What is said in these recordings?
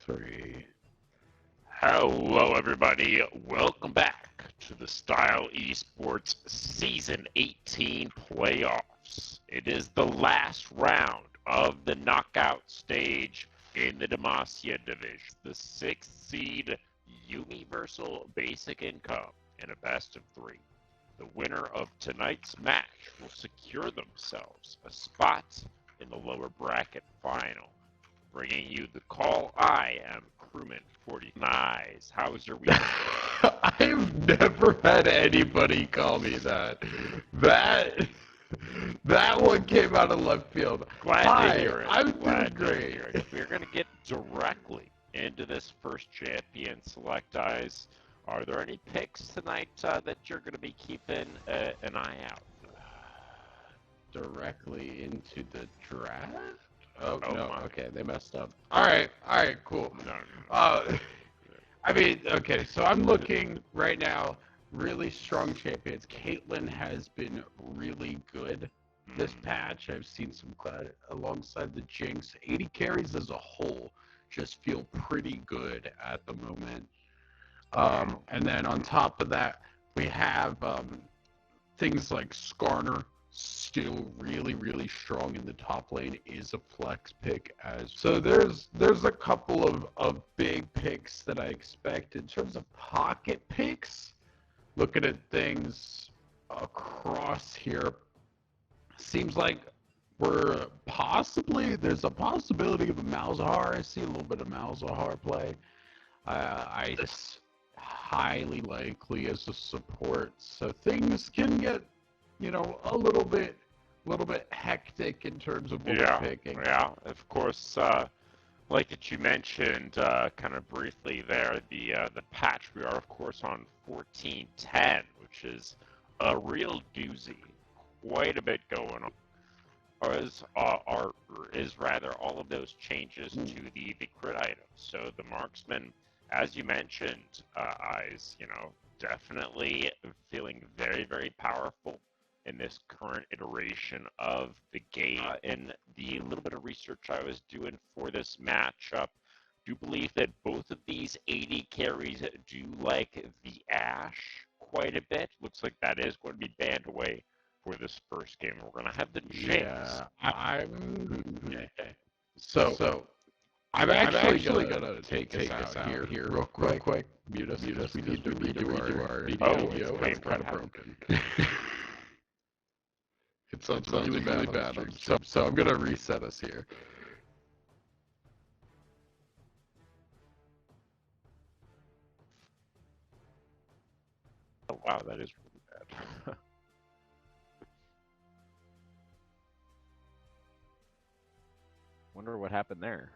3. Hello, everybody. Welcome back to the Style Esports Season 18 playoffs. It is the last round of the knockout stage in the Demacia division. The 6th seed Yuumiversal Basic Income in a best of 3. The winner of tonight's match will secure themselves a spot in the lower bracket final. Bringing you the call, I am Crewman 49. How's your week? I've never had anybody call me that. That one came out of left field. Glad to hear it. I'm Glad doing to great. hear it. We're going to get directly into this first champion select eyes. Are there any picks tonight that you're going to be keeping an eye out? Directly into the draft? Oh no, my. okay, they messed up. Alright, cool. No. I mean, okay, so I'm looking right now, really strong champions. Caitlyn has been really good this patch. I've seen some alongside the Jinx. 80 carries as a whole just feel pretty good at the moment. And then on top of that, we have things like Skarner, still really strong in the top lane, is a flex pick. So there's a couple of big picks that I expect. In terms of pocket picks, looking at things across here, seems like there's a possibility of a Malzahar. I see a little bit of Malzahar play. Ice highly likely as a support, so things can get a little bit hectic in terms of what we're picking. Yeah, of course. Like that you mentioned kind of briefly there, the patch, we are of course on 14.10, which is a real doozy. Quite a bit going on. Is rather all of those changes to the crit items. So the marksman, as you mentioned, Eyes, definitely feeling very powerful in this current iteration of the game. And the little bit of research I was doing for this matchup, do believe that both of these 80 carries do like the Ashe quite a bit. Looks like that is going to be banned away for this first game. We're going to have the Jinx. So I'm actually gonna take us out here real quick. Mute us. We need to redo our video. It's kind of broken. It sounds really bad. So I'm gonna reset us here. Oh wow, that is really bad. Wonder what happened there.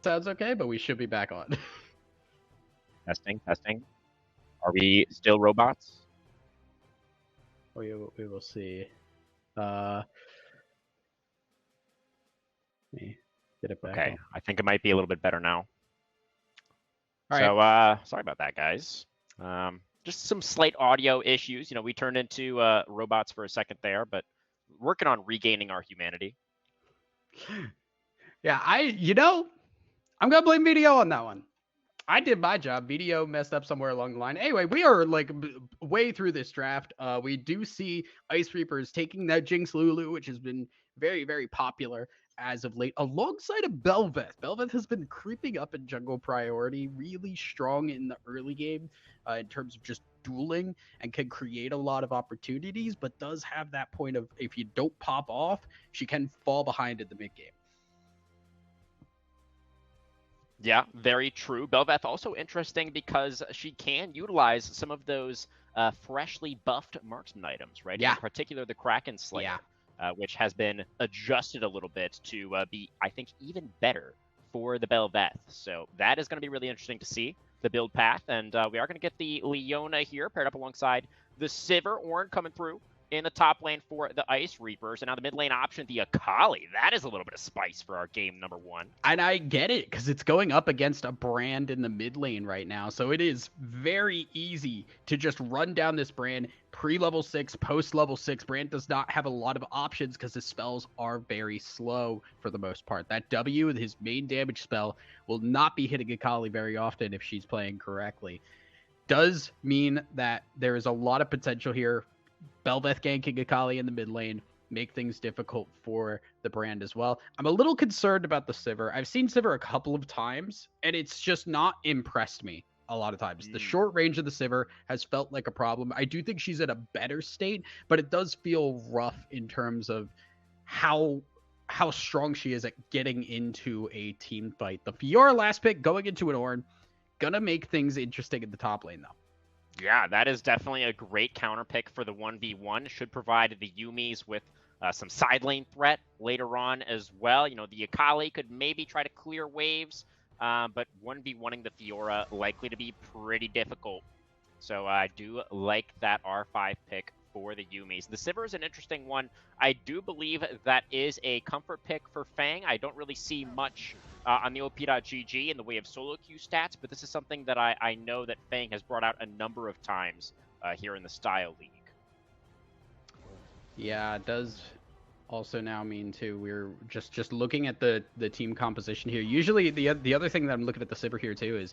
sounds okay, but we should be back on. Testing, testing. Are we still robots? We will see. Let me get it back Okay, on. I think it might be a little bit better now. All So, right. sorry about that, guys. Just some slight audio issues. You know, we turned into robots for a second there, but working on regaining our humanity. Yeah, I'm gonna blame video on that one. I did my job. Video messed up somewhere along the line. Anyway, we are like way through this draft. We do see Ice Reapers taking that Jinx Lulu, which has been very, very popular as of late, alongside of Bel'Veth. Bel'Veth has been creeping up in jungle priority, really strong in the early game in terms of just dueling and can create a lot of opportunities, but does have that point of if you don't pop off, she can fall behind in the mid game. Yeah, very true. Bel'Veth also interesting because she can utilize some of those freshly buffed marksman items, right? Yeah. In particular, the Kraken Slayer, which has been adjusted a little bit to be, I think, even better for the Bel'Veth. So that is going to be really interesting to see the build path. And we are going to get the Leona here paired up alongside the Sivir. Ornn coming through in the top lane for the Ice Reapers. And now the mid lane option, the Akali. That is a little bit of spice for our game number one. And I get it, because it's going up against a brand in the mid lane right now. So it is very easy to just run down this brand pre-level 6, post-level 6. Brand does not have a lot of options because his spells are very slow for the most part. That W, his main damage spell, will not be hitting Akali very often if she's playing correctly. Does mean that there is a lot of potential here. Bel'Veth ganking Akali in the mid lane make things difficult for the brand as well. I'm a little concerned about the Sivir. I've seen Sivir a couple of times, and it's just not impressed me a lot of times. The short range of the Sivir has felt like a problem. I do think she's at a better state, but it does feel rough in terms of how strong she is at getting into a team fight. The Fiora last pick going into an Ornn, gonna make things interesting in the top lane though. Yeah, that is definitely a great counter pick for the 1v1. Should provide the Yuumis with some side lane threat later on as well. You know, the Akali could maybe try to clear waves, but 1v1ing the Fiora likely to be pretty difficult. So I do like that R5 pick for the Yuumis. The Sivir is an interesting one. I do believe that is a comfort pick for Fang. I don't really see much on the OP.GG in the way of solo queue stats, but this is something that I know that Fang has brought out a number of times here in the Style League. Yeah, it does also now mean too, we're just looking at the team composition here. Usually the other thing that I'm looking at the Sivir here too is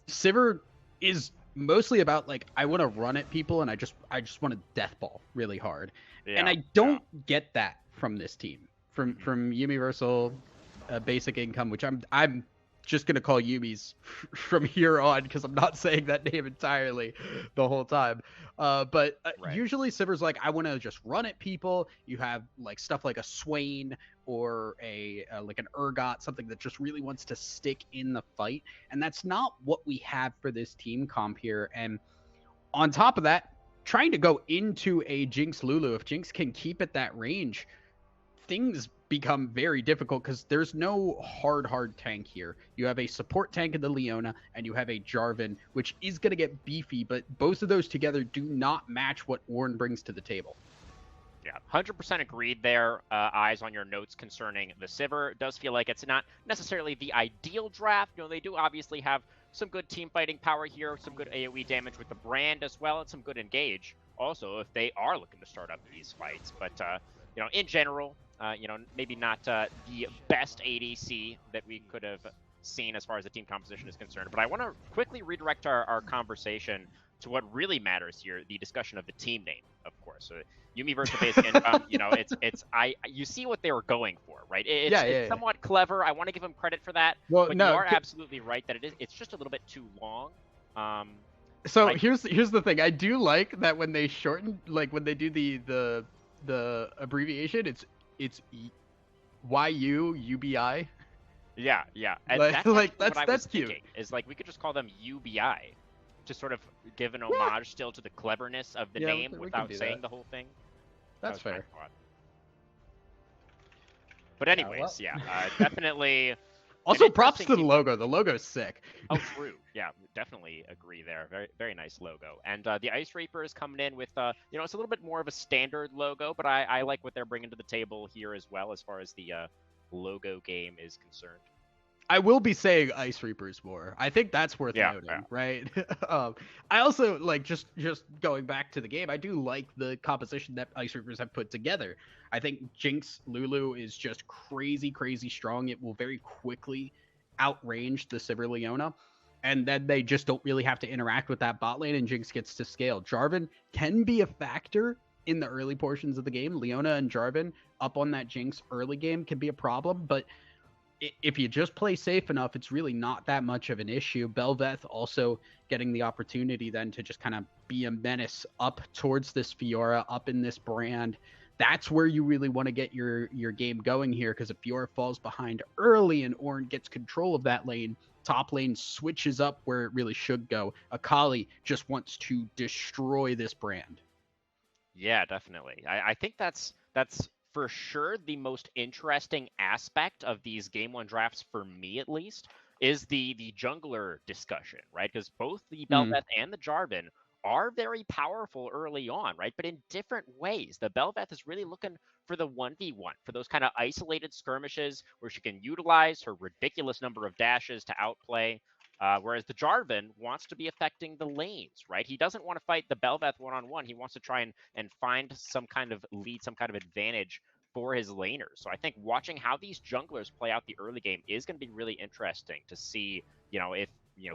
Sivir is mostly about like I want to run at people and I just want to death ball really hard. Yeah, and I don't get that from this team. From Yuumiversal basic income, which I'm just gonna call Yumi's from here on because I'm not saying that name entirely the whole time. But usually Sivir's like, I want to just run at people. You have like stuff like a Swain or a like an Urgot, something that just really wants to stick in the fight, and that's not what we have for this team comp here. And on top of that, trying to go into a Jinx Lulu, if Jinx can keep at that range, things become very difficult because there's no hard tank here. You have a support tank in the Leona and you have a Jarvan, which is going to get beefy, but both of those together do not match what Ornn brings to the table. Yeah, 100% agreed there. Eyes on your notes concerning the Sivir. It does feel like it's not necessarily the ideal draft. You know, they do obviously have some good team fighting power here, some good AoE damage with the brand as well, and some good engage also if they are looking to start up these fights. But, you know, in general, you know, maybe not the best ADC that we could have seen as far as the team composition is concerned. But I want to quickly redirect our conversation to what really matters here, the discussion of the team name, of course. So Yuumiversal basic income, you know, you see what they were going for, right? It's somewhat clever. I want to give them credit for that. Well, but no, you are absolutely right that it's just a little bit too long. So here's the thing. I do like that when they shorten, like when they do the abbreviation, it's YUUBI. Yeah. And like that's cute. Thinking, is like we could just call them UBI to sort of give an homage still to the cleverness of the name without saying the whole thing. That's fair. But anyways, definitely Also, An props to interesting the team. logo. The logo's sick. Oh, true. Yeah, definitely agree there. Very, very nice logo. And the Ice Reaper is coming in with, it's a little bit more of a standard logo, but I like what they're bringing to the table here as well as far as the logo game is concerned. I will be saying Ice Reapers more. I think that's worth noting, right? I also like just going back to the game. I do like the composition that Ice Reapers have put together. I think Jinx Lulu is just crazy strong. It will very quickly outrange the Sivir Leona, and then they just don't really have to interact with that bot lane, and Jinx gets to scale. Jarvan can be a factor in the early portions of the game. Leona and Jarvan up on that Jinx early game can be a problem, but if you just play safe enough, it's really not that much of an issue. Bel'Veth also getting the opportunity then to just kind of be a menace up towards this Fiora, up in this brand. That's where you really want to get your game going here, because if Fiora falls behind early and Ornn gets control of that lane, top lane switches up where it really should go. Akali just wants to destroy this brand. Yeah, definitely. I think that's for sure the most interesting aspect of these game one drafts, for me at least, is the jungler discussion, right? Because both the Bel'Veth and the Jarvan are very powerful early on, right? But in different ways. The Bel'Veth is really looking for the 1v1, for those kind of isolated skirmishes where she can utilize her ridiculous number of dashes to outplay. Whereas the Jarvan wants to be affecting the lanes, right? He doesn't want to fight the Bel'Veth one-on-one. He wants to try and find some kind of lead, some kind of advantage for his laners. So I think watching how these junglers play out the early game is going to be really interesting to see, if,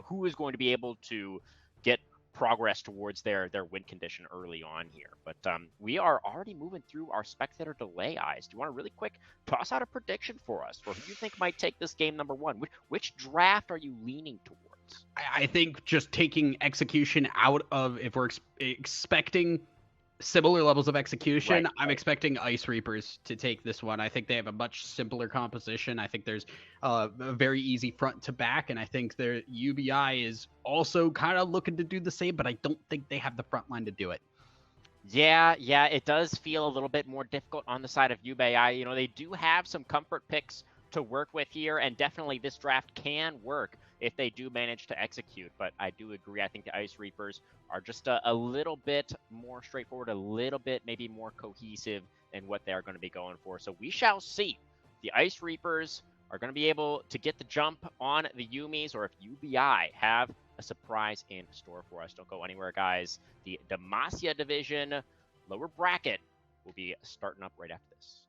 who is going to be able to get progress towards their win condition early on here. But we are already moving through our spectator delay, Eyes. Do you want to really quick toss out a prediction for us for who you think might take this game number one? Which draft are you leaning towards? I think just taking execution out of, if we're expecting similar levels of execution, I'm expecting Ice Reapers to take this one. I think they have a much simpler composition. I think there's a very easy front to back, and I think their UBI is also kind of looking to do the same, but I don't think they have the front line to do it. Yeah, it does feel a little bit more difficult on the side of UBI. They do have some comfort picks to work with here, and definitely this draft can work if they do manage to execute. But I do agree. I think the Ice Reapers are just a little bit more straightforward, a little bit maybe more cohesive in what they're going to be going for. So we shall see. The Ice Reapers are going to be able to get the jump on the Yuumis, or if UBI have a surprise in store for us. Don't go anywhere, guys. The Demacia division lower bracket will be starting up right after this.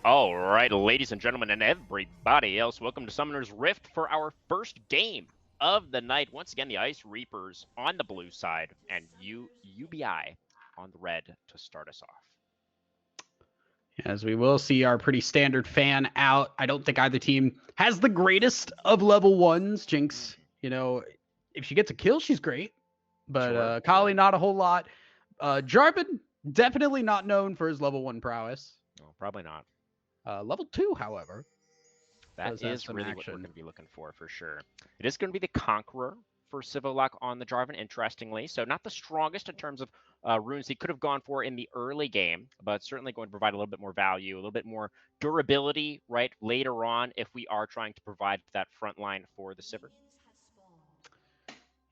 All right, ladies and gentlemen, and everybody else, welcome to Summoner's Rift for our first game of the night. Once again, the Ice Reapers on the blue side and UBI on the red to start us off. As we will see our pretty standard fan out. I don't think either team has the greatest of level 1s. Jinx, you know, if she gets a kill, she's great. But Kali, not a whole lot. Jarvan, definitely not known for his level 1 prowess. No, probably not. Level 2, however. That is really what we're going to be looking for sure. It is going to be the Conqueror for Civolok on the Jarvan, interestingly. So not the strongest in terms of runes he could have gone for in the early game, but certainly going to provide a little bit more value, a little bit more durability, right, later on if we are trying to provide that front line for the Sivir.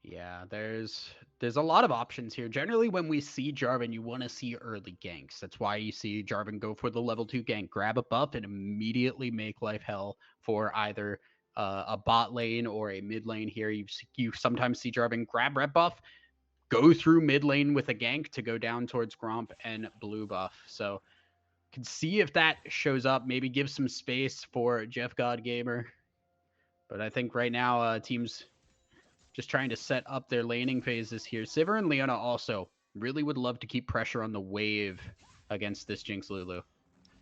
Yeah, there's a lot of options here. Generally, when we see Jarvan, you want to see early ganks. That's why you see Jarvan go for the level 2 gank, grab a buff, and immediately make life hell for either a bot lane or a mid lane here. You sometimes see Jarvan grab red buff, go through mid lane with a gank to go down towards Gromp and blue buff. So can see if that shows up. Maybe give some space for Jeff God Gamer. But I think right now teams just trying to set up their laning phases here. Sivir and Leona also really would love to keep pressure on the wave against this Jinx Lulu.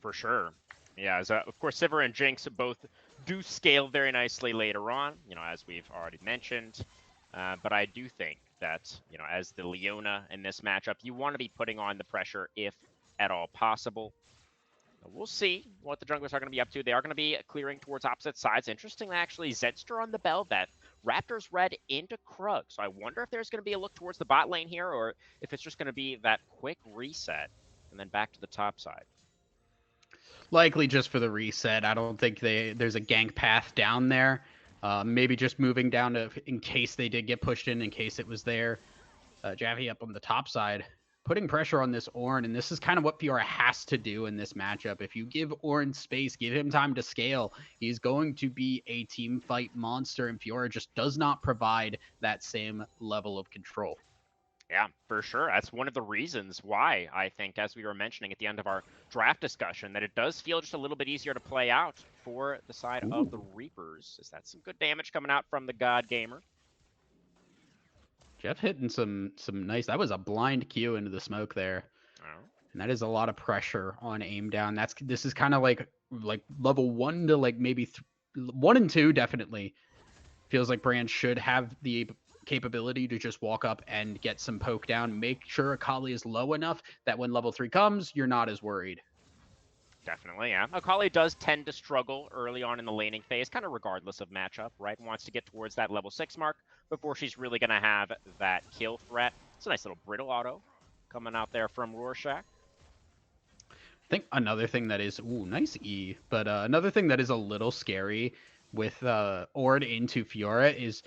For sure. Yeah, as, of course, Sivir and Jinx both do scale very nicely later on, you know, as we've already mentioned. But I do think that, you know, as the Leona in this matchup, you want to be putting on the pressure if at all possible. We'll see what the junglers are going to be up to. They are going to be clearing towards opposite sides. Interestingly, actually, Zedster on the Bel'Veth, Raptors red into Krug. So I wonder if there's going to be a look towards the bot lane here, or if it's just going to be that quick reset and then back to the top side. Likely just for the reset. I don't think there's a gank path down there. Maybe just moving down to in case they did get pushed in case it was there. Javi up on the top side, putting pressure on this Ornn, and this is kind of what Fiora has to do in this matchup. If you give Ornn space, give him time to scale, he's going to be a team fight monster, and Fiora just does not provide that same level of control. Yeah, for sure. That's one of the reasons why I think, as we were mentioning at the end of our draft discussion, that it does feel just a little bit easier to play out for the side of the Reapers. Is that some good damage coming out from the God Gamer? Jeff hitting some nice. That was a blind Q into the smoke there, and that is a lot of pressure on aim down. This is kind of like level 1 to like maybe 1 and 2 definitely feels like Brand should have the capability to just walk up and get some poke down, make sure Akali is low enough that when level 3 comes, you're not as worried. Definitely, yeah. Akali does tend to struggle early on in the laning phase, kind of regardless of matchup, right? Wants to get towards that level 6 mark before she's really going to have that kill threat. It's a nice little brittle auto coming out there from Rorschach. I think another thing that is, nice E, but another thing that is a little scary with Ord into Fiora is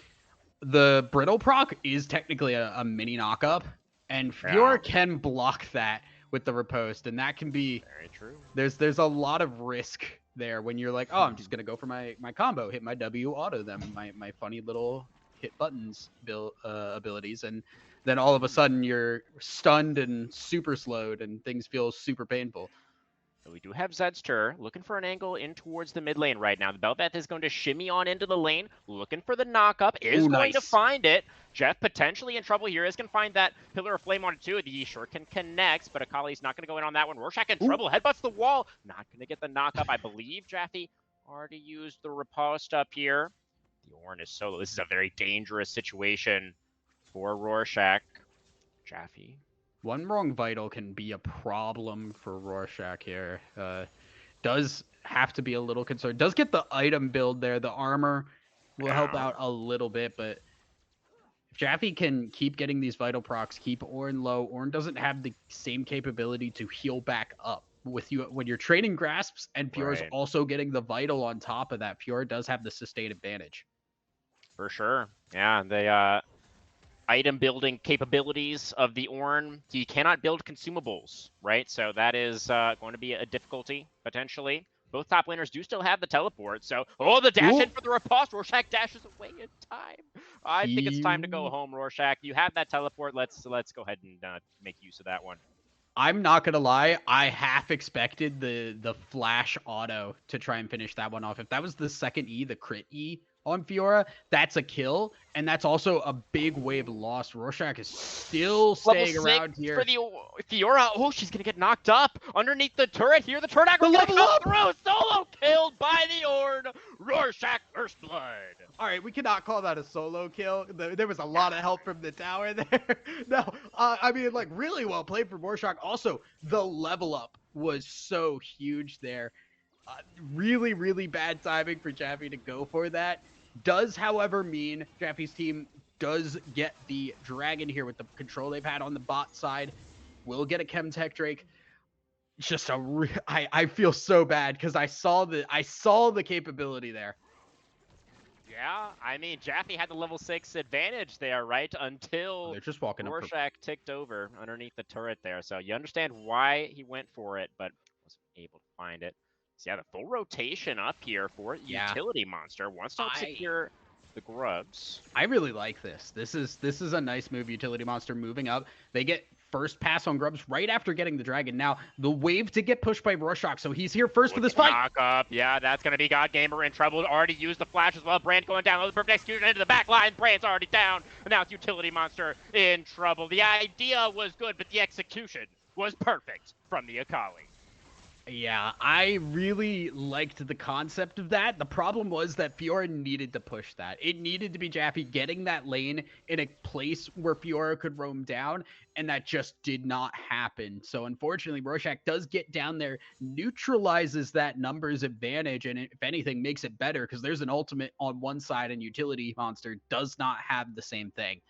the brittle proc is technically a mini knockup, and Fiora can block that with the riposte, and that can be very true. There's a lot of risk there when you're like, oh, I'm just gonna go for my combo, hit my W, auto them, my funny little hit buttons abilities, and then all of a sudden you're stunned and super slowed, and things feel super painful. We do have Zedster looking for an angle in towards the mid lane right now. The Bel'Veth is going to shimmy on into the lane, looking for the knockup, is going to find it. Jeff potentially in trouble here, is going to find that Pillar of Flame on it too. The Shuriken connects, but Akali's not going to go in on that one. Rorschach in trouble, headbutts the wall, not going to get the knockup. I believe Jaffe already used the riposte up here. The Ornn is solo. This is a very dangerous situation for Rorschach. Jaffe. One wrong vital can be a problem for Rorschach here. Does have to be a little concerned. Does get the item build there. The armor will help out a little bit, but if Jaffe can keep getting these vital procs, keep Ornn low, Ornn doesn't have the same capability to heal back up. With you when you're trading grasps and Fiora's also getting the vital on top of that, Fiora does have the sustained advantage. For sure. Yeah, the item building capabilities of the Ornn, he cannot build consumables, right? So that is going to be a difficulty, potentially. Both top laners do still have the teleport, so... Oh, the dash in for the riposte! Rorschach dashes away in time! I think it's time to go home, Rorschach. You have that teleport. Let's go ahead and make use of that one. I'm not gonna lie, I half expected the flash auto to try and finish that one off. If that was the second E, the crit E on Fiora, that's a kill, and that's also a big wave lost. Rorschach is still Level staying 6 around here. for the Fiora. Oh, she's going to get knocked up underneath the turret here. The turret aggro's going to come through. Solo killed by the Ornn. Rorschach first blood. All right, we cannot call that a solo kill. There was a lot of help from the tower there. No, I mean, like, really well played from Rorschach. Also, the level up was so huge there. Really, really bad timing for Jaffe to go for that. Does, however, mean Jaffe's team does get the dragon here with the control they've had on the bot side. Will get a Chemtech Drake. Just I feel so bad because I saw the capability there. Yeah, I mean, Jaffe had the level 6 advantage there, right? Until they're just walking Rorschach ticked over underneath the turret there. So you understand why he went for it, but wasn't able to find it. So yeah, the full rotation up here for Utility Monster. Wants to secure the grubs. I really like this. This is a nice move. Utility Monster moving up. They get first pass on grubs right after getting the dragon. Now the wave to get pushed by Rorschach, so he's here first for this fight. Knock up. Yeah, that's gonna be God Gamer in trouble. Already used the flash as well. Brand going down. The perfect execution into the back line. Brand's already down. And now it's Utility Monster in trouble. The idea was good, but the execution was perfect from the Akali. Yeah, I really liked the concept of that. The problem was that Fiora needed to push that. It needed to be Jaffe getting that lane in a place where Fiora could roam down, and that just did not happen. So unfortunately, Rorschach does get down there, neutralizes that numbers advantage, and if anything, makes it better because there's an ultimate on one side and Utility Monster does not have the same thing.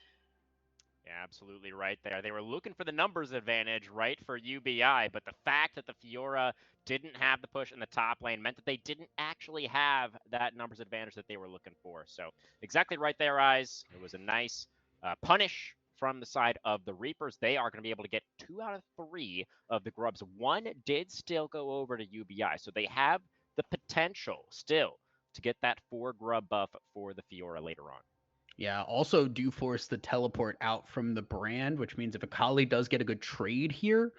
Yeah, absolutely right there. They were looking for the numbers advantage, right, for UBI, but the fact that the Fiora didn't have the push in the top lane meant that they didn't actually have that numbers advantage that they were looking for. So exactly right there, Eyes. It was a nice punish from the side of the Reapers. They are going to be able to get 2 out of 3 of the grubs. 1 did still go over to UBI, so they have the potential still to get that 4 grub buff for the Fiora later on. Yeah, also do force the teleport out from the Brand, which means if Akali does get a good trade here,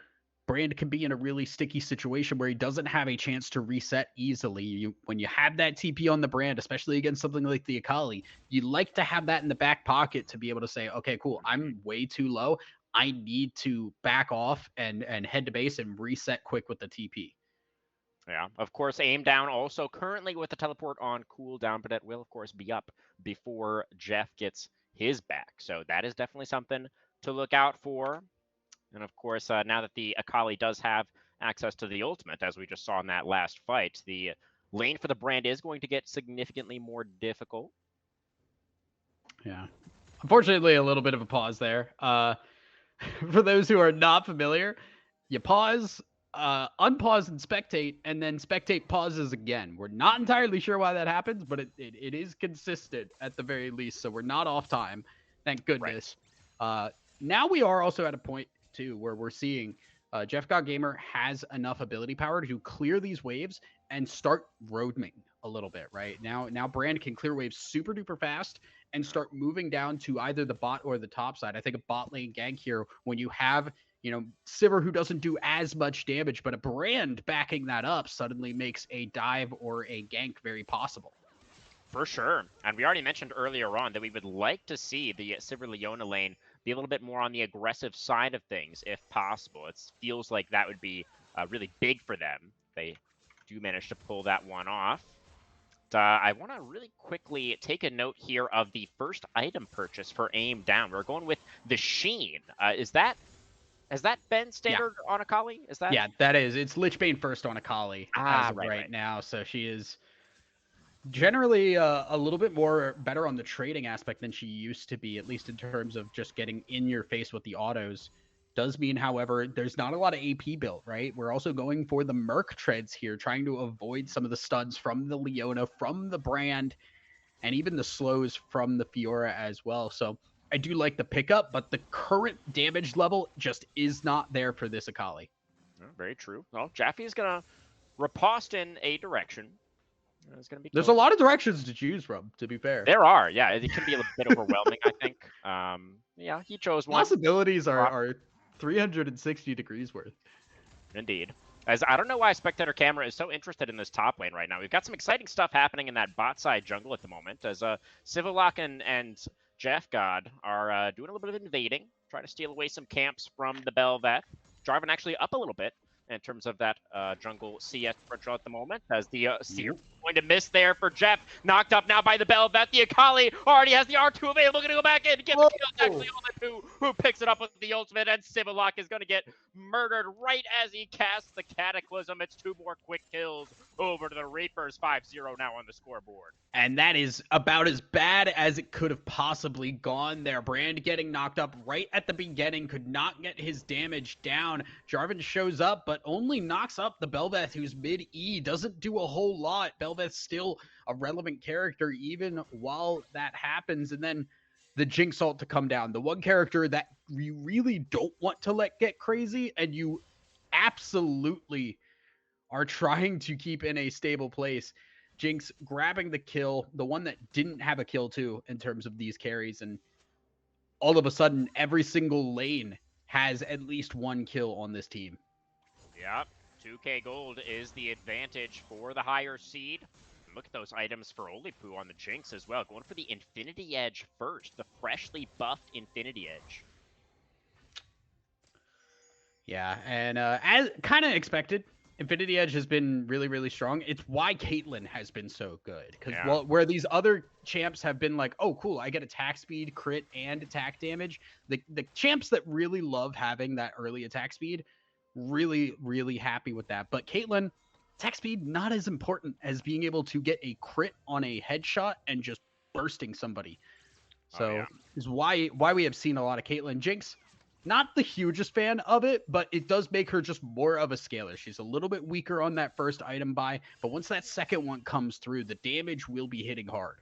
Brand can be in a really sticky situation where he doesn't have a chance to reset easily. When you have that TP on the Brand, especially against something like the Akali, you like to have that in the back pocket to be able to say, okay, cool, I'm way too low. I need to back off and head to base and reset quick with the TP. Yeah, of course, aim down also currently with the teleport on cooldown, but it will, of course, be up before Jeff gets his back. So that is definitely something to look out for. And of course, now that the Akali does have access to the ultimate, as we just saw in that last fight, the lane for the Brand is going to get significantly more difficult. Yeah. Unfortunately, a little bit of a pause there. For those who are not familiar, you pause, unpause and spectate, and then spectate pauses again. We're not entirely sure why that happens, but it is consistent at the very least, so we're not off time. Thank goodness. Right. Now we are also at a point, too, where we're seeing Jeff God Gamer has enough ability power to clear these waves and start roaming a little bit, right? Now Brand can clear waves super duper fast and start moving down to either the bot or the top side. I think a bot lane gank here, when you have Sivir, who doesn't do as much damage, but a Brand backing that up suddenly makes a dive or a gank very possible. For sure. And we already mentioned earlier on that we would like to see the Sivir Leona lane be a little bit more on the aggressive side of things, if possible. It feels like that would be really big for them. They do manage to pull that one off. I want to really quickly take a note here of the first item purchase for aim down. We're going with the Sheen. Has that been standard on Akali? Is that? Yeah, that is. It's Lichbane first on Akali as of right now. So she is generally a little bit more better on the trading aspect than she used to be, at least in terms of just getting in your face with the autos. Does mean, however, there's not a lot of AP built, right? We're also going for the Merc treads here, trying to avoid some of the stuns from the Leona, from the Brand, and even the slows from the Fiora as well. So I do like the pickup, but the current damage level just is not there for this Akali. Very true. Well, Jaffe is going to riposte in a direction. It's gonna be There's a lot of directions to choose from, to be fair. There are, yeah. It can be a bit overwhelming, I think. Yeah, he chose one. Possibilities are 360 degrees worth. Indeed. As I don't know why Spectator Camera is so interested in this top lane right now. We've got some exciting stuff happening in that bot side jungle at the moment, as Civillock and Jeff God are doing a little bit of invading, trying to steal away some camps from the Bel'Veth. Jarvan actually up a little bit in terms of that jungle CS differential at the moment, as the Seer going to miss there for Jeff. Knocked up now by the Bel'Veth. The Akali already has the R2 available, going to go back in, get the kill. It's actually Olipu who picks it up with the ultimate, and Civillock is going to get murdered right as he casts the Cataclysm. It's 2 more quick kills over to the Reapers. 5-0 now on the scoreboard. And that is about as bad as it could have possibly gone there. Brand getting knocked up right at the beginning, could not get his damage down. Jarvan shows up, but only knocks up the Bel'Veth, who's mid-E. Doesn't do a whole lot. Bel'Veth's still a relevant character even while that happens. And then the Jinx ult to come down. The one character that you really don't want to let get crazy, and you absolutely are trying to keep in a stable place. Jinx grabbing the kill, the one that didn't have a kill too in terms of these carries, and all of a sudden every single lane has at least 1 kill on this team. Yep, 2k gold is the advantage for the higher seed. Look at those items for Olipu on the Jinx as well. Going for the Infinity Edge first, the freshly buffed Infinity Edge. Yeah, and as kind of expected, Infinity Edge has been really, really strong. It's why Caitlyn has been so good. Because where these other champs have been like, oh, cool, I get attack speed, crit, and attack damage. The champs that really love having that early attack speed, really, really happy with that. But Caitlyn, attack speed, not as important as being able to get a crit on a headshot and just bursting somebody. So is why we have seen a lot of Caitlyn. Jinx, not the hugest fan of it, but it does make her just more of a scaler. She's a little bit weaker on that first item buy, but once that second one comes through, the damage will be hitting hard.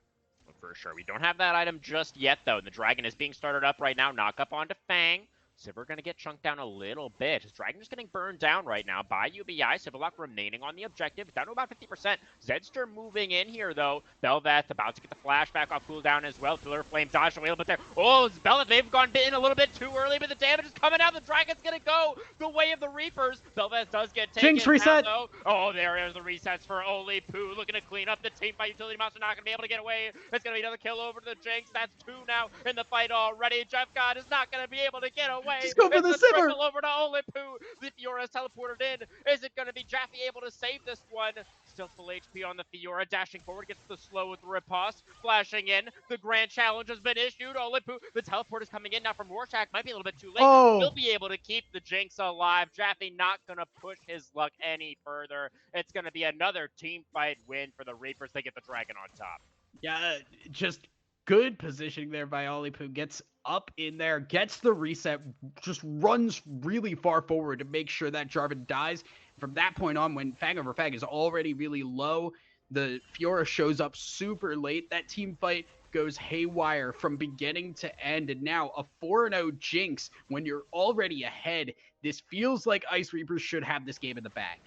For sure. We don't have that item just yet, though. The Dragon is being started up right now. Knock up onto Fang. Sivir going to get chunked down a little bit. His Dragon is getting burned down right now by UBI. Civillock remaining on the objective, down to about 50%. Zedster moving in here, though. Bel'Veth about to get the flashback off cooldown as well. Pillar Flame dodged a little bit there. Oh, it's Bel'Veth. They've gone in a little bit too early, but the damage is coming out. The Dragon's going to go the way of the Reapers. Bel'Veth does get taken Jinx reset. Now, though. Oh, there is the resets for Olipu. Looking to clean up the team by Utility Monster. Not going to be able to get away. It's going to be another kill over to the Jinx. That's 2 now in the fight already. Jeff God is not going to be able to get away. Just go for the Sivir. Over to Olipu. The Fiora's teleported in. Is it going to be Jaffe able to save this one? Still full HP on the Fiora. Dashing forward. Gets the slow with the riposte. Flashing in. The grand challenge has been issued. Olipu. The teleport is coming in now from Rorschach. Might be a little bit too late. Will be able to keep the Jinx alive. Jaffe not going to push his luck any further. It's going to be another team fight win for the Reapers. They get the Dragon on top. Yeah, just good positioning there by Olipu. Gets up in there, gets the reset, just runs really far forward to make sure that Jarvan dies. From that point on, when Fang over Fang is already really low, the Fiora shows up super late. That team fight goes haywire from beginning to end. And now a 4-0 Jinx when you're already ahead. This feels like Ice Reapers should have this game in the bag.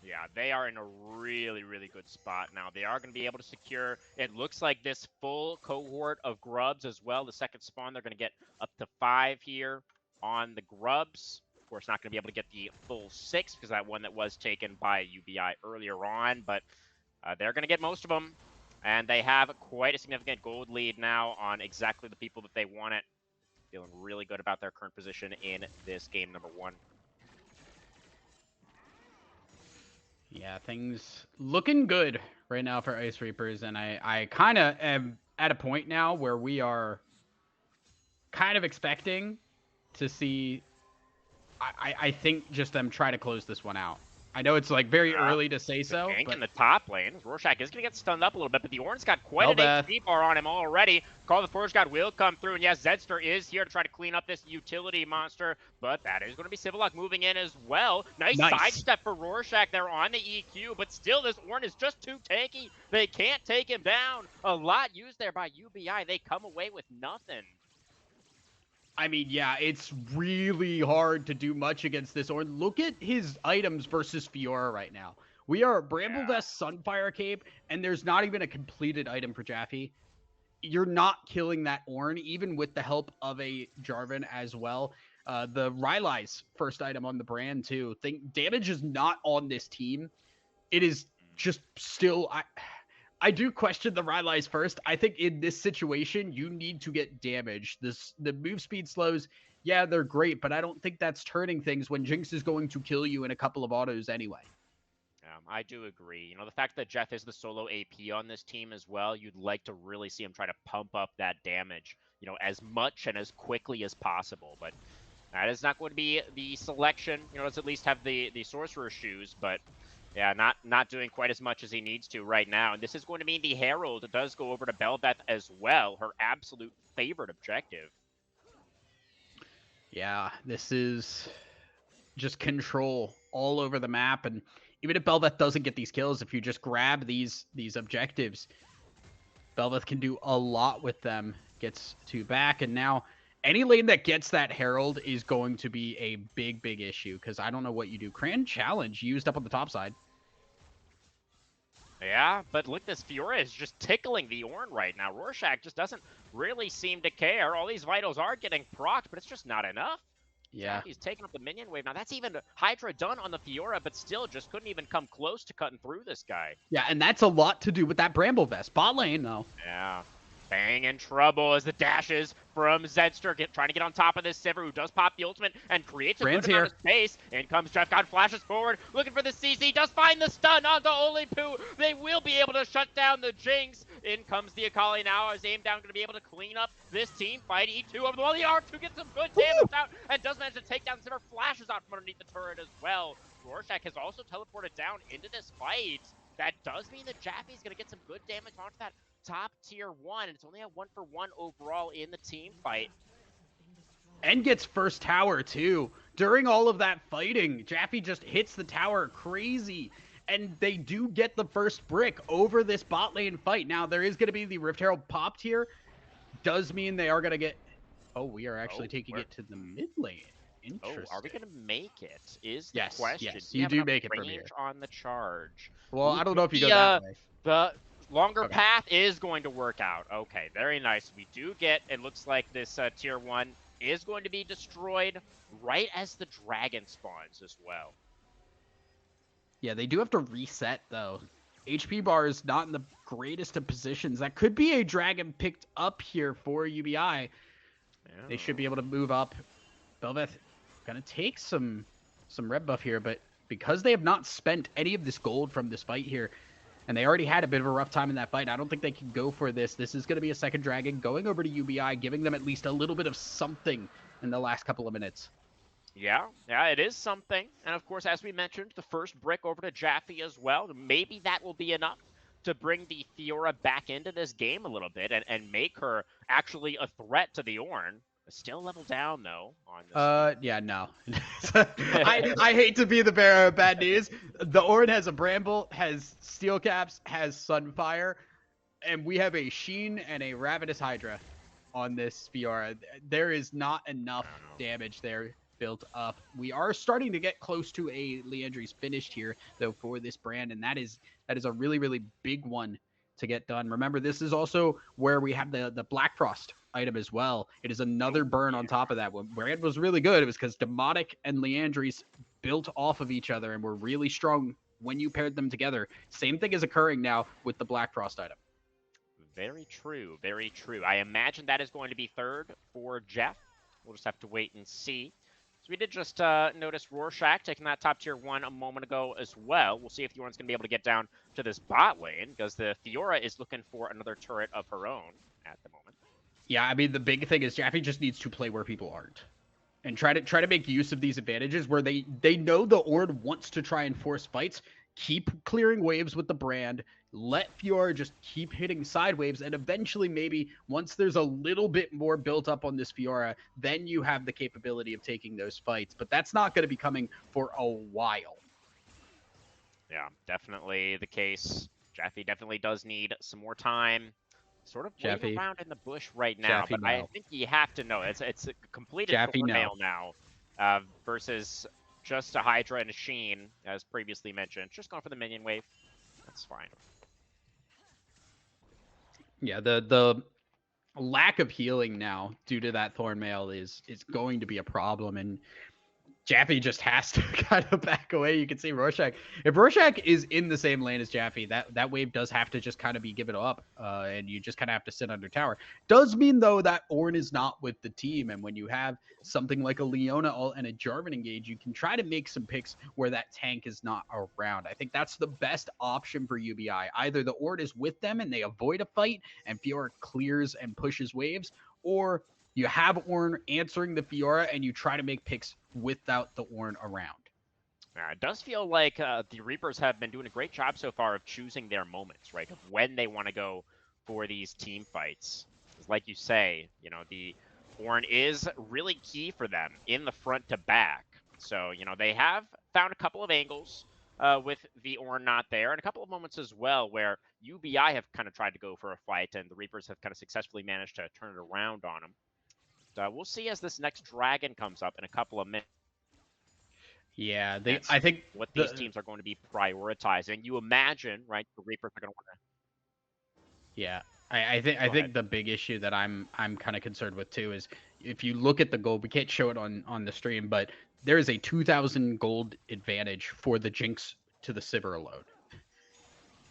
Yeah, they are in a really, really good spot now. They are going to be able to secure, it looks like, this full cohort of grubs as well. The second spawn, they're going to get up to 5 here on the grubs. Of course, not going to be able to get the full 6 because that one that was taken by UBI earlier on. But they're going to get most of them. And they have quite a significant gold lead now on exactly the people that they wanted. Feeling really good about their current position in this game number 1. Yeah, things looking good right now for Ice Reapers, and I kind of am at a point now where we are kind of expecting to see, I think, just them try to close this one out. I know it's like very early to say so. Gank but in the top lane. Rorschach is going to get stunned up a little bit, but the Ornn's got quite an HP bar on him already. Call the Forge God will come through, and yes, Zedster is here to try to clean up this utility monster, but that is going to be Civillock moving in as well. Nice sidestep for Rorschach there on the EQ, but still this Ornn is just too tanky. They can't take him down. A lot used there by UBI. They come away with nothing. I mean, yeah, it's really hard to do much against this Ornn. Look at his items versus Fiora right now. We are Bramble Vest, Sunfire Cape, and there's not even a completed item for Jaffe. You're not killing that Ornn, even with the help of a Jarvan as well. The Rylai's first item on the brand too. Think damage is not on this team. It is just still. I do question the Rylai's first. I think in this situation you need to get damage. The move speed slows. Yeah, they're great, but I don't think that's turning things when Jinx is going to kill you in a couple of autos anyway. I do agree. You know, the fact that Jeff is the solo AP on this team as well, you'd like to really see him try to pump up that damage, you know, as much and as quickly as possible. But that is not going to be the selection. You know, let's at least have the Sorcerer shoes, but yeah, not doing quite as much as he needs to right now. And this is going to mean the Herald does go over to Bel'Veth as well, her absolute favorite objective. Yeah, this is just control all over the map, and even if Bel'Veth doesn't get these kills, if you just grab these objectives, Bel'Veth can do a lot with them. Gets 2 back, and now any lane that gets that Herald is going to be a big issue, because I don't know what you do. Cran Challenge used up on the top side. Yeah, but look, this Fiora is just tickling the Ornn right now. Rorschach just doesn't really seem to care. All these vitals are getting procced, but it's just not enough. Yeah. He's taking up the minion wave. Now, that's even Hydra done on the Fiora, but still just couldn't even come close to cutting through this guy. Yeah, and that's a lot to do with that Bramble Vest. Bot lane, though. Yeah. Bang in trouble as the dashes from Zedster trying to get on top of this Sivir, who does pop the ultimate and creates a good amount of space. In comes Jeff God, flashes forward, looking for the CC, does find the stun onto Olipu. They will be able to shut down the Jinx. In comes the Akali now, as Aim Down going to be able to clean up this team fight. E2 over the wall, the R2 gets some good damage out and does manage to take down Sivir, flashes out from underneath the turret as well. Rorschach has also teleported down into this fight. That does mean that Jaffe's going to get some good damage onto that top tier 1, and it's only a 1-for-1 overall in the team fight. And gets first tower too. During all of that fighting, Jaffe just hits the tower crazy, and they do get the first brick over this bot lane fight. Now there is going to be the Rift Herald popped here. Does mean they are going to get... Oh, we are actually taking it to the mid lane. Interesting. Oh, are we going to make it? Is the question. Yes, you do make it from here. On the charge. Well, I don't know if you go that way. The longer path is going to work out. Okay, very nice. We do get, it looks like this tier 1 is going to be destroyed right as the dragon spawns as well. Yeah, they do have to reset, though. HP bar is not in the greatest of positions. That could be a dragon picked up here for UBI. Yeah. They should be able to move up. Bel'Veth gonna take some red buff here, but because they have not spent any of this gold from this fight here, and they already had a bit of a rough time in that fight, I don't think they can go for this. This is going to be a second dragon going over to UBI, giving them at least a little bit of something in the last couple of minutes. Yeah, it is something. And of course, as we mentioned, the first brick over to Jaffe as well. Maybe that will be enough to bring the Fiora back into this game a little bit and make her actually a threat to the Ornn. Still level down, though, on this. Yeah, no. I hate to be the bearer of bad news. The Ornn has a Bramble, has Steel Caps, has Sunfire, and we have a Sheen and a Ravenous Hydra on this Fiora. There is not enough damage there built up. We are starting to get close to a Liandry's finished here, though, for this brand, and that is a really big one to get done. Remember, this is also where we have the Black Frost item as well. It is another burn on top of that. When Brand was really good, it was because Demotic and Liandry's built off of each other and were really strong when you paired them together. Same thing is occurring now with the Black Frost item. Very true, very true. I imagine that is going to be third for Jeff. We'll just have to wait and see. So we did just notice Rorschach taking that top tier 1 a moment ago as well. We'll see if Yorn's going to be able to get down to this bot lane, because the Fiora is looking for another turret of her own at the moment. Yeah, I mean, the big thing is Jaffe just needs to play where people aren't, and try to make use of these advantages where they know the Ornn wants to try and force fights. Keep clearing waves with the brand. Let Fiora just keep hitting side waves, and eventually, maybe once there's a little bit more built up on this Fiora, then you have the capability of taking those fights. But that's not going to be coming for a while. Yeah, definitely the case. Jaffe definitely does need some more time. Sort of waiting around in the bush right now, but I think you have to know it's a completed nail now versus just a Hydra and a Sheen, as previously mentioned. Just going for the minion wave. That's fine. Yeah, the lack of healing now due to that thorn mail is going to be a problem, and Jaffe just has to kind of back away. You can see Rorschach. If Rorschach is in the same lane as Jaffe, that wave does have to just kind of be given up, and you just kind of have to sit under tower. Does mean, though, that Ornn is not with the team, and when you have something like a Leona and a Jarvan engage, you can try to make some picks where that tank is not around. I think that's the best option for UBI. Either the Ornn is with them and they avoid a fight, and Fiora clears and pushes waves, or you have Ornn answering the Fiora, and you try to make picks without the Ornn around. It does feel like the Reapers have been doing a great job so far of choosing their moments, right? Of when they want to go for these team fights. Like you say, you know, the Ornn is really key for them in the front to back. So, you know, they have found a couple of angles with the Ornn not there, and a couple of moments as well where UBI have kind of tried to go for a fight, and the Reapers have kind of successfully managed to turn it around on them. We'll see as this next dragon comes up in a couple of minutes. Yeah, I think what these teams are going to be prioritizing. You imagine, right? The Reapers are going to want to. Yeah, I think the big issue that I'm kind of concerned with too is if you look at the gold, we can't show it on the stream, but there is a 2,000 gold advantage for the Jinx to the Sivir alone.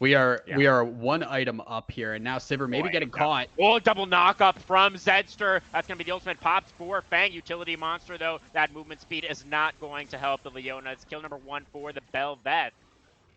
We are one item up here, and now Sivir maybe getting caught. Oh, double knock up from Zedster. That's going to be the ultimate pops for Fang. Utility monster, though. That movement speed is not going to help the Leona. It's kill number 1 for the Bel'Veth.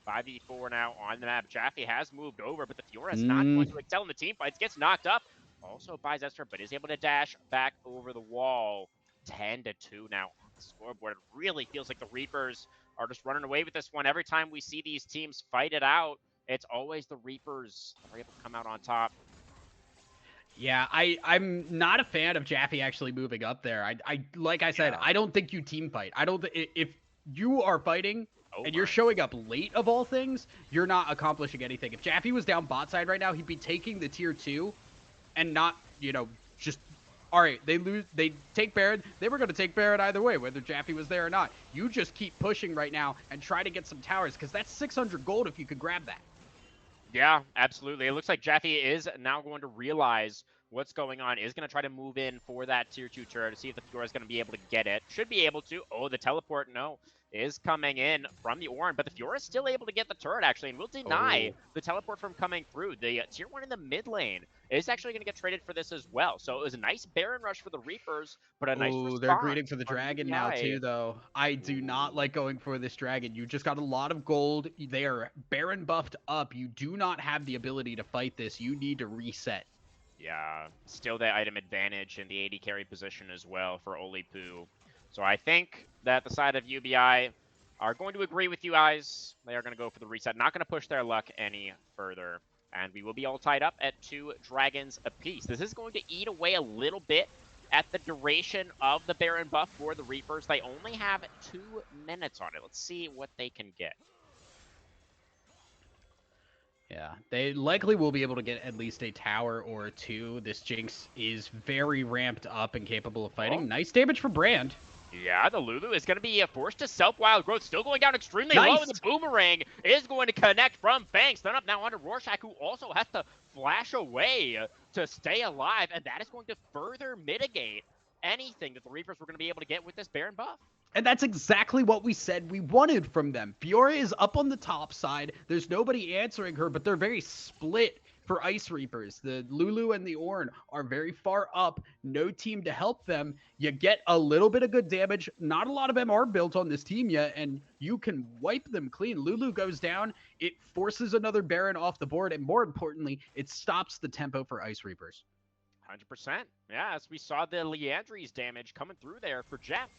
5v4 now on the map. Jaffe has moved over, but the Fiora is not going to excel in the team fights. Gets knocked up also by Zedster, but is able to dash back over the wall. 10-2 now on the scoreboard. It really feels like the Reapers are just running away with this one. Every time we see these teams fight it out, it's always the Reapers that are able to come out on top. Yeah, I'm not a fan of Jaffe actually moving up there. I like I said, I don't think you team fight. I don't. If you are fighting and you're showing up late of all things, you're not accomplishing anything. If Jaffe was down bot side right now, he'd be taking the tier 2 and not, you know, just, all right, they take Baron. They were going to take Baron either way, whether Jaffe was there or not. You just keep pushing right now and try to get some towers, because that's 600 gold if you could grab that. Yeah, absolutely. It looks like Jaffe is now going to realize what's going on, is going to try to move in for that tier 2 turret to see if the Fiora is going to be able to get it. Should be able to. Oh, the teleport, no, is coming in from the Ornn, but the Fiora is still able to get the turret, actually, and will deny the teleport from coming through. The tier 1 in the mid lane is actually going to get traded for this as well. So it was a nice Baron rush for the Reapers, but a nice response. They're greeting for the dragon now, too, though. I do not like going for this dragon. You just got a lot of gold. They are Baron buffed up. You do not have the ability to fight this. You need to reset. Yeah, still the item advantage in the AD carry position as well for Olipu. So I think that the side of UBI are going to agree with you guys. They are going to go for the reset, not going to push their luck any further. And we will be all tied up at 2 dragons apiece. This is going to eat away a little bit at the duration of the Baron buff for the Reapers. They only have 2 minutes on it. Let's see what they can get. Yeah, they likely will be able to get at least a tower or 2. This Jinx is very ramped up and capable of fighting. Nice damage for Brand. Yeah, the Lulu is going to be forced to self-wild growth. Still going down extremely low, and the Boomerang is going to connect from Fang. Stun up now onto Rorschach, who also has to flash away to stay alive, and that is going to further mitigate anything that the Reapers were going to be able to get with this Baron buff. And that's exactly what we said we wanted from them. Fiora is up on the top side. There's nobody answering her, but they're very split for Ice Reapers. The Lulu and the Ornn are very far up. No team to help them. You get a little bit of good damage. Not a lot of MR built on this team yet, and you can wipe them clean. Lulu goes down. It forces another Baron off the board, and more importantly, it stops the tempo for Ice Reapers. 100%. Yeah, as we saw the Liandry's damage coming through there for Jeff.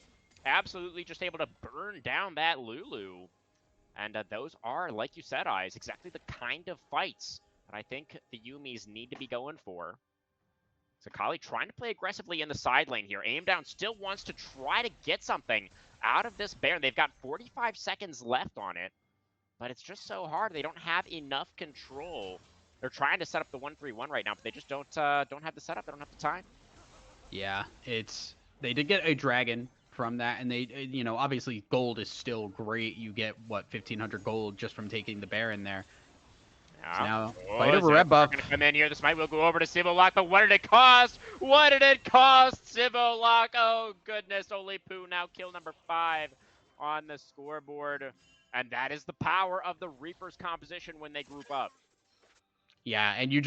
Absolutely just able to burn down that Lulu. And those are, like you said, Eyes, exactly the kind of fights that I think the Yuumis need to be going for. Sakali trying to play aggressively in the side lane here. Aim Down still wants to try to get something out of this Baron. They've got 45 seconds left on it, but it's just so hard. They don't have enough control. They're trying to set up the 1-3-1 right now, but they just don't have the setup. They don't have the time. Yeah, they did get a dragon from that, and they, you know, obviously gold is still great. You get what, 1,500 gold just from taking the Baron there. Yeah. So now fight over red buff. Going to come in here. This might will go over to Civolock, but what did it cost? What did it cost, Civolock? Oh, goodness. Ole Poo now kill number 5 on the scoreboard. And that is the power of the Reaper's composition when they group up. Yeah, and you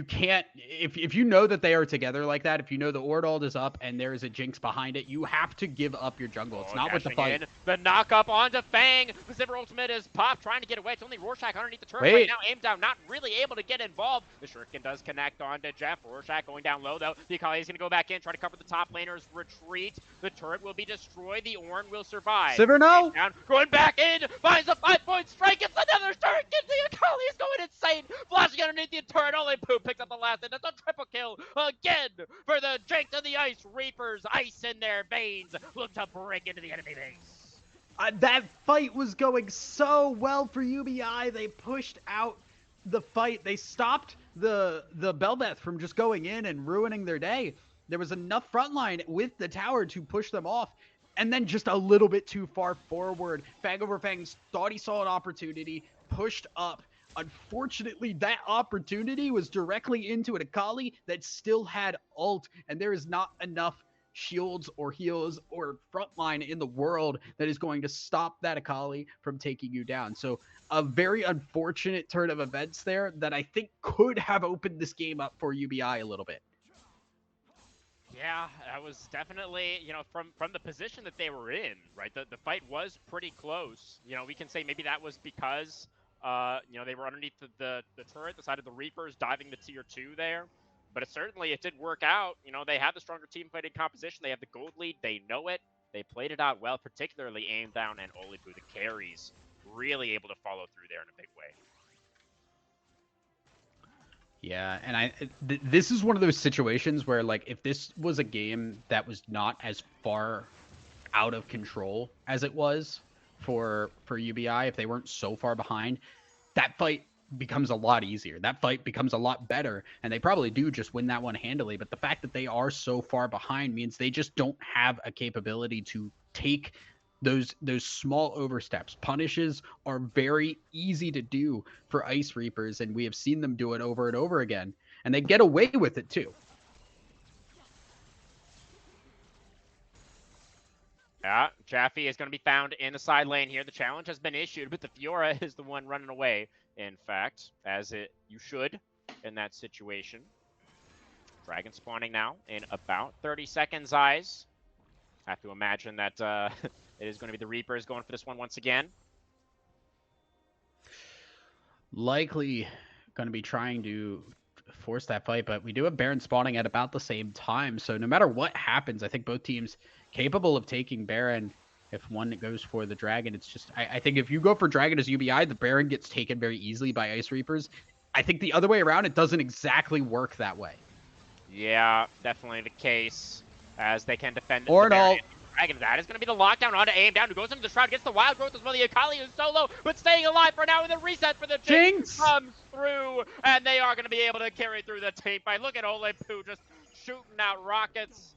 can't, if you know that they are together like that, if you know the Ordald is up and there is a Jinx behind it, you have to give up your jungle. It's not with the fight. The knock up onto Fang. The Zipper ultimate is popped, trying to get away. It's only Rorschach underneath the turret right now. Aim down, not really able to get involved. The Shuriken does connect onto Jeff. Rorschach going down low though. The Akali is going to go back in, try to cover the top laner's retreat. The turret will be destroyed. The Ornn will survive. Sivir, no! Down, going back in, finds a 5-point strike. It's another turret. The Akali is going insane. Flashing underneath the turret. Ole Poo picks up the last, and it's a triple kill again for the Jinx of the Ice Reapers. Ice in their veins. Look to break into the enemy base. That fight was going so well for UBI. They pushed out the fight. They stopped the Bel'Veth from just going in and ruining their day. There was enough frontline with the tower to push them off. And then just a little bit too far forward. Fang over Fangs thought he saw an opportunity, pushed up. Unfortunately, that opportunity was directly into an Akali that still had ult, and there is not enough shields or heals or frontline in the world that is going to stop that Akali from taking you down. So a very unfortunate turn of events there that I think could have opened this game up for UBI a little bit. Yeah, that was definitely, you know, from the position that they were in, right? The fight was pretty close. You know, we can say maybe that was because you know, they were underneath the turret, the side of the Reapers, diving the tier 2 there. But it did work out. You know, they had the stronger team fighting composition. They have the gold lead. They know it. They played it out well, particularly Aim Down and Ole Poo, the carries, really able to follow through there in a big way. Yeah, and this is one of those situations where, like, if this was a game that was not as far out of control as it was for UBI, if they weren't so far behind, that fight becomes a lot easier. That fight becomes a lot better, and they probably do just win that one handily. But the fact that they are so far behind means they just don't have a capability to take those small oversteps. Punishes are very easy to do for Ice Reapers, and we have seen them do it over and over again, and they get away with it too. Yeah, Jaffe is going to be found in the side lane here. The challenge has been issued, but the Fiora is the one running away, in fact, you should in that situation. Dragon spawning now in about 30 seconds, Eyes. Have to imagine that it is going to be the Reapers going for this one once again. Likely going to be trying to force that fight, but we do have Baron spawning at about the same time, so no matter what happens, I think both teams capable of taking Baron. If one goes for the Dragon, it's just, I think if you go for Dragon as UBI, the Baron gets taken very easily by Ice Reapers. I think the other way around, it doesn't exactly work that way. Yeah, definitely the case, as they can defend or the no Dragon. That is going to be the lockdown onto Aim Down, who goes into the Shroud, gets the Wild Growth as well. The Akali is solo, but staying alive for now, and the reset for the Jinx comes through, and they are going to be able to carry through the team fight. Look at Ole Poo just shooting out rockets.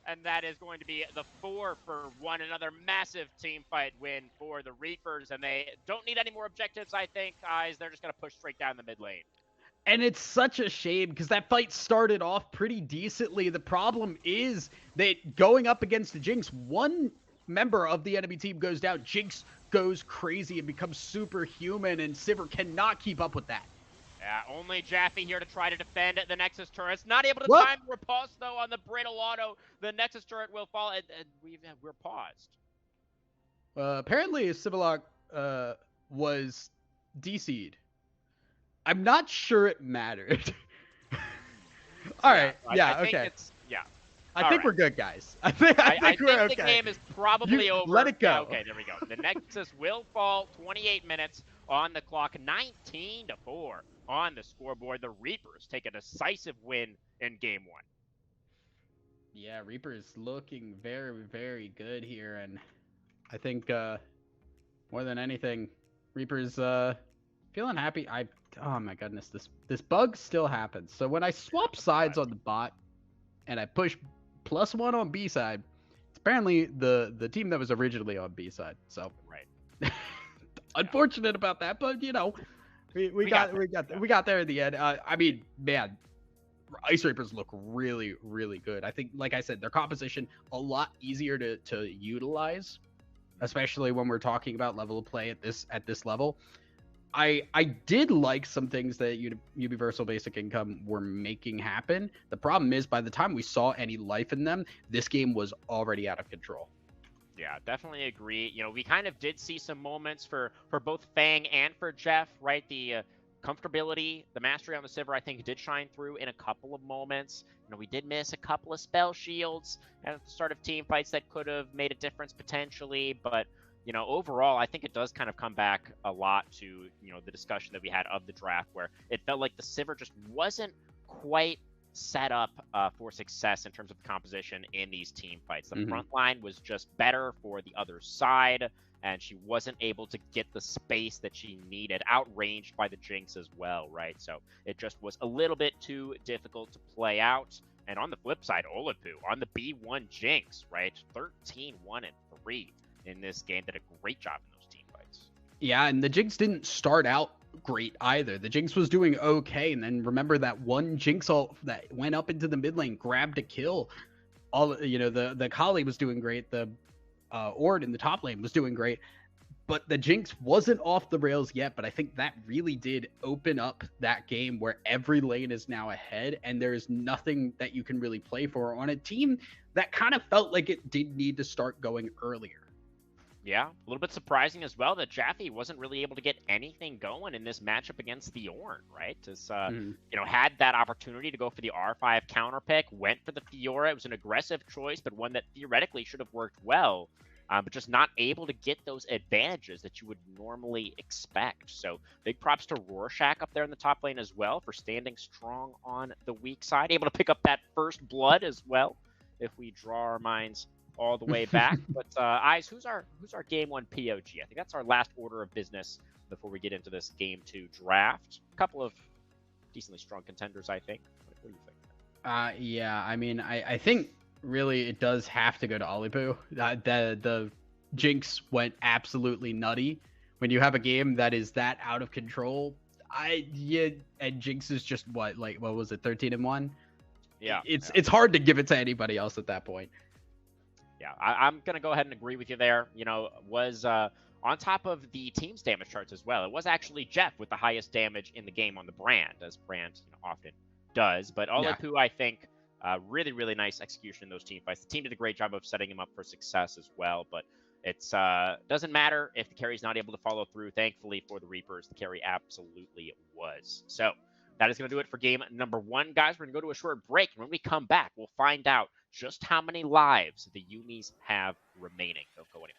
And that is going to be the 4-for-1, another massive team fight win for the Reapers. And they don't need any more objectives, I think, Eyes. They're just going to push straight down the mid lane. And it's such a shame because that fight started off pretty decently. The problem is that going up against the Jinx, one member of the enemy team goes down. Jinx goes crazy and becomes superhuman, and Sivir cannot keep up with that. Only Jaffe here to try to defend the Nexus turrets. Not able to time the riposte, though, on the Brittle Auto. The Nexus turret will fall, and we're paused. Apparently, Civolock was DC'd. I'm not sure it mattered. All right. Yeah, okay. I think we're good, guys. I think we're okay. The game is probably over. Let it go. Yeah, okay, there we go. The Nexus will fall. 28 minutes on the clock. 19-4 on the scoreboard. The Reapers take a decisive win in game 1. Yeah, Reapers looking very, very good here, and I think more than anything, Reapers feeling happy. Oh my goodness, this bug still happens. So when I swap sides on the bot and I push +1 on B side, it's apparently the team that was originally on B side. So right. Unfortunate about that, but you know, We got there in the end. I mean, man, Ice Reapers look really, really good. I think, like I said, their composition a lot easier to utilize, especially when we're talking about level of play at this level. I did like some things that Yuumiversal Basic Income were making happen. The problem is, by the time we saw any life in them, this game was already out of control. Yeah, definitely agree. You know, we kind of did see some moments for both Fang and for Jeff, right? The comfortability, the mastery on the Sivir, I think, did shine through in a couple of moments. You know, we did miss a couple of spell shields at the start of team fights that could have made a difference potentially, but you know, overall, I think it does kind of come back a lot to, you know, the discussion that we had of the draft, where it felt like the Sivir just wasn't quite set up for success in terms of the composition in these team fights. The front line was just better for the other side, and she wasn't able to get the space that she needed, outranged by the Jinx as well, right? So it just was a little bit too difficult to play out. And on the flip side, Olipu on the B1 Jinx, right? 13-1-3 in this game, did a great job in those team fights. Yeah, and the Jinx didn't start out great either. The Jinx was doing okay, and then remember that one Jinx ult that went up into the mid lane, grabbed a kill. All, you know, the Kali was doing great. The Ord in the top lane was doing great, but the Jinx wasn't off the rails yet. But I think that really did open up that game where every lane is now ahead, and there's nothing that you can really play for on a team that kind of felt like it did need to start going earlier. Yeah, a little bit surprising as well that Jaffe wasn't really able to get anything going in this matchup against the Ornn, right? Just, you know, had that opportunity to go for the R5 counter pick, went for the Fiora. It was an aggressive choice, but one that theoretically should have worked well, but just not able to get those advantages that you would normally expect. So big props to Rorschach up there in the top lane as well for standing strong on the weak side, able to pick up that first blood as well, if we draw our minds all the way back. But Eyes, who's our game one POG? I think that's our last order of business before we get into this game two draft. A couple of decently strong contenders, I think. What do you think? Yeah, I mean, I think really it does have to go to Olipu. The Jinx went absolutely nutty. When you have a game that is that out of control, and Jinx is just what was it, 13-1? Yeah, it's hard to give it to anybody else at that point. Yeah, I'm going to go ahead and agree with you there. You know, was on top of the team's damage charts as well. It was actually Jeff with the highest damage in the game on the brand, as brand often does. But Olipu, I think, really, really nice execution in those team fights. The team did a great job of setting him up for success as well. But it's doesn't matter if the carry's not able to follow through. Thankfully for the Reapers, the carry absolutely was. So that is going to do it for game number one, guys. We're going to go to a short break. And when we come back, we'll find out just how many lives the Yuumis have remaining. Don't go anywhere.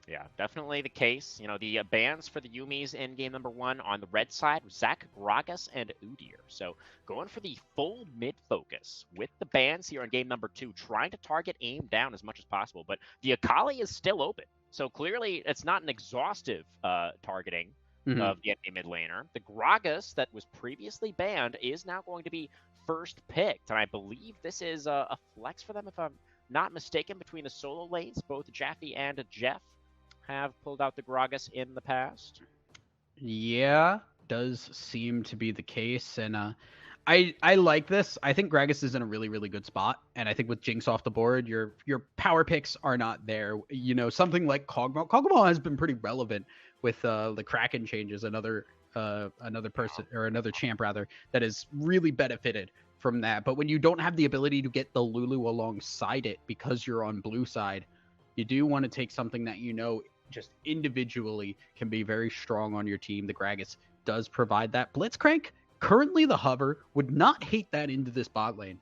Yeah, definitely the case. You know, the bans for the Yumis in game number 1 on the red side were Zach, Gragas, and Udyr. So going for the full mid focus with the bans here in game number 2, trying to target aim down as much as possible. But the Akali is still open. So clearly it's not an exhaustive targeting of the enemy mid laner. The Gragas that was previously banned is now going to be first picked. And I believe this is a flex for them if I'm not mistaken between the solo lanes. Both Jaffe and Jeff have pulled out the Gragas in the past. Yeah, does seem to be the case, and I like this. I think Gragas is in a really good spot, and I think with Jinx off the board, your power picks are not there. You know, something like Kog'Maw. Kog'Maw has been pretty relevant with the Kraken changes. Another person or another champ rather that has really benefited from that. But when you don't have the ability to get the Lulu alongside it because you're on blue side, you do want to take something that you know just individually can be very strong on your team. The Gragas does provide that. Blitzcrank, currently the hover, would not hate that into this bot lane.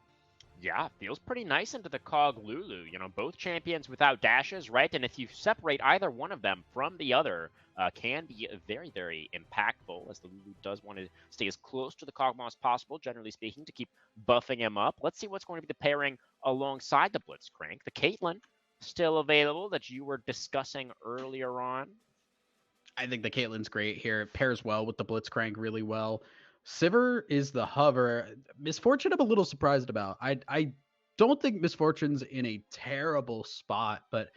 Yeah, feels pretty nice into the Cog Lulu. You know, both champions without dashes, right? And if you separate either one of them from the other, can be very impactful, as the Lulu does want to stay as close to the Kog'Maw as possible, generally speaking, to keep buffing him up. Let's see what's going to be the pairing alongside the Blitzcrank. The Caitlyn, still available, that you were discussing earlier on. I think the Caitlyn's great here. It pairs well with the Blitzcrank really well. Sivir is the hover. Misfortune I'm a little surprised about. I don't think Misfortune's in a terrible spot, but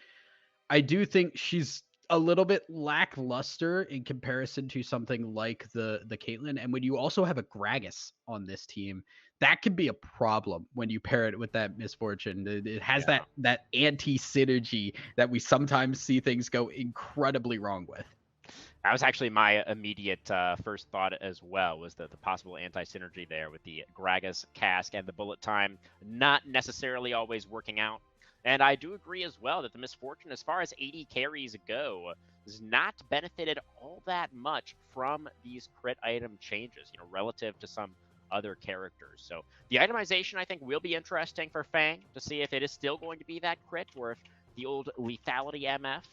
I do think she's a little bit lackluster in comparison to something like the Caitlyn. And when you also have a Gragas on this team, that could be a problem when you pair it with that Misfortune. It has that anti-synergy that we sometimes see things go incredibly wrong with. That was actually my immediate first thought as well, was the possible anti-synergy there with the Gragas cask and the bullet time not necessarily always working out. And I do agree as well that the Misfortune, as far as AD carries go, has not benefited all that much from these crit item changes, you know, relative to some other characters. So the itemization, I think, will be interesting for Fang to see if it is still going to be that crit, or if the old lethality MF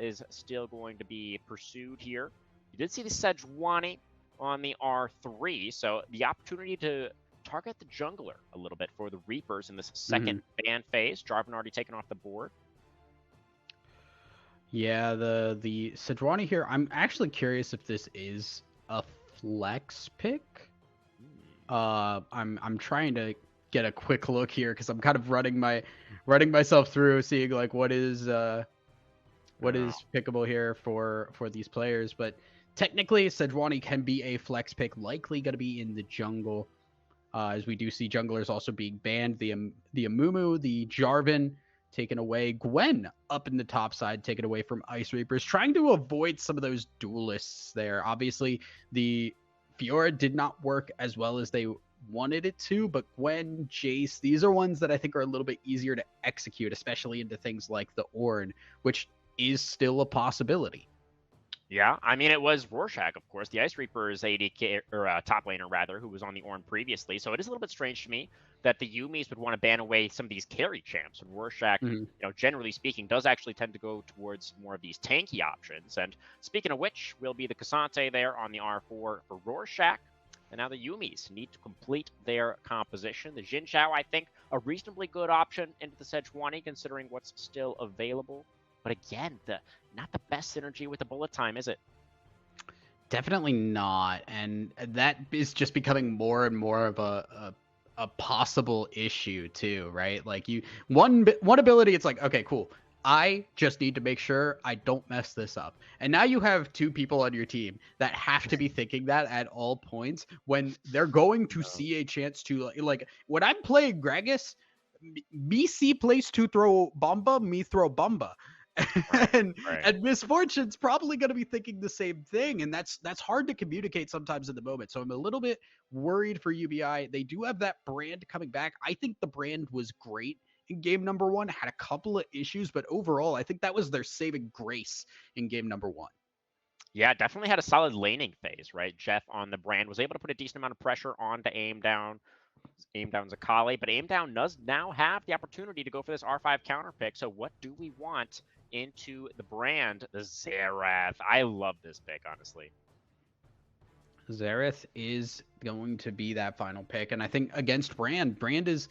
is still going to be pursued here. You did see the Sejuani on the R3, so the opportunity to target the jungler a little bit for the Reapers in this second ban phase. Jarvan already taken off the board. Yeah, the Sejuani here, I'm actually curious if this is a flex pick. I'm trying to get a quick look here because I'm kind of running myself through, seeing like what is pickable here for these players. But technically, Sejuani can be a flex pick, likely going to be in the jungle, as we do see junglers also being banned. The Amumu, the Jarvan taken away, Gwen up in the top side taken away from Ice Reapers, trying to avoid some of those duelists there. Obviously, the Fiora did not work as well as they wanted it to, but Gwen, Jace, these are ones that I think are a little bit easier to execute, especially into things like the Ornn, which is still a possibility. Yeah, I mean, it was Rorschach, of course, the Ice Reaper's AD or top laner rather, who was on the Ornn previously. So it is a little bit strange to me that the Yumis would want to ban away some of these carry champs. And Rorschach, you know, generally speaking, does actually tend to go towards more of these tanky options. And speaking of which, will be the Cassante there on the R4 for Rorschach. And now the Yumis need to complete their composition. The Xin Zhao, I think, a reasonably good option into the Sejuani, considering what's still available. But again, not the best synergy with the bullet time, is it? Definitely not, and that is just becoming more and more of a possible issue too, right? Like one ability, it's like, okay, cool. I just need to make sure I don't mess this up. And now you have two people on your team that have to be thinking that at all points when they're going to see a chance to, like when I'm playing Gragas, me see place to throw Bomba, me throw Bomba. and Misfortune's probably going to be thinking the same thing, and that's hard to communicate sometimes in the moment. So I'm a little bit worried for UBI. They do have that brand coming back. I think the brand was great in game number 1, had a couple of issues, but overall I think that was their saving grace in game number 1. Yeah, definitely had a solid laning phase, right? Jeff on the brand was able to put a decent amount of pressure onto Aim Down's Akali, but Aim Down does now have the opportunity to go for this R5 counter pick. So what do we want into the brand, the Xerath. I love this pick, honestly. Xerath is going to be that final pick, and I think against Brand, Brand is,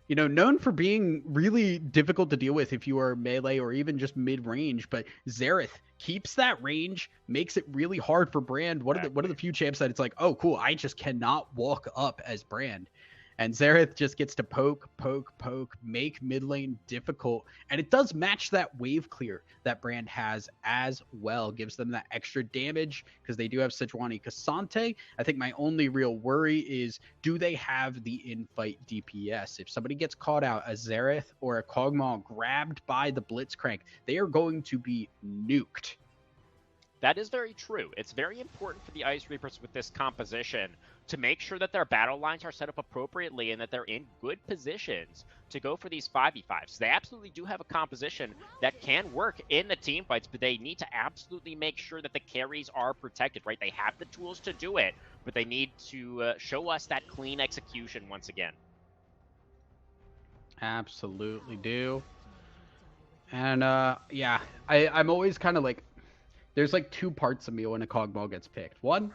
you know, known for being really difficult to deal with if you are melee or even just mid-range, but Xerath keeps that range, makes it really hard for Brand. One of the few champs that it's like, oh cool, I just cannot walk up as Brand. And Xerath just gets to poke, make mid lane difficult. And it does match that wave clear that Brand has as well. Gives them that extra damage because they do have Sejuani Cassante. I think my only real worry is, do they have the in-fight DPS? If somebody gets caught out, a Xerath or a Kog'Maw grabbed by the Blitzcrank, they are going to be nuked. That is very true. It's very important for the Ice Reapers with this composition to make sure that their battle lines are set up appropriately and that they're in good positions to go for these 5v5s. They absolutely do have a composition that can work in the team fights, but they need to absolutely make sure that the carries are protected, right? They have the tools to do it, but they need to show us that clean execution once again. Absolutely do. And yeah, I'm always kind of like, there's like two parts of me when a Kog'Maw gets picked. One,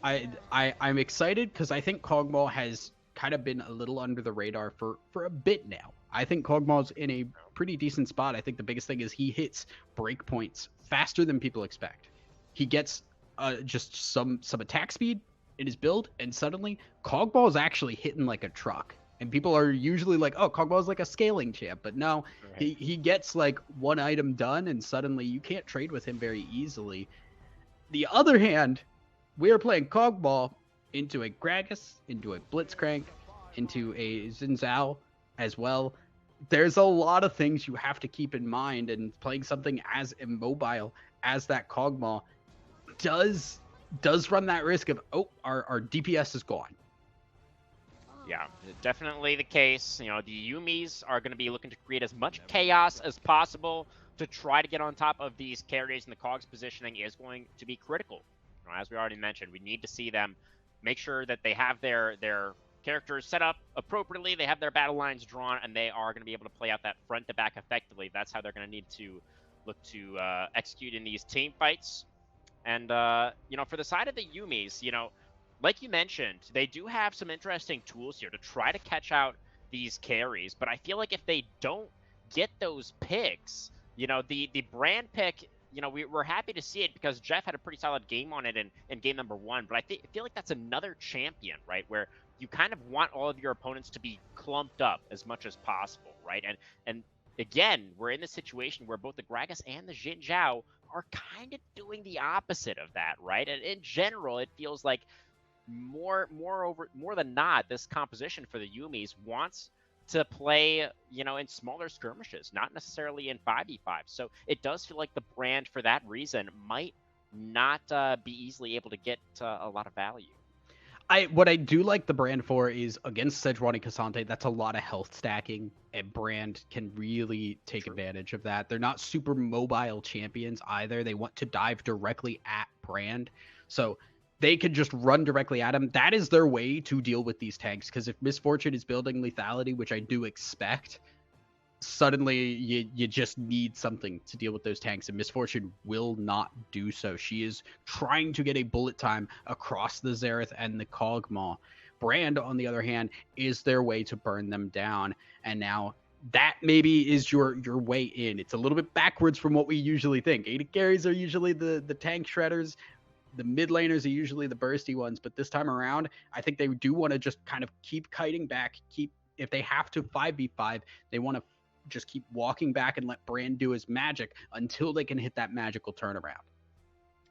I'm excited because I think Kog'Maw has kind of been a little under the radar for a bit now. I think Kog'Maw's in a pretty decent spot. I think the biggest thing is he hits breakpoints faster than people expect. He gets just some attack speed in his build, and suddenly Kog'Maw is actually hitting like a truck. And people are usually like, oh, Kog'Maw is like a scaling champ. But no, right. he gets like one item done, and suddenly you can't trade with him very easily. The other hand, we are playing Kog'Maw into a Gragas, into a Blitzcrank, into a Xin Zhao as well. There's a lot of things you have to keep in mind, and playing something as immobile as that Kog'Maw does run that risk of, oh, our DPS is gone. Yeah, definitely the case. You know, the Yuumis are going to be looking to create as much chaos as possible to try to get on top of these carries, and the Cog's positioning is going to be critical. You know, as we already mentioned, we need to see them make sure that they have their characters set up appropriately, they have their battle lines drawn, and they are going to be able to play out that front to back effectively. That's how they're going to need to look to execute in these team fights. And, you know, for the side of the Yuumis, you know, like you mentioned, they do have some interesting tools here to try to catch out these carries, but I feel like if they don't get those picks, you know, the Brand pick, you know, we're happy to see it because Jeff had a pretty solid game on it in game number 1, but I feel like that's another champion, right, where you kind of want all of your opponents to be clumped up as much as possible, right? And again, we're in this situation where both the Gragas and the Xin Zhao are kind of doing the opposite of that, right? And in general, it feels like more than not, this composition for the Yuumis wants to play, you know, in smaller skirmishes, not necessarily in 5v5. So it does feel like the Brand, for that reason, might not be easily able to get a lot of value. What I do like the Brand for is against Sejuani Cassante, that's a lot of health stacking, and Brand can really take advantage of that. They're not super mobile champions either. They want to dive directly at Brand. So they could just run directly at him. That is their way to deal with these tanks, because if Misfortune is building lethality, which I do expect, suddenly you just need something to deal with those tanks, and Misfortune will not do so. She is trying to get a bullet time across the Xerath and the Kog'Maw. Brand, on the other hand, is their way to burn them down, and now that maybe is your way in. It's a little bit backwards from what we usually think. AD carries are usually the tank shredders. The mid laners are usually the bursty ones, but this time around, I think they do want to just kind of keep kiting back, if they have to 5v5, they want to just keep walking back and let Brand do his magic until they can hit that magical turnaround.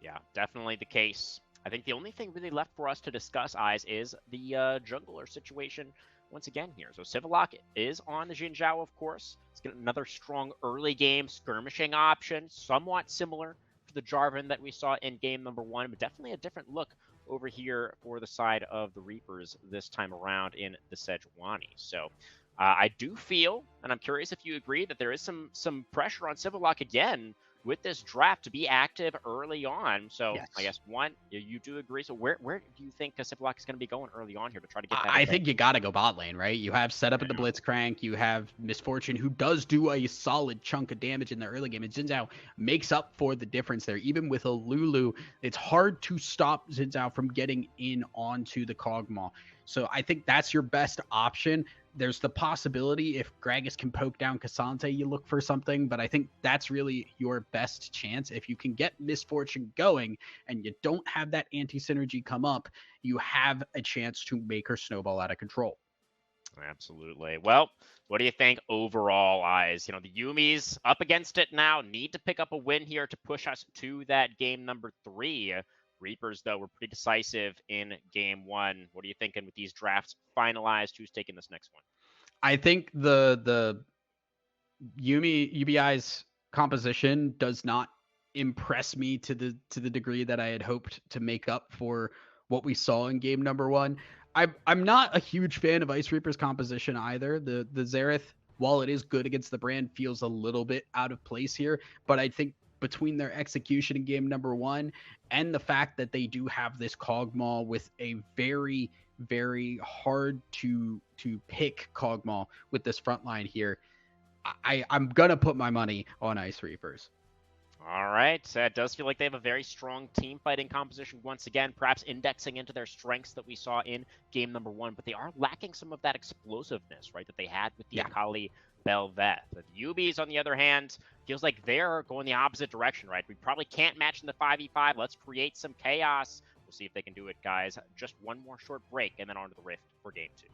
Yeah, definitely the case. I think the only thing really left for us to discuss, Eyes, is the jungler situation once again here. So Sivillak is on the Xin Zhao, of course. It's got another strong early game skirmishing option, somewhat similar to the Jarvan that we saw in game number 1, but definitely a different look over here for the side of the Reapers this time around in the Sejuani. So I do feel, and I'm curious if you agree, that there is some pressure on Sivillak again with this draft to be active early on. So Yes. I guess one, you do agree. So where do you think Siplock is going to be going early on here to try to get that? I think you got to go bot lane, right? You have set up at the Blitzcrank. You have Misfortune, who does do a solid chunk of damage in the early game. And Xin Zhao makes up for the difference there. Even with a Lulu, it's hard to stop Xin Zhao from getting in onto the Kog'Maw. So I think that's your best option. There's the possibility if Gragas can poke down Cassante, you look for something, but I think that's really your best chance. If you can get Misfortune going and you don't have that anti-synergy come up, you have a chance to make her snowball out of control. Absolutely. Well, what do you think overall, Eyes? You know, the Yuumis up against it now, need to pick up a win here to push us to that game number 3. Reapers, though, were pretty decisive in game 1. What are you thinking with these drafts finalized? Who's taking this next one? I think the UBI's composition does not impress me to the degree that I had hoped to make up for what we saw in game number 1. I'm not a huge fan of Ice Reaper's composition either. The Xerath, while it is good against the brand, feels a little bit out of place here, but I think between their execution in game number 1 and the fact that they do have this Kog'Maw with a very, very hard to pick Kog'Maw with this front line here, I'm going to put my money on Ice Reapers. All right. So it does feel like they have a very strong team fighting composition once again, perhaps indexing into their strengths that we saw in game number 1, but they are lacking some of that explosiveness, right, that they had with the Akali Bel'Veth. The Yuumis, on the other hand, feels like they're going the opposite direction, right? We probably can't match in the 5v5. Let's create some chaos. We'll see if they can do it, guys. Just one more short break, and then on to the Rift for game 2.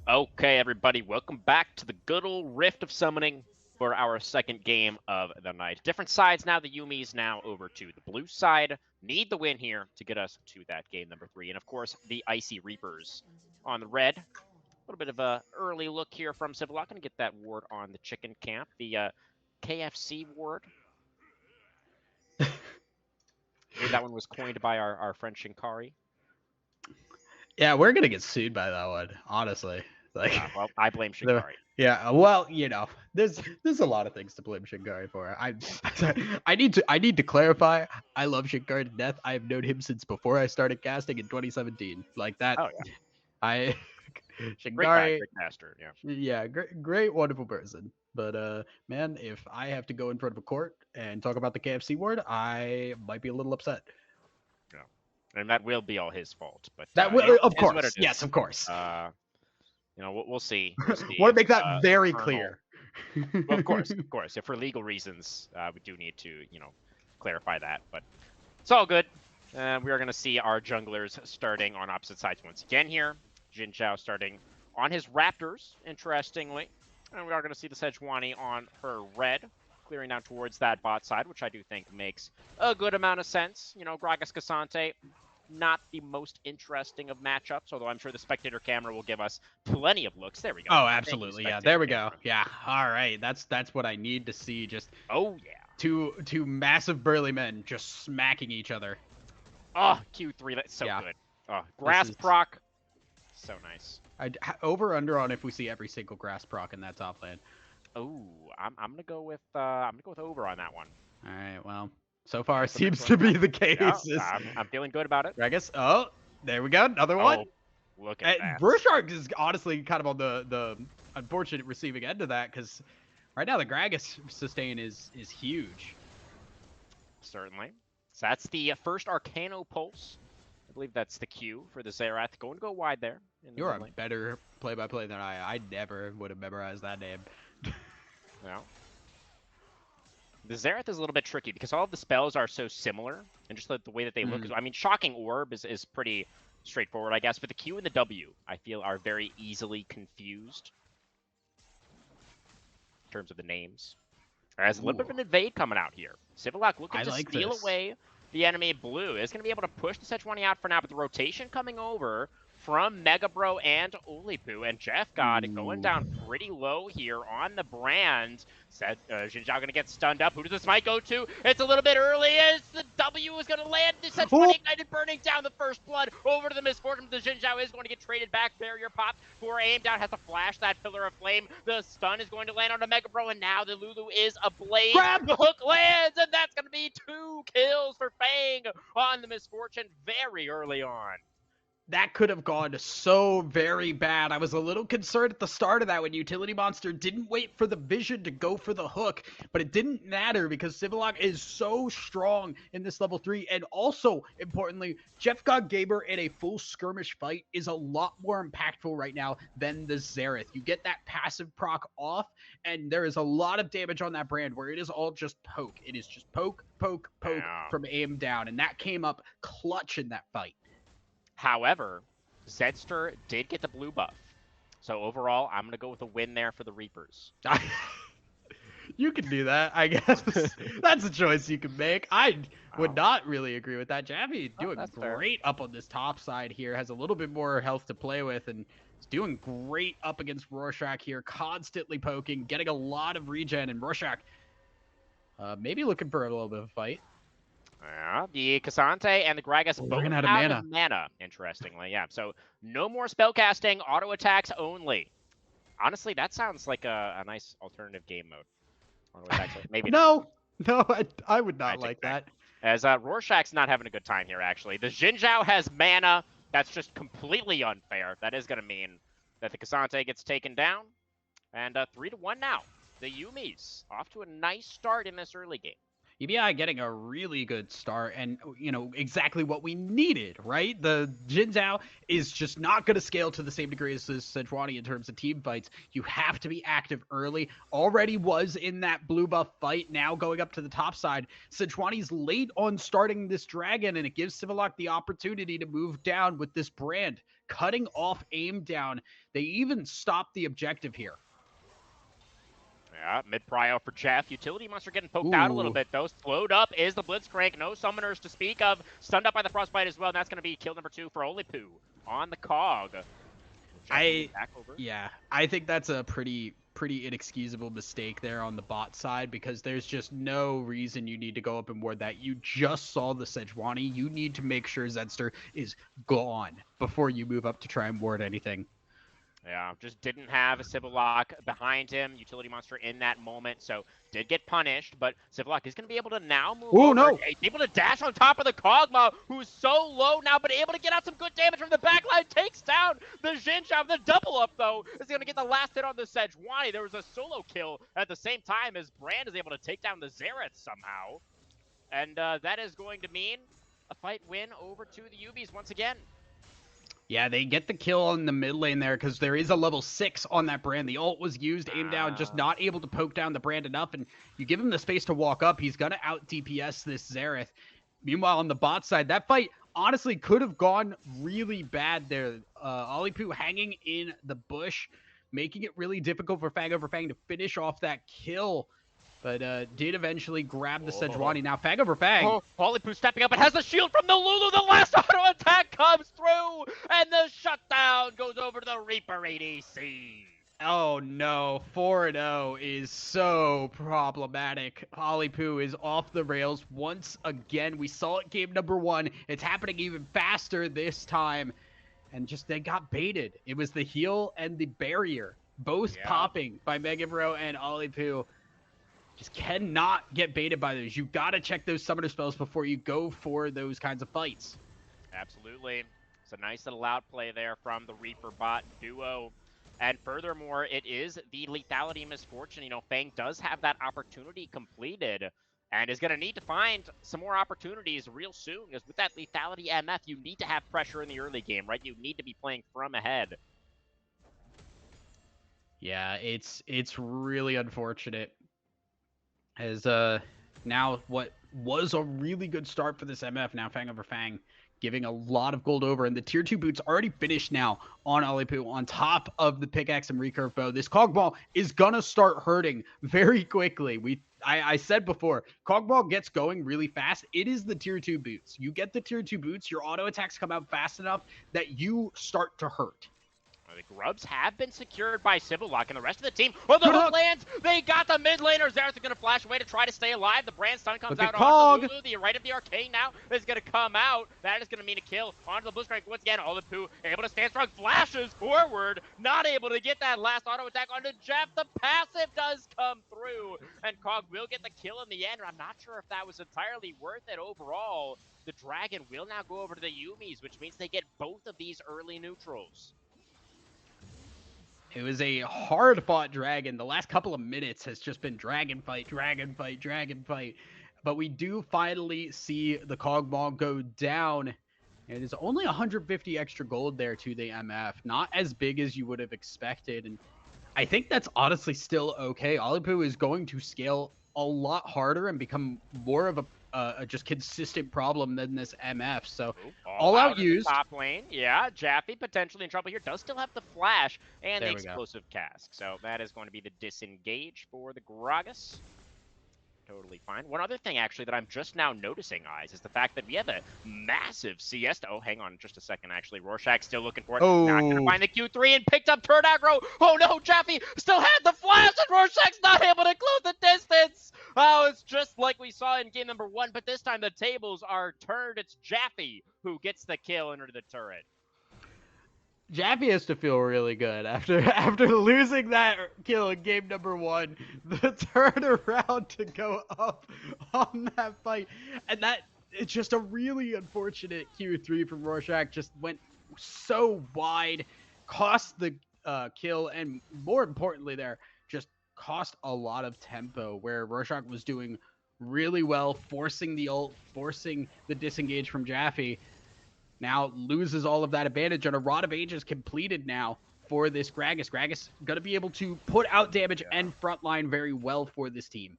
Okay, everybody, welcome back to the good old Rift of Summoning. for our second game of the night. Different sides now. The Yuumi's now over to the blue side. Need the win here to get us to that game number 3. And of course, the Icy Reapers on the red. A little bit of a early look here from Civillock. Gonna get that ward on the chicken camp. The KFC ward. Maybe that one was coined by our friend Shinkari. Yeah, we're gonna get sued by that one, honestly. Like, well, I blame Shinkari. Yeah, well, you know, there's a lot of things to blame Shinkari for. I need to clarify. I love Shinkari to death. I have known him since before I started casting in 2017. Like that. Oh yeah. Shinkari, great caster. Yeah. Yeah, great, wonderful person. But man, if I have to go in front of a court and talk about the KFC word, I might be a little upset. Yeah, and that will be all his fault. But that will, of what course, yes, of course. You know, we'll see. Want to make that very clear. Well, of course. If for legal reasons, we do need to, clarify that. But it's all good. We are going to see our junglers starting on opposite sides once again here. Jin Zhao starting on his Raptors, interestingly. And we are going to see the Sejuani on her red, clearing down towards that bot side, which I do think makes a good amount of sense. Gragas Cassante, not the most interesting of matchups, although I'm sure the spectator camera will give us plenty of looks. There we go. Oh, absolutely. Yeah, there we go. Yeah. All right. That's what I need to see. Just two massive burly men just smacking each other. Oh, Q3. That's so good. Oh, grass proc. So nice. Over under on if we see every single grass proc in that top lane. Oh, I'm gonna go with over on that one. All right. Well. So far, it seems to be the case. Yeah, I'm feeling good about it. Gragas. Oh, there we go. Another one. Look at that. Rorschach is honestly kind of on the unfortunate receiving end of that, because right now the Gragas sustain is huge. Certainly. So that's the first Arcano Pulse. I believe that's the Q for the Xerath. Going to go wide there. You're a better play-by-play than I never would have memorized that name. Yeah. The Xerath is a little bit tricky because all of the spells are so similar, and just the way that they look. I mean, Shocking Orb is pretty straightforward, I guess, but the Q and the W, I feel, are very easily confused in terms of the names. There's a little bit of an invade coming out here. Civillock looking to steal away the enemy blue. It's going to be able to push the Sejuani out for now, but the rotation coming over from Megabro and Ulipu, and Jeff God going down pretty low here on the brand. Said Jin Zhao going to get stunned up. Who does this might go to? It's a little bit early as the W is going to land. The Sejuani ignited, burning down the first blood over to the Misfortune. The Jin Zhao is going to get traded back. Barrier popped for aim down. Has to flash that Pillar of Flame. The stun is going to land on a Megabro, and now the Lulu is ablaze. Grab! The hook lands, and that's going to be 2 kills for Fang on the Misfortune very early on. That could have gone so very bad. I was a little concerned at the start of that when Utility Monster didn't wait for the vision to go for the hook, but it didn't matter because Civillock is so strong in this level 3, and also, importantly, Jeff God Gamer in a full skirmish fight is a lot more impactful right now than the Xerath. You get that passive proc off, and there is a lot of damage on that brand where it is all just poke. It is just poke, poke, poke from aim down, and that came up clutch in that fight. However, Zedster did get the blue buff. So overall, I'm going to go with a win there for the Reapers. You can do that, I guess. That's a choice you can make. I would not really agree with that. Javi doing great up on this top side here. Has a little bit more health to play with, and is doing great up against Rorschach here. Constantly poking, getting a lot of regen, and Rorschach maybe looking for a little bit of a fight. Yeah, the Cassante and the Gragas both out of mana, interestingly. Yeah, so no more spellcasting, auto attacks only. Honestly, that sounds like a nice alternative game mode. Auto attacks, maybe no, I would not like that. As Rorschach's not having a good time here, actually. The Jin Zhao has mana. That's just completely unfair. That is going to mean that the Cassante gets taken down. And 3-1 now. The Yuumis off to a nice start in this early game. EBI getting a really good start, and exactly what we needed, right? The Jin Zhao is just not going to scale to the same degree as the Sejuani in terms of team fights. You have to be active early. Already was in that blue buff fight, now going up to the top side. Sejuani's late on starting this dragon, and it gives Civillock the opportunity to move down with this brand, cutting off aim down. They even stopped the objective here. Yeah, mid-prio for Jeff. Utility Monster getting poked out a little bit, though. Slowed up is the Blitzcrank. No summoners to speak of. Stunned up by the Frostbite as well, and that's going to be kill number 2 for Olipu on the Cog. Yeah, I think that's a pretty inexcusable mistake there on the bot side, because there's just no reason you need to go up and ward that. You just saw the Sejuani. You need to make sure Zedster is gone before you move up to try and ward anything. Yeah, just didn't have a Civillock behind him. Utility Monster in that moment, so did get punished, but Civillock is going to be able to now move over. No! Able to dash on top of the Kog'Maw, who's so low now, but able to get out some good damage from the backline. Takes down the Xinjiang. The double up, though, is going to get the last hit on the Sejuani. There was a solo kill at the same time as Brand is able to take down the Xerath somehow. And that is going to mean a fight win over to the Yuvis once again. Yeah, they get the kill in the mid lane there because there is a level 6 on that Brand. The ult was used, aimed down, just not able to poke down the Brand enough, and you give him the space to walk up, he's going to out DPS this Xerath. Meanwhile, on the bot side, that fight honestly could have gone really bad there. Olipu hanging in the bush, making it really difficult for Fang over Fang to finish off that kill. But did eventually grab the Sejuani. Now, Fang over Fang. Oh, Olipu stepping up and has the shield from the Lulu. The last auto attack comes through, and the shutdown goes over to the Reaper ADC. Oh no, 4-0 is so problematic. Olipu is off the rails once again. We saw it game number 1. It's happening even faster this time. And just, they got baited. It was the heal and the barrier, both popping by Megavro and Olipu. Just cannot get baited by those. You gotta check those summoner spells before you go for those kinds of fights. Absolutely. It's a nice little outplay there from the Reaper bot duo. And furthermore, it is the lethality misfortune. You know, Fang does have that opportunity completed and is going to need to find some more opportunities real soon, because with that lethality MF, you need to have pressure in the early game, right? You need to be playing from ahead. Yeah, it's really unfortunate. As now what was a really good start for this MF, now Fang over Fang giving a lot of gold over, and the tier 2 boots already finished now on Olipu on top of the pickaxe and recurve bow. This Kog'Maw is gonna start hurting very quickly. I said before, Kog'Maw gets going really fast. It is the tier 2 boots. You get the tier 2 boots, your auto attacks come out fast enough that you start to hurt. The Grubs have been secured by Civillock, and the rest of the team, the hook lands, they got the mid laner. Xerath is going to flash away to try to stay alive. The Brand stun comes out on the Lulu. The right of the Arcane now is going to come out. That is going to mean a kill onto the Blitzcrank once again. Olipu able to stand strong, flashes forward, not able to get that last auto attack onto Jeff. The passive does come through, and Cog will get the kill in the end. I'm not sure if that was entirely worth it overall. The Dragon will now go over to the Yumis, which means they get both of these early neutrals. It was a hard-fought Dragon. The last couple of minutes has just been dragon fight, dragon fight, dragon fight. But we do finally see the Kog'Maw go down. It is only 150 extra gold there to the MF. Not as big as you would have expected. And I think that's honestly still okay. Olipu is going to scale a lot harder and become more of a just consistent problem than this MF. So all out used. Top lane, yeah. Jaffe potentially in trouble here. Does still have the flash and the explosive cask. So that is going to be the disengage for the Gragas. Totally fine. One other thing, actually, that I'm just now noticing, guys, is the fact that we have a massive siesta. Oh, hang on just a second, actually. Rorschach's still looking for it. Oh. Not going to find the Q3 and picked up turret aggro. Oh, no, Jaffe still had the flash, and Rorschach's not able to close the distance. Oh, it's just like we saw in game number 1, but this time the tables are turned. It's Jaffe who gets the kill under the turret. Jaffe has to feel really good after losing that kill in game number 1, the turnaround to go up on that fight, and that it's just a really unfortunate Q3 from Rorschach. Just went so wide, cost the kill, and more importantly, there just cost a lot of tempo. Where Rorschach was doing really well, forcing the ult, forcing the disengage from Jaffe. Now loses all of that advantage, and a Rod of Ages completed now for this Gragas. Gragas going to be able to put out damage and frontline very well for this team.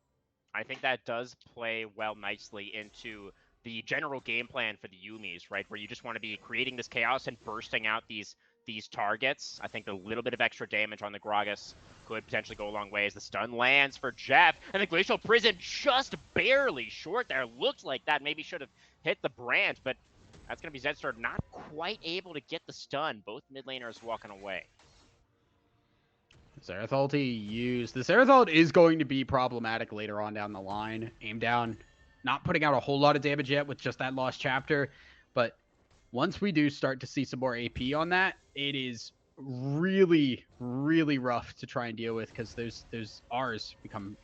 I think that does play well nicely into the general game plan for the Yumis, right? Where you just want to be creating this chaos and bursting out these these targets. I think a little bit of extra damage on the Gragas could potentially go a long way as the stun lands for Jeff. And the Glacial Prison just barely short there. Looked like that maybe should have hit the branch, but that's going to be Zstar not quite able to get the stun. Both mid laners walking away. Xerath ulti used. The Xerath ult is going to be problematic later on down the line. Aim down, not putting out a whole lot of damage yet with just that lost chapter, but once we do start to see some more AP on that, it is really, really rough to try and deal with because those R's become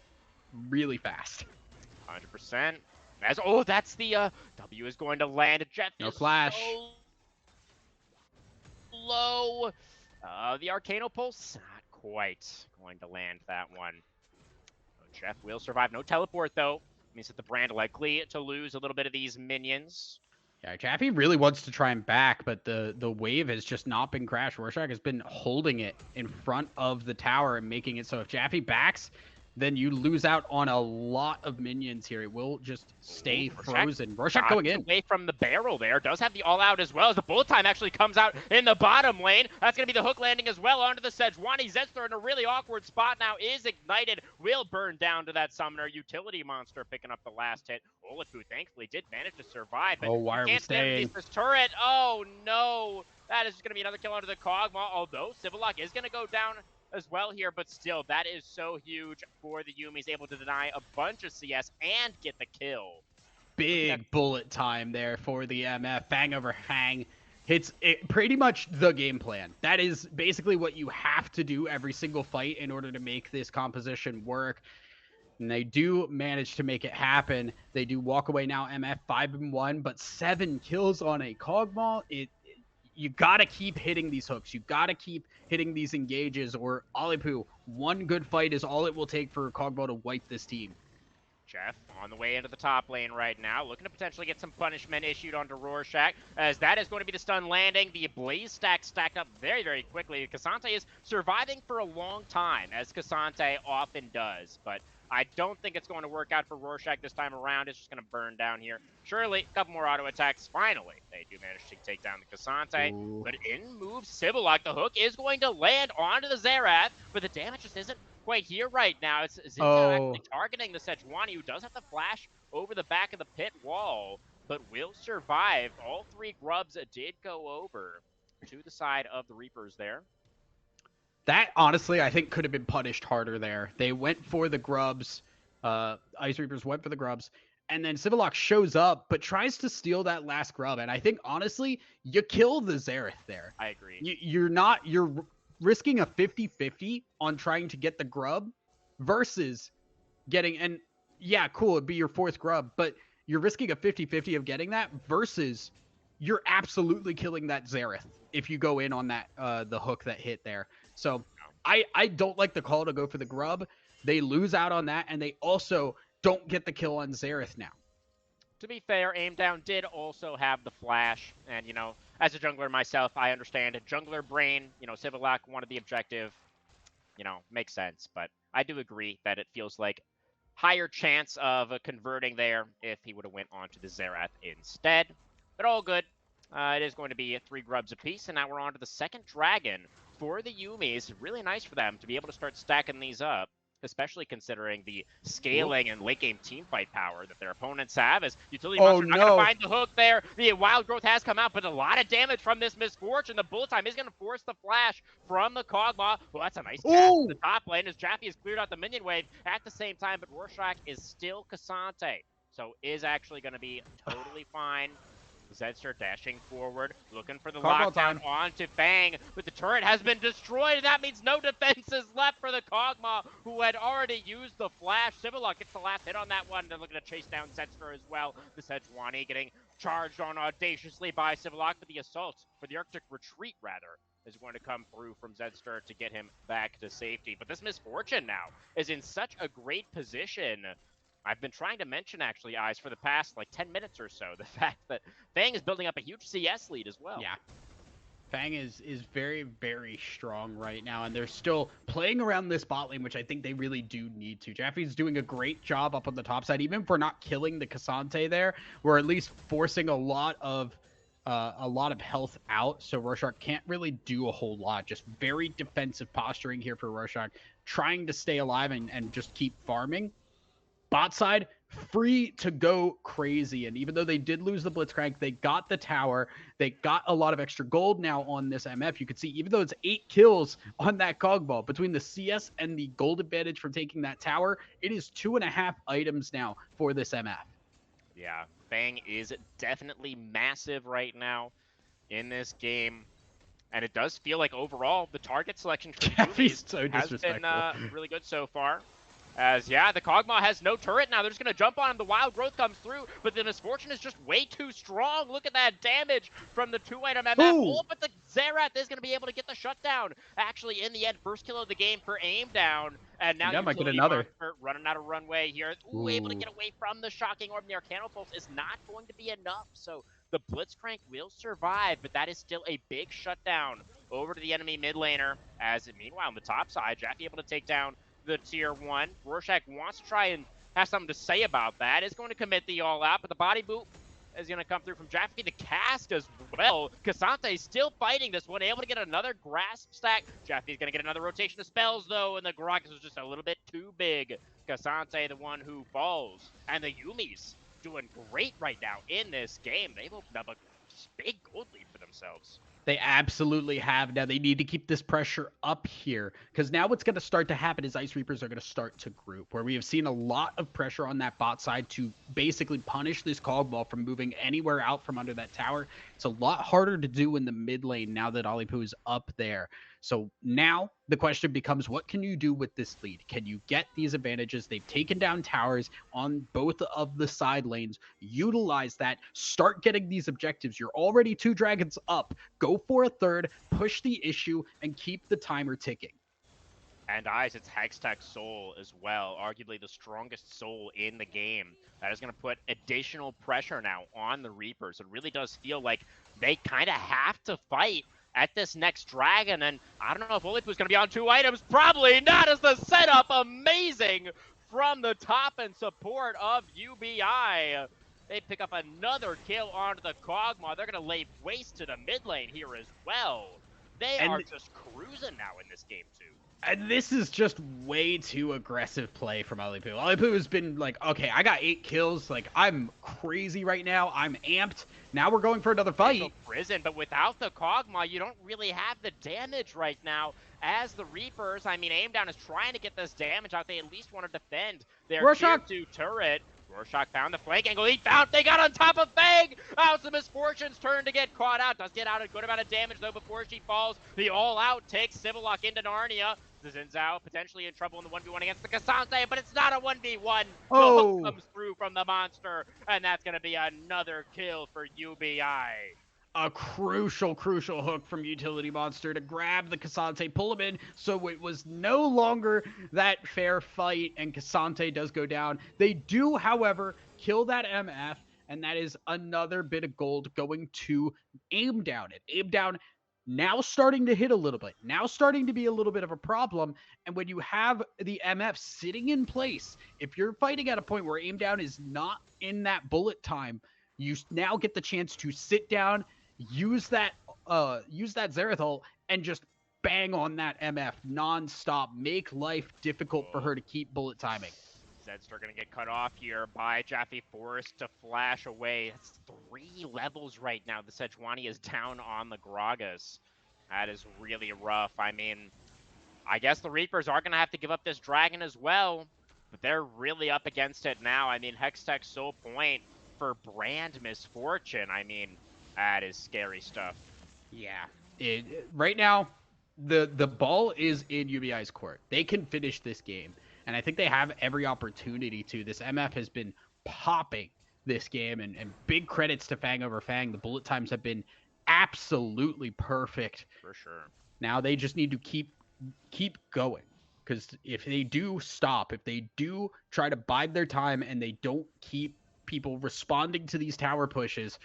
really fast. 100%. That's the W is going to land. Jeff No is flash. So low. The Arcano Pulse, not quite going to land that one. Jeff will survive. No teleport, though. Means that the brand likely to lose a little bit of these minions. Yeah, Chappie really wants to try and back, but the wave has just not been crashed. Rorschach has been holding it in front of the tower and making it so if Chappie backs, then you lose out on a lot of minions here. It will just stay frozen. Rorschach going in. Away from the barrel there. Does have the all-out as well as the bullet time actually comes out in the bottom lane. That's going to be the hook landing as well onto the Sejuani. Zstar in a really awkward spot now is ignited. Will burn down to that summoner. Utility monster picking up the last hit. Olafou thankfully did manage to survive. But why are we staying? This turret. Oh, no. That is going to be another kill onto the Kog'Maw, although Civillock is going to go down as well here, but still, that is so huge for the Yuumi's able to deny a bunch of CS and get the kill. Big bullet time there for the MF. Fang over Hang hits it, pretty much the game plan. That is basically what you have to do every single fight in order to make this composition work. And they do manage to make it happen. They do walk away now, MF 5-1, but 7 kills on a Kog'Maw. You gotta keep hitting these hooks. You gotta keep hitting these engages, or Olipuu, one good fight is all it will take for Kog'Maw to wipe this team. Jeff on the way into the top lane right now, looking to potentially get some punishment issued onto Rorschach, as that is going to be the stun landing. The Blaze stack stacked up very, very quickly. Cassante is surviving for a long time, as Cassante often does, but I don't think it's going to work out for Rorschach this time around. It's just going to burn down here. Surely, a couple more auto attacks. Finally, they do manage to take down the Cassante. Ooh. But in moves Civillock. The hook is going to land onto the Xerath, but the damage just isn't quite here right now. It's Zinzao actually targeting the Sejuani, who does have the flash over the back of the pit wall, but will survive. All 3 grubs did go over to the side of the Reapers there. That, honestly, I think could have been punished harder there. They went for the grubs. Ice Reapers went for the grubs. And then Civillock shows up, but tries to steal that last grub. And I think, honestly, you kill the Xerath there. I agree. You're risking a 50-50 on trying to get the grub versus getting, and yeah, cool, it'd be your 4th grub, but you're risking a 50-50 of getting that versus you're absolutely killing that Xerath if you go in on that, the hook that hit there. So I don't like the call to go for the grub. They lose out on that, and they also don't get the kill on Xerath now. To be fair, Aim Down did also have the flash, and, you know, as a jungler myself, I understand. Jungler brain, you know, Civillock wanted the objective, you know, makes sense, but I do agree that it feels like higher chance of converting there if he would have went on to the Xerath instead. But all good. It is going to be 3 grubs apiece, and now we're on to the second dragon for the Yuumis. Really nice for them to be able to start stacking these up, especially considering the scaling and late game team fight power that their opponents have. As Utility Monster not going to find the hook there. The Wild Growth has come out, but a lot of damage from this Misfortune. The bullet time is going to force the flash from the Kog'Maw. Well, that's a nice catch in the top lane as Jaffe has cleared out the minion wave at the same time, but Rorschach is still Cassante, so is actually going to be totally fine. Zstar dashing forward, looking for the lockdown onto Fang, but the turret has been destroyed, and that means no defenses left for the Kog'Maw, who had already used the flash. Civillock gets the last hit on that one. They're looking to chase down Zstar as well. The Sejuani getting charged on audaciously by Civillock, but the assault, for the Arctic retreat rather, is going to come through from Zstar to get him back to safety. But this Misfortune now is in such a great position. I've been trying to mention, actually, Eyes, for the past, 10 minutes or so, the fact that Fang is building up a huge CS lead as well. Yeah. Fang is very, very strong right now, and they're still playing around this bot lane, which I think they really do need to. Jaffe's doing a great job up on the top side, even if we're not killing the Cassante there. We're at least forcing a lot of a lot of health out, so Rorschach can't really do a whole lot. Just very defensive posturing here for Rorschach, trying to stay alive and just keep farming. Bot side, free to go crazy. And even though they did lose the Blitzcrank, they got the tower. They got a lot of extra gold now on this MF. You can see, even though it's 8 kills on that cog ball, between the CS and the gold advantage from taking that tower, it is 2.5 items now for this MF. Yeah, Fang is definitely massive right now in this game. And it does feel like overall the target selection for He's so has disrespectful. been really good so far. As, yeah, the Kog'Maw has no turret now. They're just going to jump on him. The Wild Growth comes through, but the Misfortune is just way too strong. Look at that damage from the 2-item MF. Oh, but the Xerath is going to be able to get the shutdown. Actually, in the end, first kill of the game for Aim Down. And now might get another. Running out of runway here. Ooh, able to get away from the Shocking Orb. The Arcano Pulse is not going to be enough. So the Blitzcrank will survive, but that is still a big shutdown over to the enemy mid laner. As meanwhile, on the top side, Jaffe able to take down the tier 1. Rorschach wants to try and have something to say about that. Is going to commit the all-out, but the body boot is going to come through from Jaffe. The cast as well. K'Sante still fighting this one, able to get another grasp stack. Jaffe's going to get another rotation of spells, though, and the Gragas was just a little bit too big. K'Sante, the one who falls. And the Yuumis doing great right now in this game. They've opened up a big gold lead for themselves. They absolutely have. Now they need to keep this pressure up here, because now what's going to start to happen is Ice Reapers are going to start to group, where we have seen a lot of pressure on that bot side to basically punish this cog ball from moving anywhere out from under that tower. It's a lot harder to do in the mid lane now that Olipuu is up there. So now the question becomes, what can you do with this lead? Can you get these advantages? They've taken down towers on both of the side lanes. Utilize that. Start getting these objectives. You're already 2 dragons up. Go for a third, push the issue, and keep the timer ticking. And Eyes, it's Hextech Soul as well, arguably the strongest soul in the game. That is going to put additional pressure now on the Reapers. It really does feel like they kind of have to fight at this next dragon, and I don't know if Olipu's going to be on 2 items. Probably not, as the setup amazing from the top and support of UBI. They pick up another kill onto the Kog'Maw. They're going to lay waste to the mid lane here as well. They are just cruising now in this game, too. And this is just way too aggressive play from Olipuu. Olipuu has been like, okay, I got 8 kills. Like, I'm crazy right now. I'm amped. Now we're going for another fight. Prison, but without the Kog'Maw, you don't really have the damage right now. As the Reapers, I mean, Aim Down is trying to get this damage out. They at least want to defend their tier 2 turret. Rorschach found the flank angle. They got on top of Fang. It's the Misfortune's turn to get caught out. Does get out a good amount of damage, though, before she falls. The all-out takes Civillock into Narnia. The Zinzao potentially in trouble in the 1v1 against the K'Sante, but it's not a 1v1. Oh. The hook comes through from the monster, and that's going to be another kill for UBI. A crucial hook from Utility Monster to grab the K'Sante, pull him in, so it was no longer that fair fight, and K'Sante does go down. They do, however, kill that MF, and that is another bit of gold going to Aim Down. Aim Down now starting to hit a little bit, now starting to be a little bit of a problem, and when you have the MF sitting in place, if you're fighting at a point where Aim Down is not in that bullet time, you now get the chance to sit down, use that Xerath ult, and just bang on that MF non-stop, make life difficult for her to keep bullet timing. Zedster going to get cut off here by Jaffe, forced to flash away. That's 3 levels right now. The Sejuani is down on the Gragas. That is really rough. I mean, I guess the Reapers are going to have to give up this dragon as well, but they're really up against it now. I mean, Hextech Soul Point for Brand Misfortune. I mean, that is scary stuff. Yeah. Right now, the ball is in UBI's court. They can finish this game. And I think they have every opportunity to. This MF has been popping this game, and big credits to Fang over Fang. The bullet times have been absolutely perfect. For sure. Now they just need to keep going. Because if they do stop, if they do try to bide their time and they don't keep people responding to these tower pushes,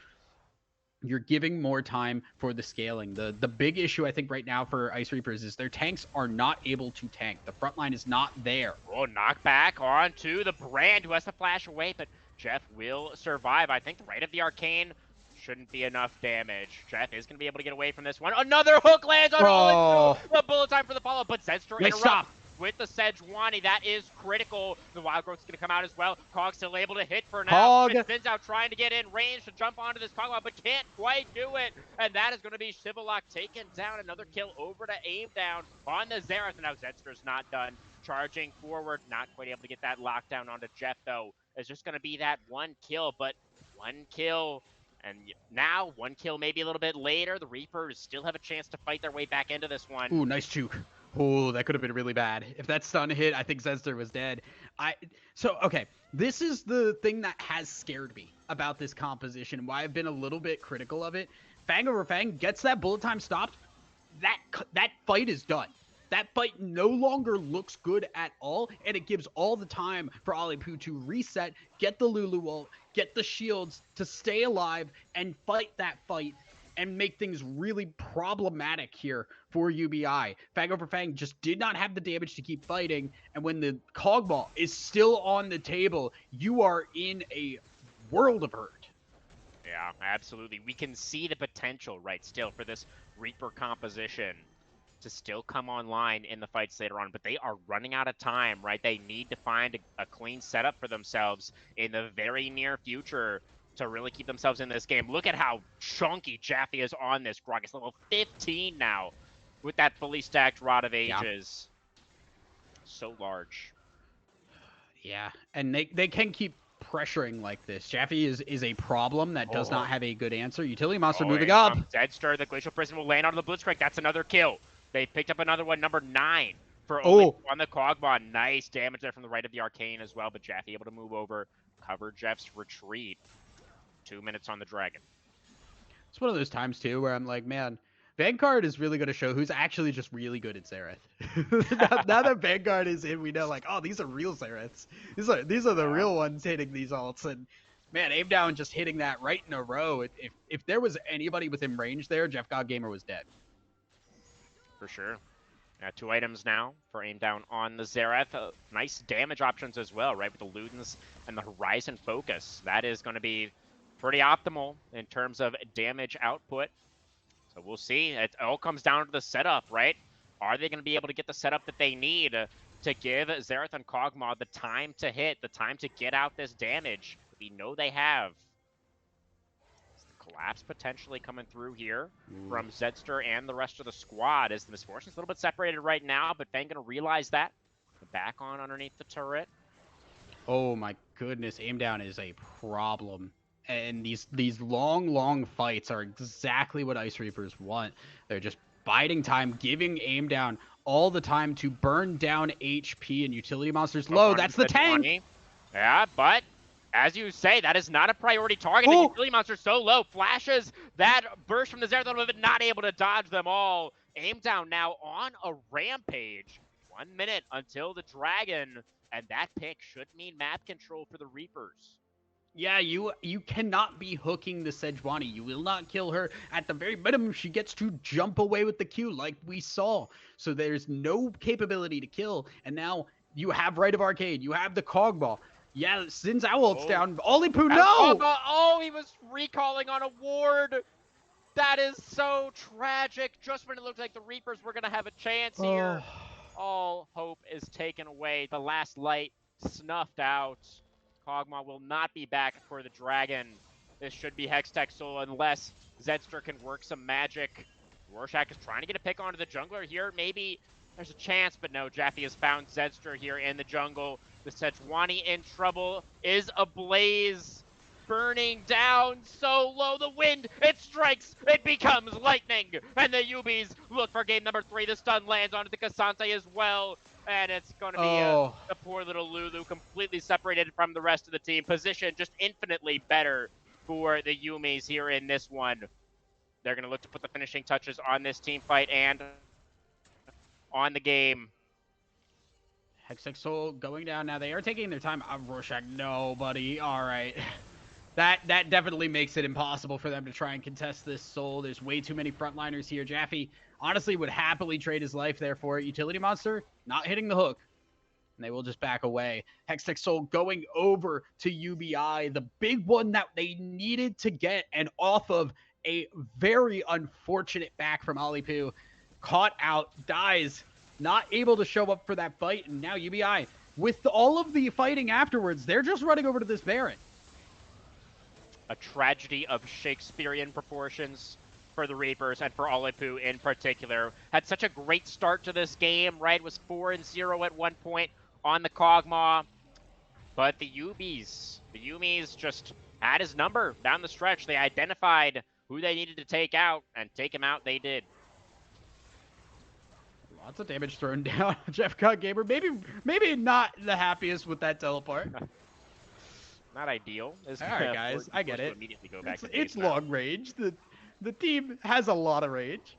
you're giving more time for the scaling. The big issue, I think, right now for Ice Reapers is their tanks are not able to tank. The front line is not there. Oh, knockback onto the Brand, who has to flash away, but Jeff will survive. I think the right of the Arcane shouldn't be enough damage. Jeff is going to be able to get away from this one. Another hook lands on all into the bullet time for the follow, but Zedster interrupts with the Sejuani. That is critical. The Wild Growth's going to come out as well. Cog still able to hit for now. Cog spins out trying to get in range to jump onto this Cog, but can't quite do it. And that is going to be Shivalok taken down. Another kill over to aim down on the Xerath. And now Zedster's not done. Charging forward, not quite able to get that lockdown onto Jeff, though. It's just going to be that one kill, but one kill. And now, one kill maybe a little bit later. The Reapers still have a chance to fight their way back into this one. Ooh, nice juke. Oh, that could have been really bad. If that stun hit, I think Zedster was dead. Okay, this is the thing that has scared me about this composition, why I've been a little bit critical of it. Fang over Fang gets that bullet time stopped. That fight is done. That fight no longer looks good at all, and it gives all the time for Alipu to reset, get the Lulu ult, get the shields to stay alive, and fight that fight, and make things really problematic here for UBI. Fang over Fang just did not have the damage to keep fighting, and when the Cog Ball is still on the table, you are in a world of hurt. Yeah, absolutely. We can see the potential, right, still for this Reaper composition to still come online in the fights later on, but they are running out of time, right? They need to find a clean setup for themselves in the very near future to really keep themselves in this game. Look at how chunky Jaffe is on this Grog. It's level 15 now with that fully stacked Rod of Ages. Yeah. So large. Yeah, and they can keep pressuring like this. Jaffe is a problem that does not have a good answer. Utility monster moving up. Zedster, the Glacial Prison will land onto the Blitzcrank. That's another kill. They picked up another one, number 9, for only on the Cogbon. Nice damage there from the right of the Arcane as well, but Jaffe able to move over, cover Jeff's retreat. 2 minutes on the Dragon. It's one of those times, too, where I'm like, man, Vanguard is really going to show who's actually just really good at Xerath. now that Vanguard is in, we know, like, oh, these are real Xeraths. These are the real ones hitting these ults. And, man, aim down just hitting that right in a row. If there was anybody within range there, Jeff Godgamer was dead. For sure. 2 items now for aim down on the Xerath. Nice damage options as well, right, with the Ludens and the Horizon Focus. That is going to be pretty optimal in terms of damage output. So we'll see. It all comes down to the setup, right? Are they going to be able to get the setup that they need to give Xerath and Kog'Maw the time to hit, the time to get out this damage? We know they have. Collapse potentially coming through here from Zedster and the rest of the squad as the Misfortune's a little bit separated right now, but Fang gonna realize that. Back on underneath the turret. Oh my goodness, aim down is a problem. And these long fights are exactly what Ice Reapers want. They're just biding time, giving aim down all the time to burn down HP and utility monsters low. That's the tank! 20. Yeah, but as you say, that is not a priority target. The utility monster's so low. Flashes that burst from the Xerath, but not able to dodge them all. Aim down now on a rampage. 1 minute until the Dragon, and that pick should mean map control for the Reapers. Yeah, you cannot be hooking the Sejuani. You will not kill her. At the very minimum, she gets to jump away with the Q like we saw. So there's no capability to kill. And now you have Rite of Arcade. You have the Cog Ball. Yeah, Sin's Owl's down. Olipu, no! Oh, he was recalling on a ward. That is so tragic. Just when it looked like the Reapers were going to have a chance here, all hope is taken away. The last light snuffed out. Kog'Maw will not be back for the Dragon. This should be Hextech Soul unless Zedster can work some magic. Rorschach is trying to get a pick onto the jungler here. Maybe there's a chance, but no. Jaffe has found Zedster here in the jungle. The Sejuani in trouble is ablaze, burning down so low. The wind, it strikes, it becomes lightning, and the Yubies look for game number 3. The stun lands onto the Cassante as well, and it's going to be a poor little Lulu completely separated from the rest of the team. Position just infinitely better for the Yumis here in this one. They're going to look to put the finishing touches on this team fight and on the game. Hextech Soul going down now. They are taking their time. Rorschach, no, buddy. All right. That definitely makes it impossible for them to try and contest this Soul. There's way too many frontliners here. Jaffe honestly would happily trade his life there for it. Utility monster not hitting the hook. and they will just back away. Hextech Soul going over to UBI, the big one that they needed to get, and off of a very unfortunate back from Alipu. Caught out, dies, not able to show up for that fight, and now UBI, with all of the fighting afterwards, they're just running over to this Baron. A tragedy of Shakespearean proportions for the Reapers and for Alipu in particular. Had such a great start to this game, right? Was 4-0 at one point on the Kog'Maw. But the Yuumis just had his number down the stretch. They identified who they needed to take out, and take him out they did. Lots of damage thrown down. Jeff Cut Gamer, maybe not the happiest with that teleport. Not ideal. All right, guys, I get it. Immediately go back It's long range. The team has a lot of range.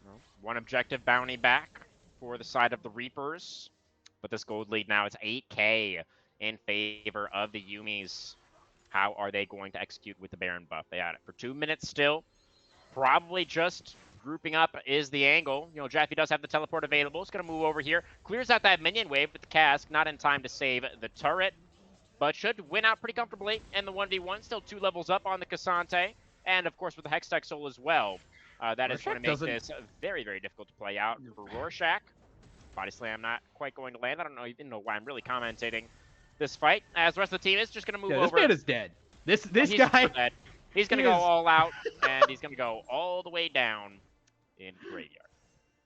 Well, one objective bounty back for the side of the Reapers, but this gold lead now is 8K in favor of the Yuumis. How are they going to execute with the Baron buff? They had it for 2 minutes still. Probably just grouping up is the angle. You know, Jaffe does have the teleport available. It's going to move over here. Clears out that minion wave with the cask. Not in time to save the turret, but should win out pretty comfortably in the 1v1. Still 2 levels up on the Cassante. And, of course, with the Hextech Soul as well. That is going to make this very, very difficult to play out for Rorschach. Body slam not quite going to land. I don't know why I'm really commentating this fight, as the rest of the team is just going to move over. This man is dead. This guy. Dead. He's going to go all out, and he's going to go all the way down in Graveyard.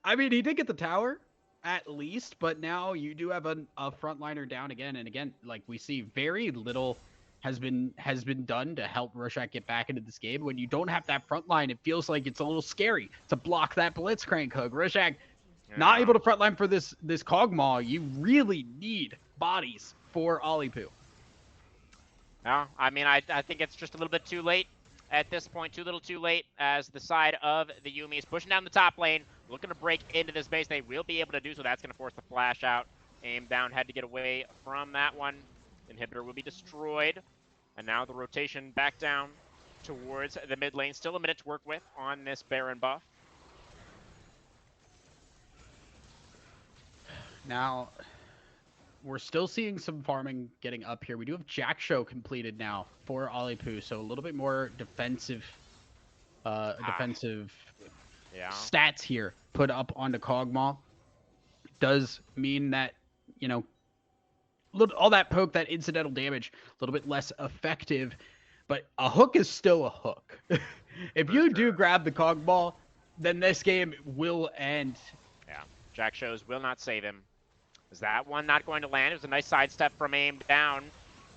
I mean, he did get the tower, at least, but now you do have a frontliner down again, and again, like we see, very little has been done to help Rorschach get back into this game. When you don't have that front line, it feels like it's a little scary to block that Blitzcrank hook. Rorschach not able to frontline for this Kog'Maw. You really need bodies for Alipu. No, I mean, I think it's just a little bit too late at this point. Too little too late, as the side of the Yuumi is pushing down the top lane, looking to break into this base. They will be able to do so. That's going to force the flash out. Aim down, had to get away from that one. Inhibitor will be destroyed. And now the rotation back down towards the mid lane. Still a minute to work with on this Baron buff. Now, we're still seeing some farming getting up here. We do have Jack Show completed now for Alipu, so a little bit more defensive stats here put up onto Kog'Maw. Does mean that, you know, all that poke, that incidental damage, a little bit less effective, but a hook is still a hook. If you do grab the Kog'Maw, then this game will end. Yeah, Jack Shows will not save him. Is that one not going to land? It was a nice sidestep from Aim down.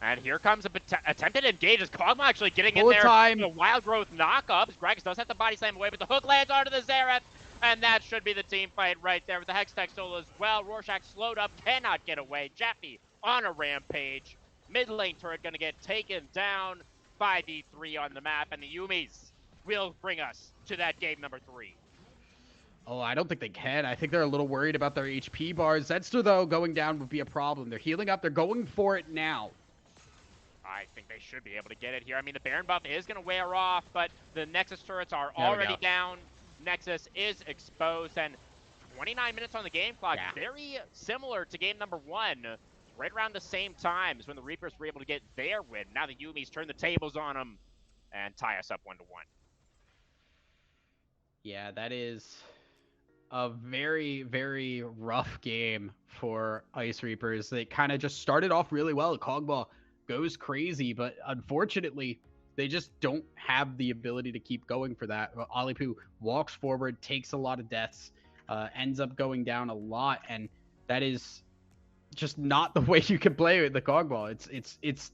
And here comes a attempted engage as Kog'Maw actually getting in there. Time. A Wild Growth knockup. Gragas does have the body slam away, but the hook lands onto the Xerath. And that should be the team fight right there with the Hextech Soul as well. Rorschach slowed up, cannot get away. Jaffe on a rampage. Mid lane turret going to get taken down. 5v3 on the map, and the Yuumis will bring us to that game number 3. Oh, I don't think they can. I think they're a little worried about their HP bars. Zenster, though, going down would be a problem. They're healing up. They're going for it now. I think they should be able to get it here. I mean, the Baron buff is going to wear off, but the Nexus turrets are already down. Nexus is exposed, and 29 minutes on the game clock. Yeah. Very similar to game number 1. Right around the same time is when the Reapers were able to get their win. Now the Yuumis turn the tables on them and tie us up 1-1. Yeah, that is a very, very rough game for Ice Reapers. They kind of just started off really well. Kog'Maw goes crazy, but unfortunately, they just don't have the ability to keep going for that. Alipu walks forward, takes a lot of deaths, ends up going down a lot, and that is just not the way you can play with the Kog'Maw. It's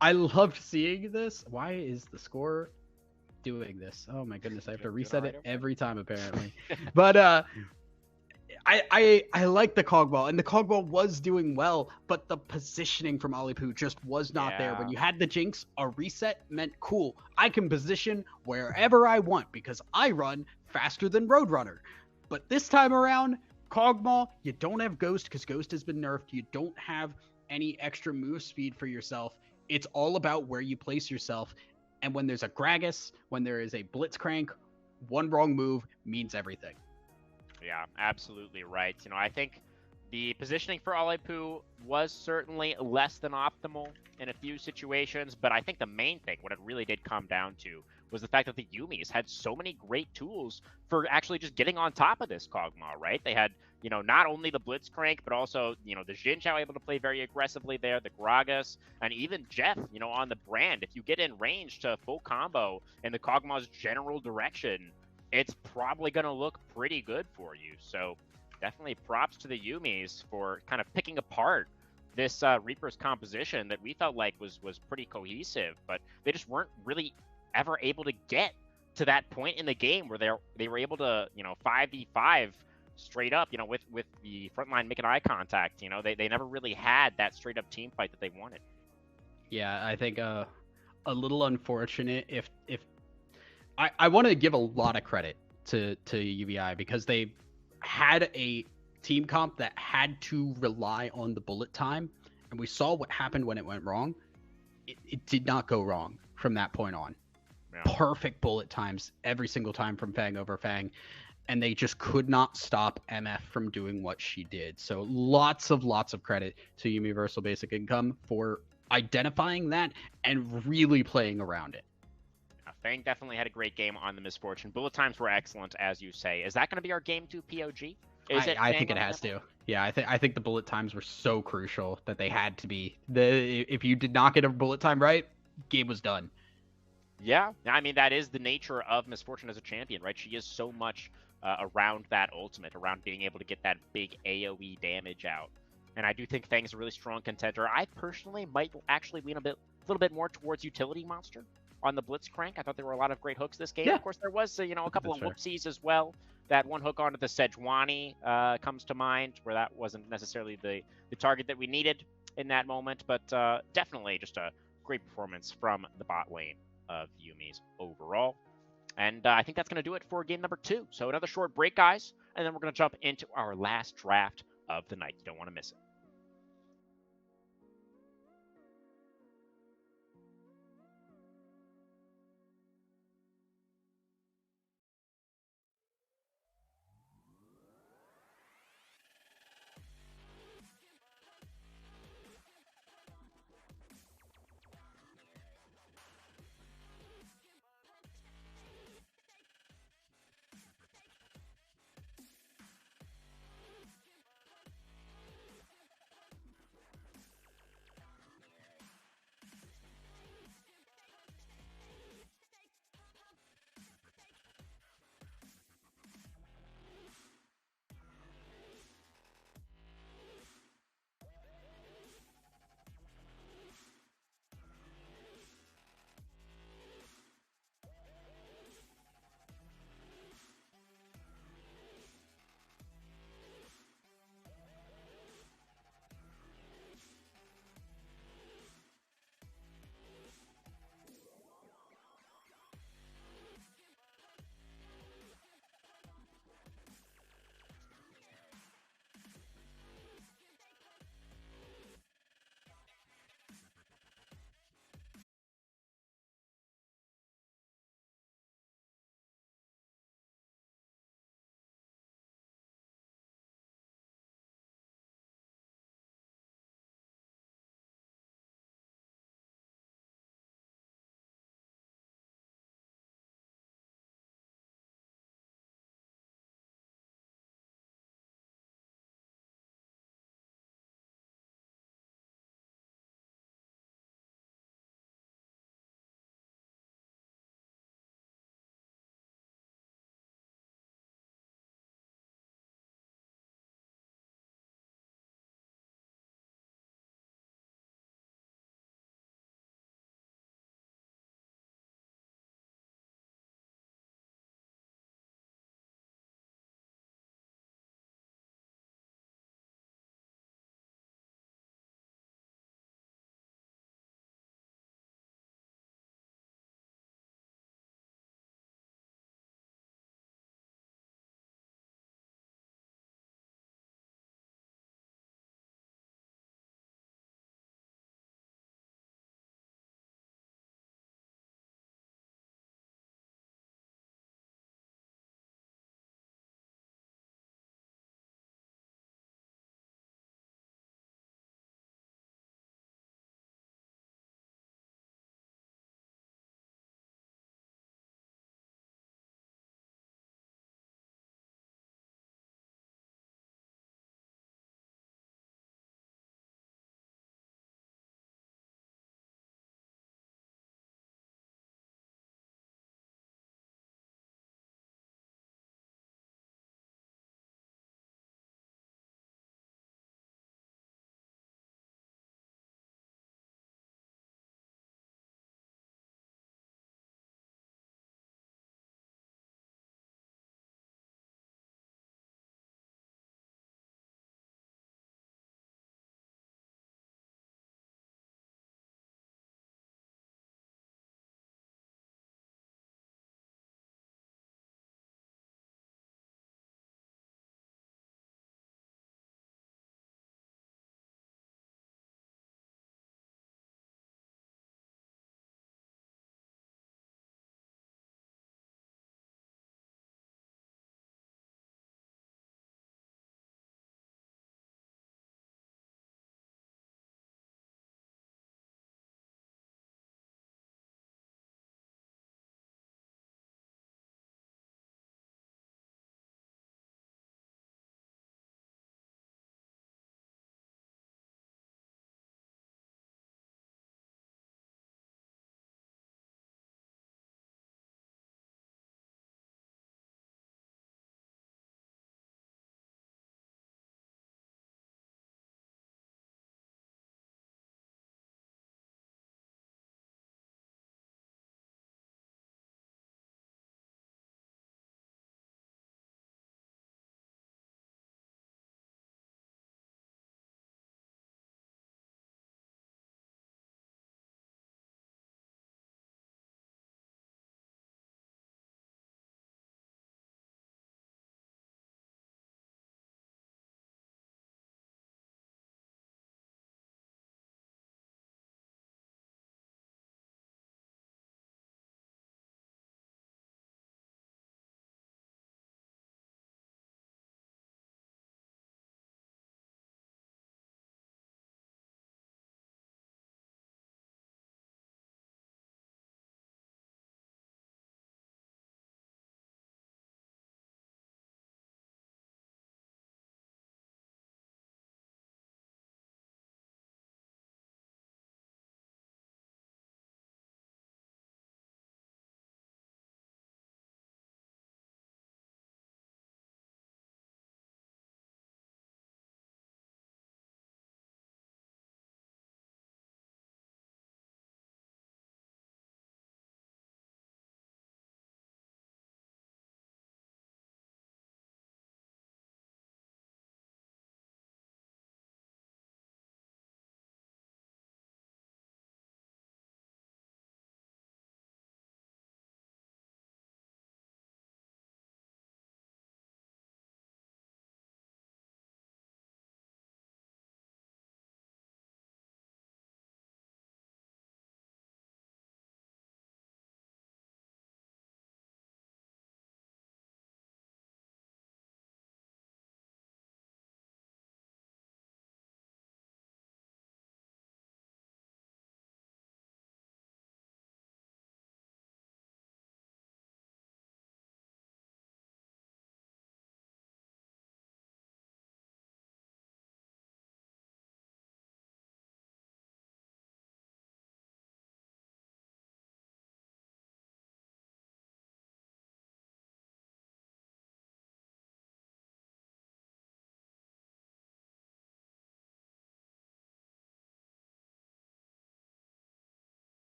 I loved seeing this. Why is the score doing this? Oh my goodness, I have to reset it every time apparently. But I like the Kog'Maw, and the Kog'Maw was doing well, but the positioning from Alipu just was not there. When you had the Jinx, a reset meant cool. I can position wherever I want because I run faster than Roadrunner. But this time around, Kog'Maw, you don't have Ghost because Ghost has been nerfed. You don't have any extra move speed for yourself. It's all about where you place yourself. And when there's a Gragas, when there is a Blitzcrank, one wrong move means everything. Yeah, absolutely right. I think the positioning for Alepu was certainly less than optimal in a few situations, but I think the main thing, what it really did come down to, was the fact that the Yumis had so many great tools for actually just getting on top of this Kog'Maw, right? They had, not only the Blitzcrank, but also, the Xin Zhao able to play very aggressively there, the Gragas, and even Jeff, on the brand. If you get in range to full combo in the Kog'Maw's general direction, it's probably going to look pretty good for you. So definitely props to the Yumis for kind of picking apart this Reaper's composition that we felt like was pretty cohesive, but they just weren't really ever able to get to that point in the game where they were able to 5v5 straight up, with the front line making eye contact. They never really had that straight up team fight that they wanted. Yeah, I think a little unfortunate if I want to give a lot of credit to UVI because they had a team comp that had to rely on the bullet time, and we saw what happened when it went wrong. It did not go wrong from that point on. Yeah. Perfect bullet times every single time from Fang over Fang, and they just could not stop MF from doing what she did. So lots of credit to Yuumiversal Basic Income for identifying that and really playing around it. Fang definitely had a great game on the Misfortune. Bullet times were excellent, as you say. Is that going to be our game 2 POG? I think it has to. Yeah, I think the bullet times were so crucial that they had to be. If you did not get a bullet time right, game was done. Yeah, I mean, that is the nature of Misfortune as a champion, right? She is so much around that ultimate, around being able to get that big AoE damage out. And I do think Fang's a really strong contender. I personally might actually lean a little bit more towards utility monster on the Blitzcrank. I thought there were a lot of great hooks this game. Yeah. Of course, there was a couple of whoopsies as well. That one hook onto the Sejuani comes to mind, where that wasn't necessarily the target that we needed in that moment. But definitely just a great performance from the bot lane of Yumi's overall. And I think that's going to do it for game number 2. So another short break, guys, and then we're going to jump into our last draft of the night. You don't want to miss it.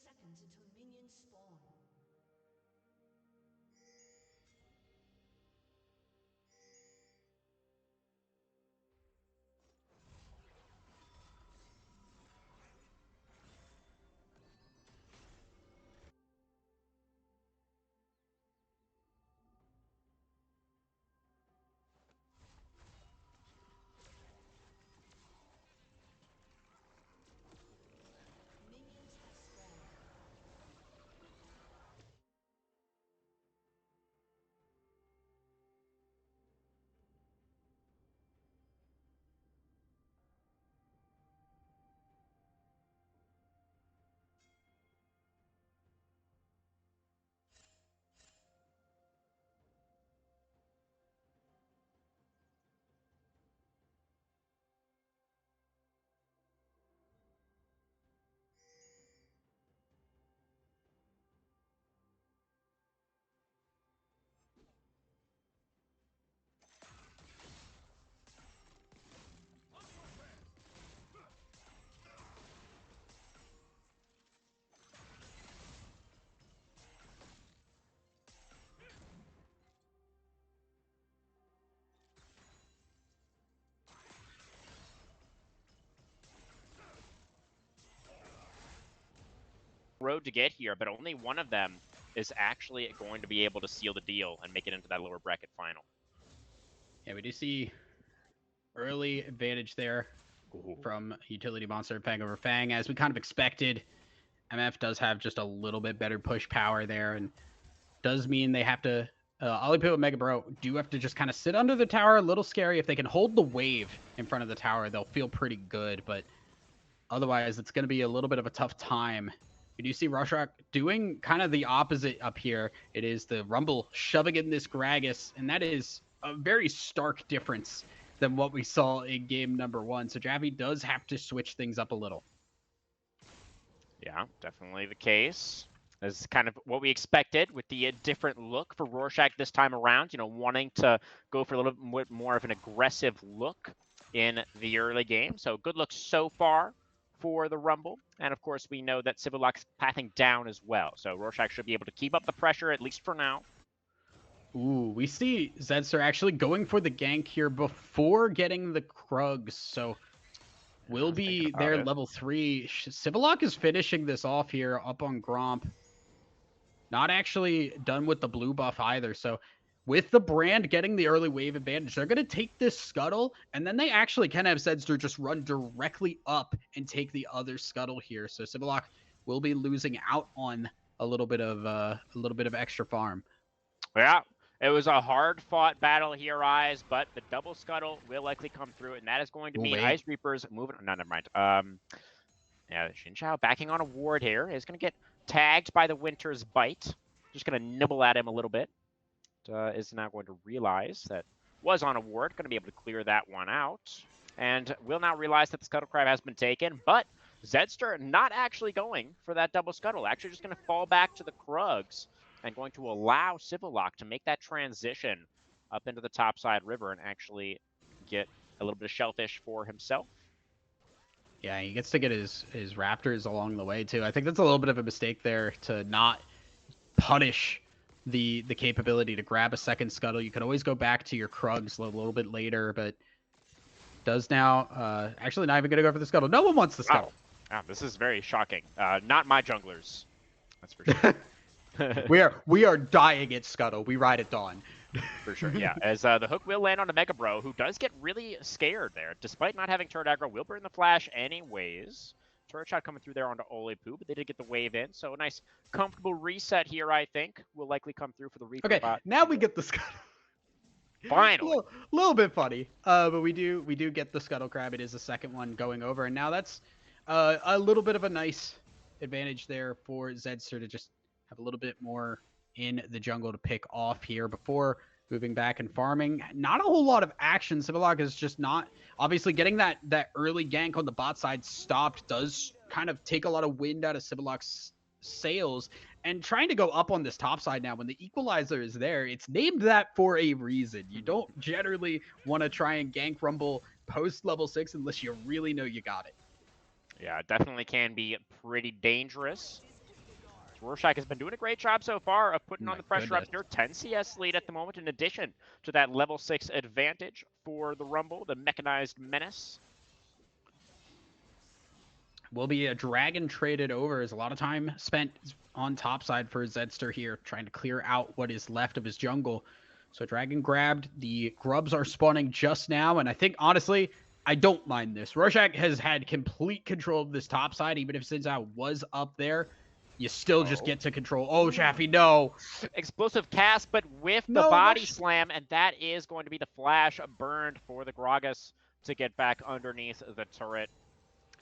seconds until minions spawn. Minions have spawned. Road to get here, but only one of them is actually going to be able to seal the deal and make it into that lower bracket final. Yeah, we do see early advantage there from Utility Monster Fang over Fang, as we kind of expected. MF does have just a little bit better push power there, and does mean they have to. Olipip and Mega Bro do have to just kind of sit under the tower. A little scary. If they can hold the wave in front of the tower, they'll feel pretty good, but otherwise, it's going to be a little bit of a tough time. We do see Rorschach doing kind of the opposite up here. It is the Rumble shoving in this Gragas, and that is a very stark difference than what we saw in game number 1. So Jaffe does have to switch things up a little. Yeah, definitely the case. This is kind of what we expected with the different look for Rorschach this time around, you know, wanting to go for a little bit more of an aggressive look in the early game. So good look so far for the Rumble. And of course, we know that Civiloc's pathing down as well. So Rorschach should be able to keep up the pressure, at least for now. Ooh, we see Zedster actually going for the gank here before getting the Krugs. So will be there level 3. Civiloc is finishing this off here up on Gromp. Not actually done with the blue buff either. So with the brand getting the early wave advantage, they're going to take this scuttle, and then they actually can have Zedster just run directly up and take the other scuttle here. So Civiloc will be losing out on a little bit of extra farm. Yeah, it was a hard-fought battle here, Eyes, but the double scuttle will likely come through, and that is going to mean Ice Reapers moving. No, never mind. Yeah, Xin Zhao backing on a ward here is going to get tagged by the Winter's Bite. Just going to nibble at him a little bit. Is now going to realize that was on a ward, going to be able to clear that one out, and will now realize that the Scuttle Crab has been taken, but Zedster not actually going for that double scuttle, actually just going to fall back to the Krugs and going to allow Civiloc to make that transition up into the topside river and actually get a little bit of shellfish for himself. Yeah, he gets to get his raptors along the way too. I think that's a little bit of a mistake there to not punish the capability to grab a second scuttle. You can always go back to your Krugs a little bit later, but does now actually not even gonna go for the scuttle. No one wants the scuttle. Wow, this is very shocking. Not my junglers, that's for sure. we are dying at scuttle. We ride at dawn. For sure, yeah. As the hook will land on the Mega Bro, who does get really scared there. Despite not having turret aggro, will burn the flash anyways. Turret shot coming through there onto Olipip, but they did get the wave in. So a nice, comfortable reset here, I think, will likely come through for the Reaper. Okay, now we get the scuttle. Finally. Little bit funny, but we do get the Scuttle Crab. It is the second one going over, and now that's a little bit of a nice advantage there for Zedster to just have a little bit more in the jungle to pick off here before moving back and farming. Not a whole lot of action. Civiloc is just not, obviously getting that early gank on the bot side stopped does kind of take a lot of wind out of Civiloc's sails, and trying to go up on this top side now when the equalizer is there, it's named that for a reason. You don't generally want to try and gank Rumble post level 6 unless you really know you got it. Yeah, it definitely can be pretty dangerous. Rorschach has been doing a great job so far of putting My on the pressure up goodness. here. 10 CS lead at the moment, in addition to that level 6 advantage for the Rumble, the Mechanized Menace. Will be a dragon traded over. Is a lot of time spent on top side for Zedster here, trying to clear out what is left of his jungle. So dragon grabbed. The grubs are spawning just now, and I think honestly, I don't mind this. Rorschach has had complete control of this top side, even if Sinzao was up there. You still just get to control. Oh, Chaffee, no. Explosive cast, but with the No, body Rush- slam, and that is going to be the flash burned for the Gragas to get back underneath the turret.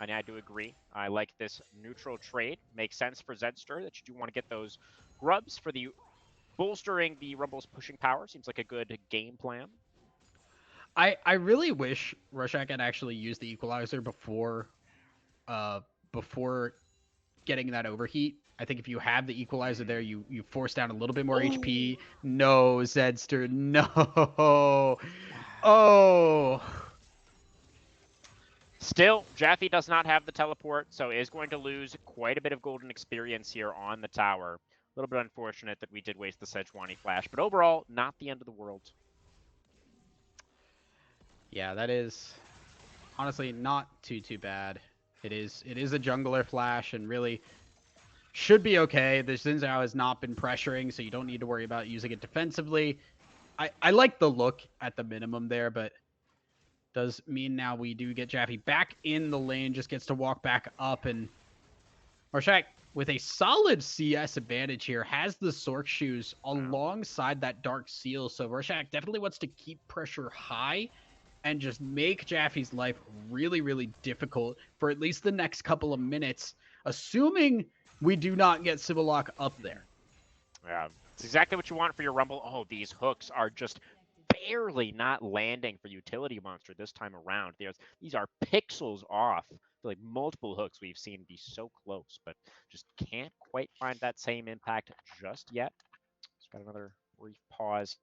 And I do agree. I like this neutral trade. Makes sense for Zedster that you do want to get those grubs for the bolstering the Rumble's pushing power. Seems like a good game plan. I really wish Rorschach had actually used the equalizer before getting that overheat. I think if you have the equalizer there, you force down a little bit more HP. No, Zedster, no. Oh. Still, Jaffe does not have the teleport, so is going to lose quite a bit of golden experience here on the tower. A little bit unfortunate that we did waste the Sejuani flash, but overall, not the end of the world. Yeah, that is honestly not too bad. It is a jungler flash and really should be okay. The Xin Zhao has not been pressuring, so you don't need to worry about using it defensively. I like the look at the minimum there, but does mean now we do get Jaffe back in the lane, just gets to walk back up, and Rorschach with a solid CS advantage here has the Sork shoes alongside that Dark Seal, so Rorschach definitely wants to keep pressure high and just make Jaffe's life really, really difficult for at least the next couple of minutes, assuming we do not get Civil Lock up there. Yeah, it's exactly what you want for your Rumble. Oh, these hooks are just barely not landing for Utility Monster this time around. These are pixels off. Like multiple hooks we've seen be so close, but just can't quite find that same impact just yet. Just got another brief pause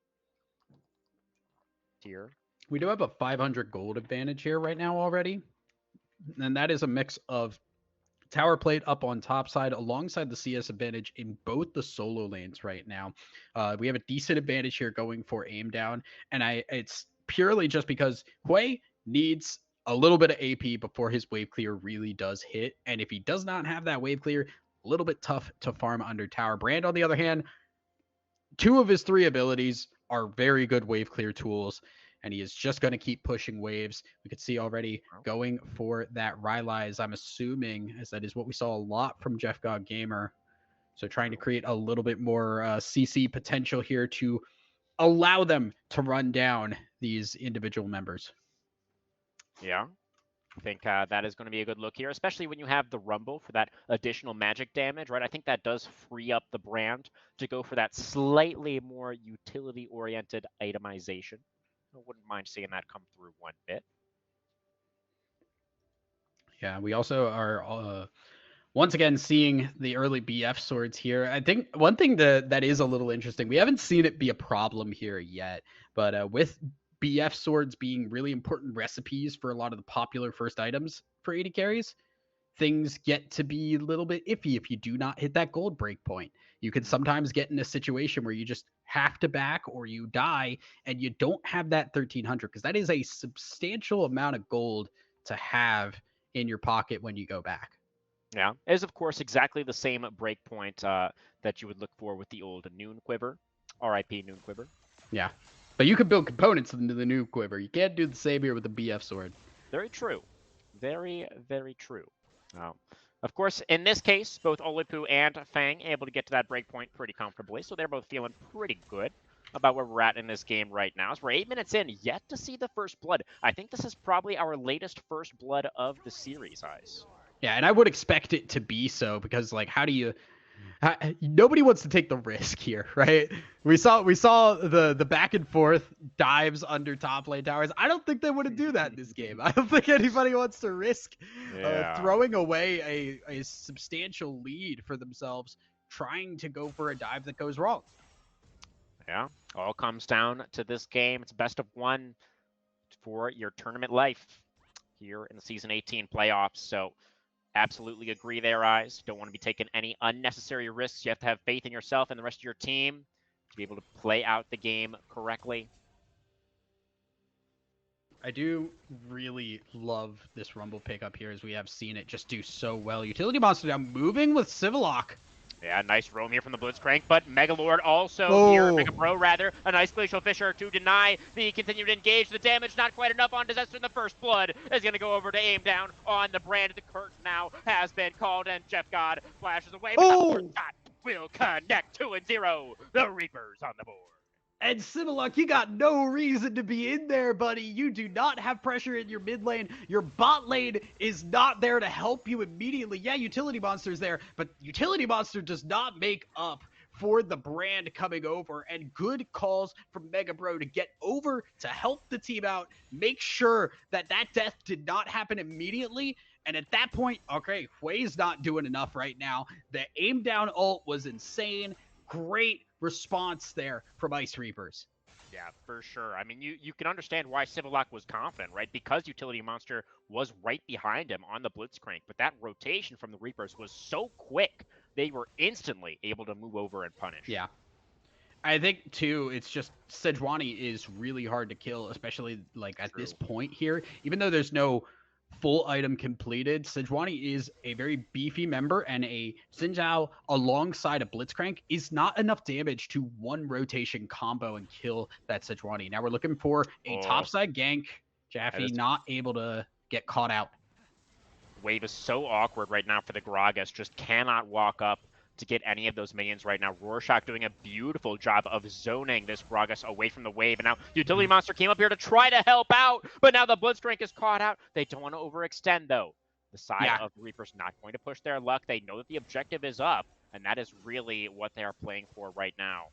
here. We do have a 500 gold advantage here right now already, and that is a mix of tower plate up on top side alongside the CS advantage in both the solo lanes right now. We have a decent advantage here going for aim down, and it's purely just because Hui needs a little bit of AP before his wave clear really does hit, and if he does not have that wave clear, a little bit tough to farm under tower. Brand, on the other hand, 2 of his 3 abilities are very good wave clear tools, and he is just going to keep pushing waves. We could see already going for that Rylai's, I'm assuming, as that is what we saw a lot from Jeff God Gamer. So trying to create a little bit more CC potential here to allow them to run down these individual members. Yeah, I think that is going to be a good look here, especially when you have the Rumble for that additional magic damage, right? I think that does free up the brand to go for that slightly more utility-oriented itemization. I wouldn't mind seeing that come through one bit. Yeah, we also are once again seeing the early BF swords here. I think one thing that is a little interesting, we haven't seen it be a problem here yet, but with BF swords being really important recipes for a lot of the popular first items for AD carries, things get to be a little bit iffy if you do not hit that gold breakpoint. You can sometimes get in a situation where you just have to back or you die and you don't have that 1300, because that is a substantial amount of gold to have in your pocket when you go back. Yeah, it is of course exactly the same breakpoint that you would look for with the old Noon Quiver, RIP Noon Quiver. Yeah, but you can build components into the new quiver. You can't do the same here with the BF sword. Very true. Very, very true. Of course, in this case, both Olipu and Fang able to get to that breakpoint pretty comfortably, so they're both feeling pretty good about where we're at in this game right now. So we're 8 minutes in, yet to see the first blood. I think this is probably our latest first blood of the series, Ice. Yeah, and I would expect it to be so, because like, nobody wants to take the risk here, right? We saw the back and forth dives under top lane towers. I don't think they want to do that in this game. I don't think anybody wants to risk throwing away a substantial lead for themselves, trying to go for a dive that goes wrong. Yeah, all comes down to this game. It's best of 1 for your tournament life here in the Season 18 playoffs. So Absolutely agree there, Eyes. Don't want to be taking any unnecessary risks. You have to have faith in yourself and the rest of your team to be able to play out the game correctly. I do really love this Rumble pickup here, as we have seen it just do so well. Utility Monster now moving with Civillock. Yeah, nice roam here from the Blitzcrank, but Megalord also here, Oh. Mega Bro rather, a nice Glacial Fissure to deny the continued engage. The damage not quite enough on Disaster, and the first blood is going to go over to aim down on the brand. The curtain now has been called, and Jeff God flashes away, but the first shot will connect 2-0. The Reapers on the board. And Civillock, you got no reason to be in there, buddy. You do not have pressure in your mid lane. Your bot lane is not there to help you immediately. Yeah, Utility Monster's there, but Utility Monster does not make up for the brand coming over. And good calls from Mega Bro to get over to help the team out. Make sure that that death did not happen immediately. And at that point, okay, Hui's not doing enough right now. The aim down ult was insane. Great response there from Ice Reapers. Yeah, for sure. I mean, you can understand why Civillock was confident, right? Because Utility Monster was right behind him on the Blitzcrank. But that rotation from the Reapers was so quick, they were instantly able to move over and punish. Yeah. I think, too, it's just Sejuani is really hard to kill, especially like at this point here. Even though there's no full item completed, Sejuani is a very beefy member, and a Xin Zhao alongside a Blitzcrank is not enough damage to one rotation combo and kill that Sejuani. Now we're looking for a topside gank. Jaffe not able to get caught out. Wave is so awkward right now for the Gragas, just cannot walk up to get any of those minions right now. Rorschach doing a beautiful job of zoning this Gragas away from the wave. And now Utility Monster came up here to try to help out, but now the Blitzcrank is caught out. They don't want to overextend, though. The side of the Reapers not going to push their luck. They know that the objective is up, and that is really what they are playing for right now.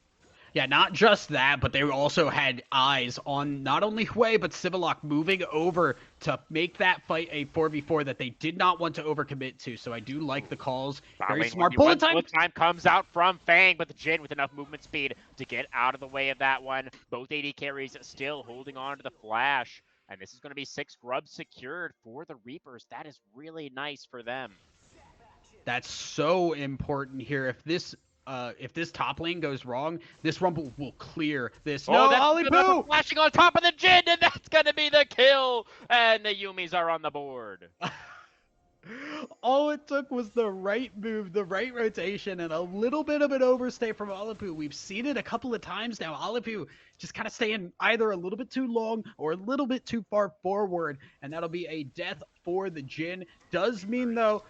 Yeah, not just that, but they also had eyes on not only Hui, but Civillock moving over to make that fight a 4v4 that they did not want to overcommit to. So I do like the calls. Very smart. Bullet time. Bullet time comes out from Fang, but the Jin with enough movement speed to get out of the way of that one. Both AD carries still holding on to the flash. And this is going to be 6 grubs secured for the Reapers. That is really nice for them. That's so important here. If this top lane goes wrong, this Rumble will clear this. No, Ollie Poo! Flashing on top of the Jin, and that's going to be the kill. And the Yuumis are on the board. All it took was the right move, the right rotation, and a little bit of an overstay from Olipu. We've seen it a couple of times now. Olipu just kind of staying either a little bit too long or a little bit too far forward, and that'll be a death for the Jin. Does mean, though,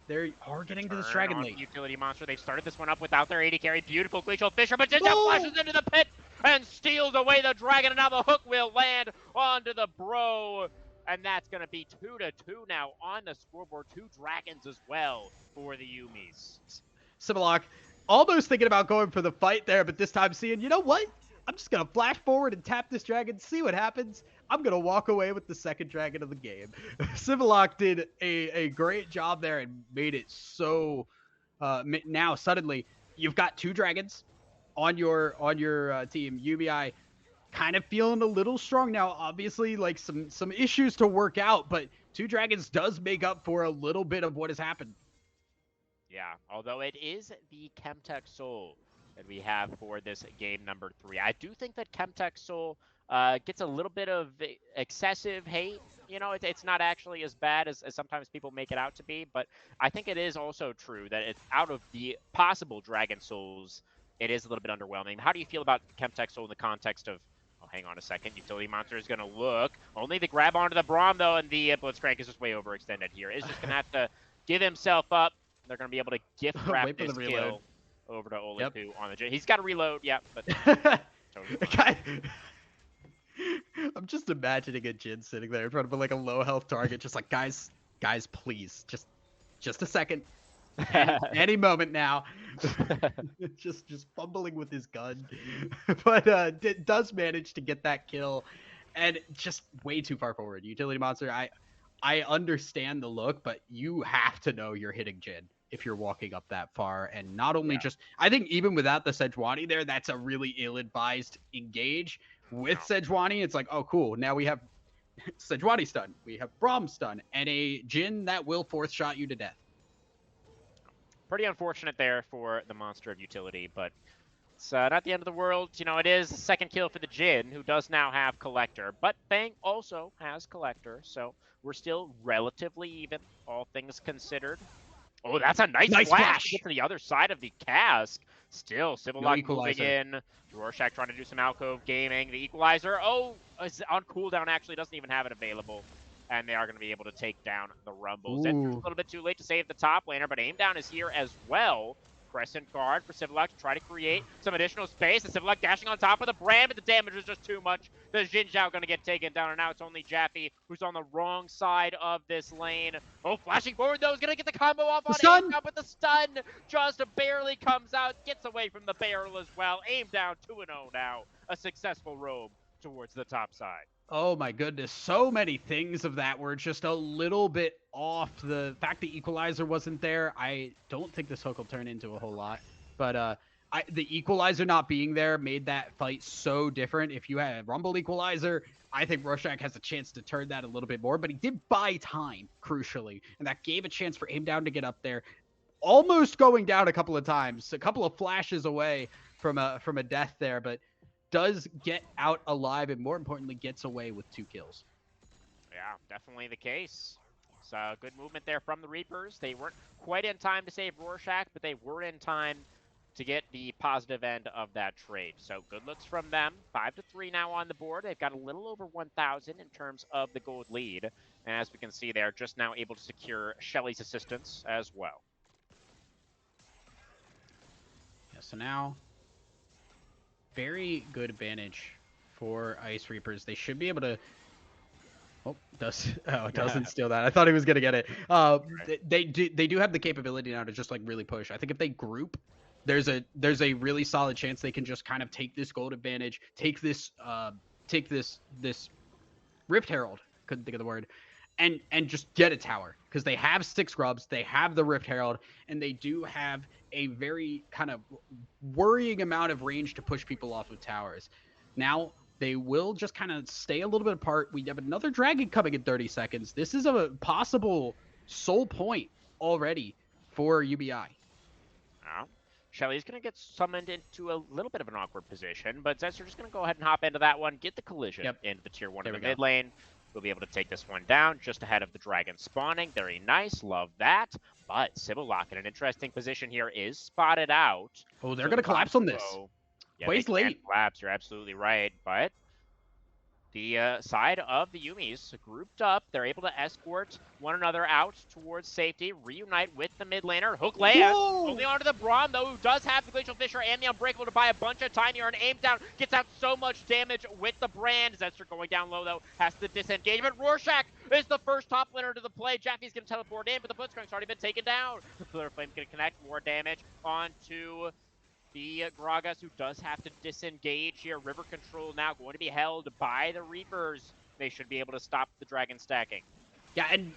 they are getting to this Dragon Lane. Utility Monster. They've started this one up without their AD carry. Beautiful Glacial Fissure, but Jinja flashes into the pit and steals away the Dragon, and now the hook will land onto the Bro. And that's going to be 2-2 now on the scoreboard. 2 dragons as well for the Yuumis. Civillock almost thinking about going for the fight there, but this time seeing, you know what? I'm just going to flash forward and tap this dragon, see what happens. I'm going to walk away with the second dragon of the game. Civillock did a great job there and made it so... now, suddenly, you've got 2 dragons on your team. UBI kind of feeling a little strong now. Obviously, like some issues to work out, but 2 dragons does make up for a little bit of what has happened. Yeah, although it is the Chemtech Soul that we have for this game number 3. I do think that Chemtech Soul gets a little bit of excessive hate. You know, it's not actually as bad as sometimes people make it out to be, but I think it is also true that it's out of the possible Dragon Souls, it is a little bit underwhelming. How do you feel about Chemtech Soul in the context of, oh, hang on a second, Utility Monster is going to look. Only the grab onto the Braum, though, and the Blitzcrank is just way overextended here. Is just going to have to give himself up. They're going to be able to gift wrap this kill over to Olipu on the Jin. He's got to reload, yeah, but totally I'm just imagining a Jin sitting there in front of like a low health target, just like, guys, please, just a second. Any moment now. just fumbling with his gun. But does manage to get that kill, and just way too far forward. Utility Monster, I understand the look, but you have to know you're hitting Jin if you're walking up that far. And not only just, I think even without the Sejuani there, that's a really ill-advised engage. With Sejuani, it's like, oh, cool. Now we have Sejuani stun. We have Braum stun. And a Jin that will 4th shot you to death. Pretty unfortunate there for the monster of utility, but it's not the end of the world. You know, it is a second kill for the Jin, who does now have Collector, but Fang also has Collector, so we're still relatively even, all things considered. Oh, that's a nice flash to get to the other side of the cask. Still, Civillock moving in. Rorschach trying to do some alcove gaming. The equalizer, oh, is on cooldown, actually doesn't even have it available. And they are going to be able to take down the Rumbles. It's a little bit too late to save the top laner, but aim down is here as well. Crescent guard for Civillock to try to create some additional space. And Civillock dashing on top of the brand, but the damage is just too much. The Xin Zhao going to get taken down, and now it's only Jaffe who's on the wrong side of this lane. Oh, flashing forward though, is going to get the combo off on aim down, but the stun just barely comes out, gets away from the barrel as well. Aim down 2-0 now. A successful roam towards the top side. Oh my goodness, so many things of that were just a little bit off. The fact the equalizer wasn't there, I don't think this hook will turn into a whole lot. But the equalizer not being there made that fight so different. If you had a Rumble equalizer, I think Rorschach has a chance to turn that a little bit more. But he did buy time, crucially, and that gave a chance for Aim Down to get up there. Almost going down a couple of times, a couple of flashes away from a death there, but does get out alive and more importantly gets away with 2 kills. Yeah, definitely the case. So good movement there from the Reapers. They weren't quite in time to save Rorschach, but they were in time to get the positive end of that trade. So good looks from them. 5-3 now on the board. They've got a little over 1,000 in terms of the gold lead. And as we can see, they're just now able to secure Shelly's assistance as well. Yeah, so now very good advantage for Ice Reapers. They should be able to. Oh, it doesn't steal that. I thought he was gonna get it. They do have the capability now to just like really push. I think if they group, there's a really solid chance they can just kind of take this gold advantage, take this Rift Herald. Couldn't think of the word. And just get a tower, because they have 6 grubs, they have the Rift Herald, and they do have a very kind of worrying amount of range to push people off of towers. Now, they will just kind of stay a little bit apart. We have another dragon coming in 30 seconds. This is a possible soul point already for UBI. Now, Shelly's going to get summoned into a little bit of an awkward position, but Zetzer just going to go ahead and hop into that one, get the collision into the tier 1 in the mid lane. We'll be able to take this one down just ahead of the dragon spawning. Very nice. Love that. But Civillock in an interesting position here is spotted out. Oh, they're going to collapse on this. Yeah, Waste late. Collapse. You're absolutely right. But the side of the Yuumis grouped up. They're able to escort one another out towards safety, reunite with the mid laner. Hook Leia only onto the Braum, though, who does have the Glacial Fissure and the Unbreakable to buy a bunch of time here. And aim down gets out so much damage with the brand. Zetzer going down low, though, has to disengage. But Rorschach is the first top laner to the play. Jaffe's going to teleport in, but the Blitzcrank's already been taken down. The Pillar Flame's going to connect more damage onto the Gragas, who does have to disengage here. River control now going to be held by the Reapers. They should be able to stop the dragon stacking. Yeah, and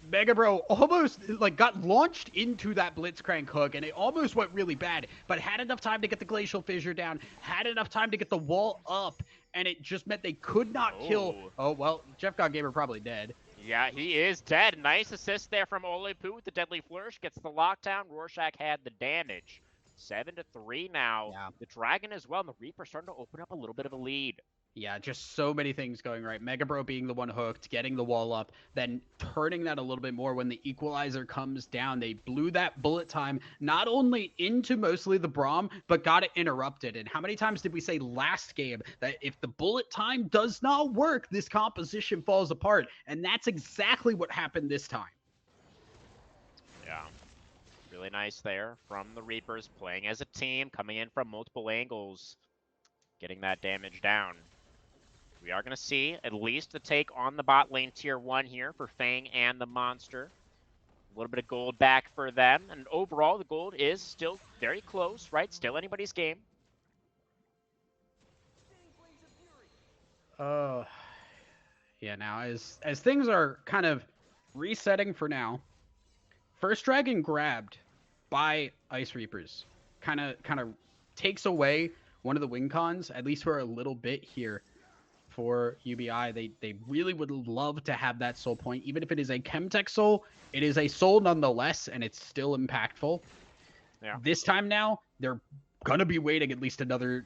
Mega Bro almost like got launched into that Blitzcrank hook, and it almost went really bad, but had enough time to get the Glacial Fissure down, had enough time to get the wall up, and it just meant they could not kill. Oh, well, Jeff God Gamer probably dead. Yeah, he is dead. Nice assist there from Olepu with the Deadly Flourish. Gets the lockdown. Rorschach had the damage. 7-3 now. Yeah. The Dragon as well, and the Reaper starting to open up a little bit of a lead. Yeah, just so many things going right. Mega Bro being the one hooked, getting the wall up, then turning that a little bit more when the equalizer comes down. They blew that bullet time not only into mostly the Braum, but got it interrupted. And how many times did we say last game that if the bullet time does not work, this composition falls apart? And that's exactly what happened this time. Yeah. Really nice there from the Reapers, playing as a team, coming in from multiple angles, getting that damage down. We are going to see at least the take on the bot lane tier 1 here for Fang and the Monster. A little bit of gold back for them, and overall the gold is still very close, right? Still anybody's game. Yeah, now as things are kind of resetting for now, first dragon grabbed by Ice Reapers kind of takes away one of the win cons, at least for a little bit here for UBI. They really would love to have that soul point, even if it is a Chemtech soul. It is a soul nonetheless, and it's still impactful. Yeah. This time now, they're gonna be waiting at least another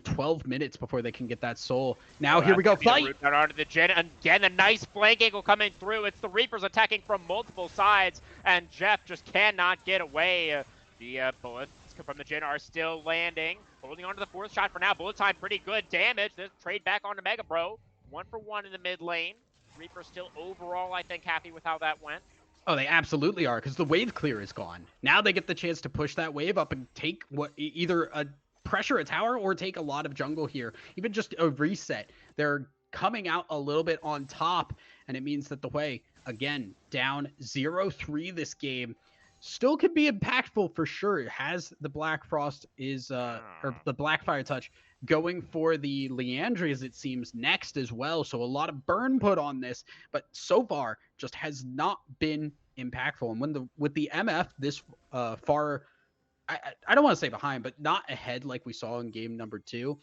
12 minutes before they can get that soul. Now here we go, fight! Out onto the Jin. Again, a nice flank angle coming through. It's the Reapers attacking from multiple sides, and Jeff just cannot get away. The bullets from the Jin are still landing. Holding on to the fourth shot for now. Bullet time pretty good damage. This trade back onto Mega Bro. 1 for 1 in the mid lane. Reaper still overall, I think, happy with how that went. Oh, they absolutely are, because the wave clear is gone. Now they get the chance to push that wave up and take either a pressure a tower or take a lot of jungle here. Even just a reset. They're coming out a little bit on top, and it means that the way, again, down 0-3 this game, still can be impactful for sure. It has the Black Frost or the Blackfire touch going for the Leandries, it seems, next as well. So a lot of burn put on this, but so far just has not been impactful. And with the MF this far, I don't want to say behind, but not ahead like we saw in game number 2,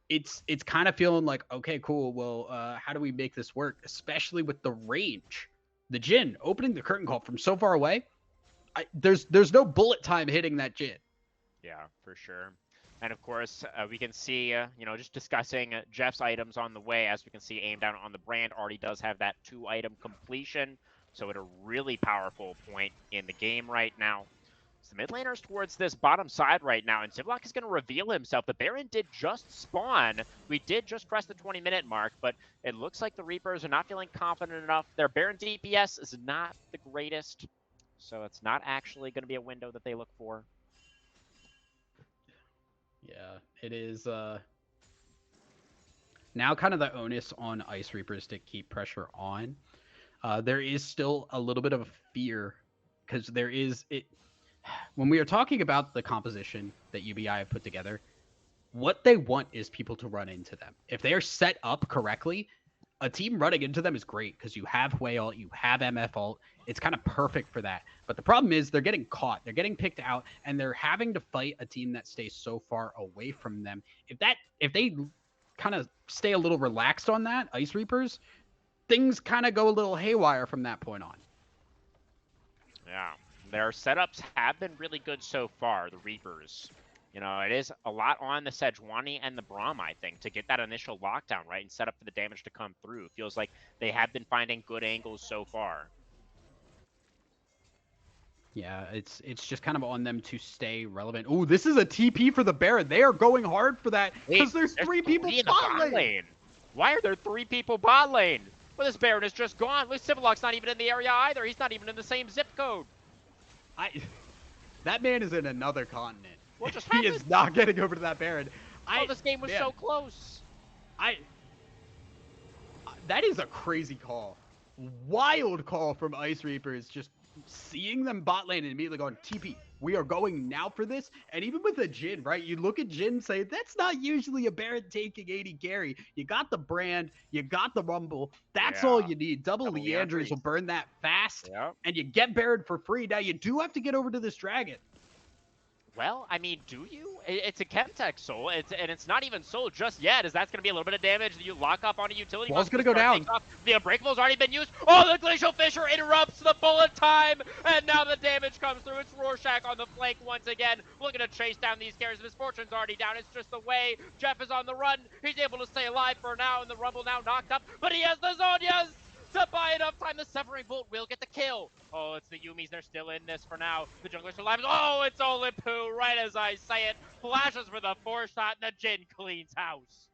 it's kind of feeling like, okay, cool. Well, how do we make this work? Especially with the range. The Jin opening the curtain call from so far away. There's no bullet time hitting that Jin. Yeah, for sure. And of course, we can see, just discussing Jeff's items on the way. As we can see, aim down on the brand already does have that 2-item completion. So at a really powerful point in the game right now. So the mid laners towards this bottom side right now, and Zivlok is going to reveal himself. The Baron did just spawn. We did just press the 20-minute mark, but it looks like the Reapers are not feeling confident enough. Their Baron DPS is not the greatest, so it's not actually going to be a window that they look for. Yeah, it is now kind of the onus on Ice Reapers to keep pressure on. There is still a little bit of a fear because when we are talking about the composition that UBI have put together, what they want is people to run into them. If they are set up correctly, a team running into them is great because you have Hwei ult, you have MF ult. It's kind of perfect for that. But the problem is they're getting caught. They're getting picked out, and they're having to fight a team that stays so far away from them. If they kind of stay a little relaxed on that, Ice Reapers, things kind of go a little haywire from that point on. Yeah, their setups have been really good so far, the Reapers. It is a lot on the Sejuani and the Braum, I think, to get that initial lockdown, right, and set up for the damage to come through. It feels like they have been finding good angles so far. Yeah, it's just kind of on them to stay relevant. Ooh, this is a TP for the Baron. They are going hard for that because there's 3 people bot lane. Why are there 3 people bot lane? Well, this Baron is just gone. Look, Civillock's not even in the area either. He's not even in the same zip code. That man is in another continent. What just he happened? is not getting over to that Baron. This game was so close. That is a crazy call. Wild call from Ice Reapers. Just seeing them bot lane and immediately going, TP, we are going now for this. And even with a Jin, right? You look at Jin and say, that's not usually a Baron taking 80 carry. You got the brand, you got the rumble. That's all you need. Double Leandries will burn that fast. Yep. And you get Baron for free. Now you do have to get over to this dragon. Well, I mean, do you? It's a Chemtech soul, and it's not even sold just yet, as that's going to be a little bit of damage. You lock up on a utility. Wall's going to go down. The Unbreakable's already been used. Oh, the Glacial Fissure interrupts the bullet time, and now the damage comes through. It's Rorschach on the flank once again, looking to chase down these carries. Misfortune's already down. It's just the way. Jeff is on the run. He's able to stay alive for now, and the Rumble now knocked up, but he has the Zonias to buy enough time. The Severing Bolt will get the kill. Oh, it's the Yuumis. They're still in this for now. The junglers are alive. Oh, it's Olipu, right as I say it. Flashes for the 4-shot, and the Jin cleans house.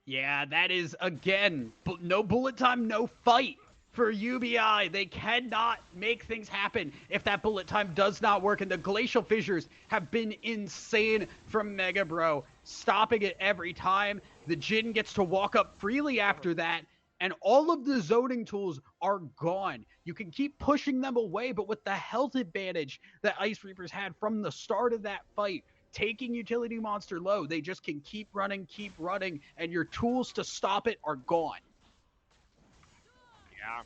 Yeah, that is, again, no bullet time, no fight for UBI. They cannot make things happen if that bullet time does not work. And the Glacial Fissures have been insane from Mega Bro, stopping it every time. The Jin gets to walk up freely after that. And all of the zoning tools are gone. You can keep pushing them away, but with the health advantage that Ice Reapers had from the start of that fight, taking utility monster low, they just can keep running, and your tools to stop it are gone. Yeah,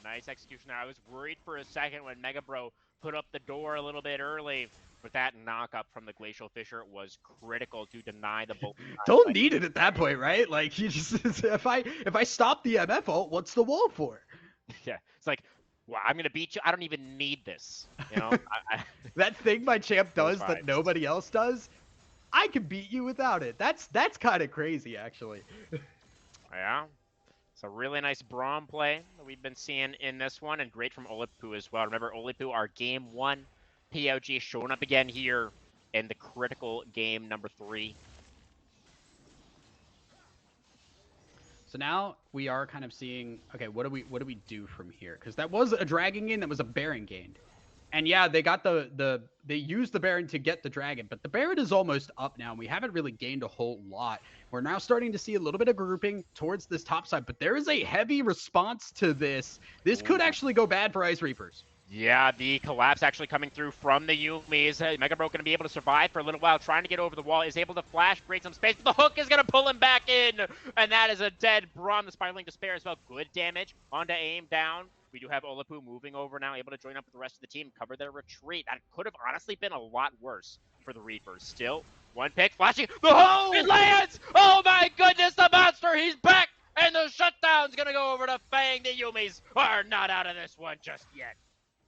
nice execution. I was worried for a second when Mega Bro put up the door a little bit early, but that knock-up from the Glacial Fissure was critical to deny the bolt. Don't need it at that point, right? Like, you just if I stop the MF ult, what's the wall for? Yeah, it's like, Wow, I'm gonna beat you. I don't even need this. You know, That thing my champ Those does that vibes. nobody else does, I can beat you without it. That's kind of crazy, actually. Yeah. It's a really nice Braum play that we've been seeing in this one, and great from Olipu as well. Remember, Olipu, our game 1 POG, showing up again here in the critical game number 3. So now we are kind of seeing, okay, what do we do from here? Because that was a dragon gain, that was a Baron gained. And yeah, they got they used the Baron to get the dragon, but the Baron is almost up now, and we haven't really gained a whole lot. We're now starting to see a little bit of grouping towards this top side, but there is a heavy response to this. This could Ooh. actually go bad for Ice Reapers. Yeah, the collapse actually coming through from the Yuumis. Mega Bro going to be able to survive for a little while, trying to get over the wall, is able to flash, create some space, but the hook is going to pull him back in, and that is a dead Braum. The Spiraling Despair as well. Good damage onto aim down. We do have Olipu moving over now, able to join up with the rest of the team, cover their retreat. That could have honestly been a lot worse for the Reapers. Still, one pick, flashing. Oh, it lands! Oh my goodness, the monster, he's back! And the shutdown's going to go over to Fang. The Yuumis are not out of this one just yet.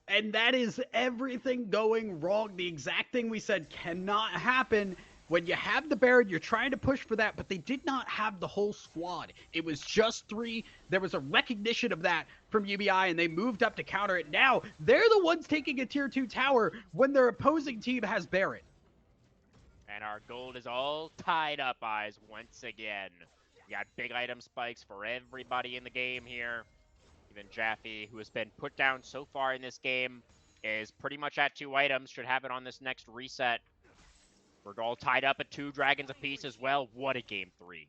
And that is everything going wrong. The exact thing we said cannot happen. When you have the Baron, you're trying to push for that, but they did not have the whole squad. It was just 3. There was a recognition of that from UBI, and they moved up to counter it. Now, they're the ones taking a tier 2 tower when their opposing team has Baron. And our gold is all tied up, eyes, once again. We got big item spikes for everybody in the game here. Even Jaffe, who has been put down so far in this game, is pretty much at 2 items. Should have it on this next reset. We're all tied up at 2 dragons apiece as well. What a game 3.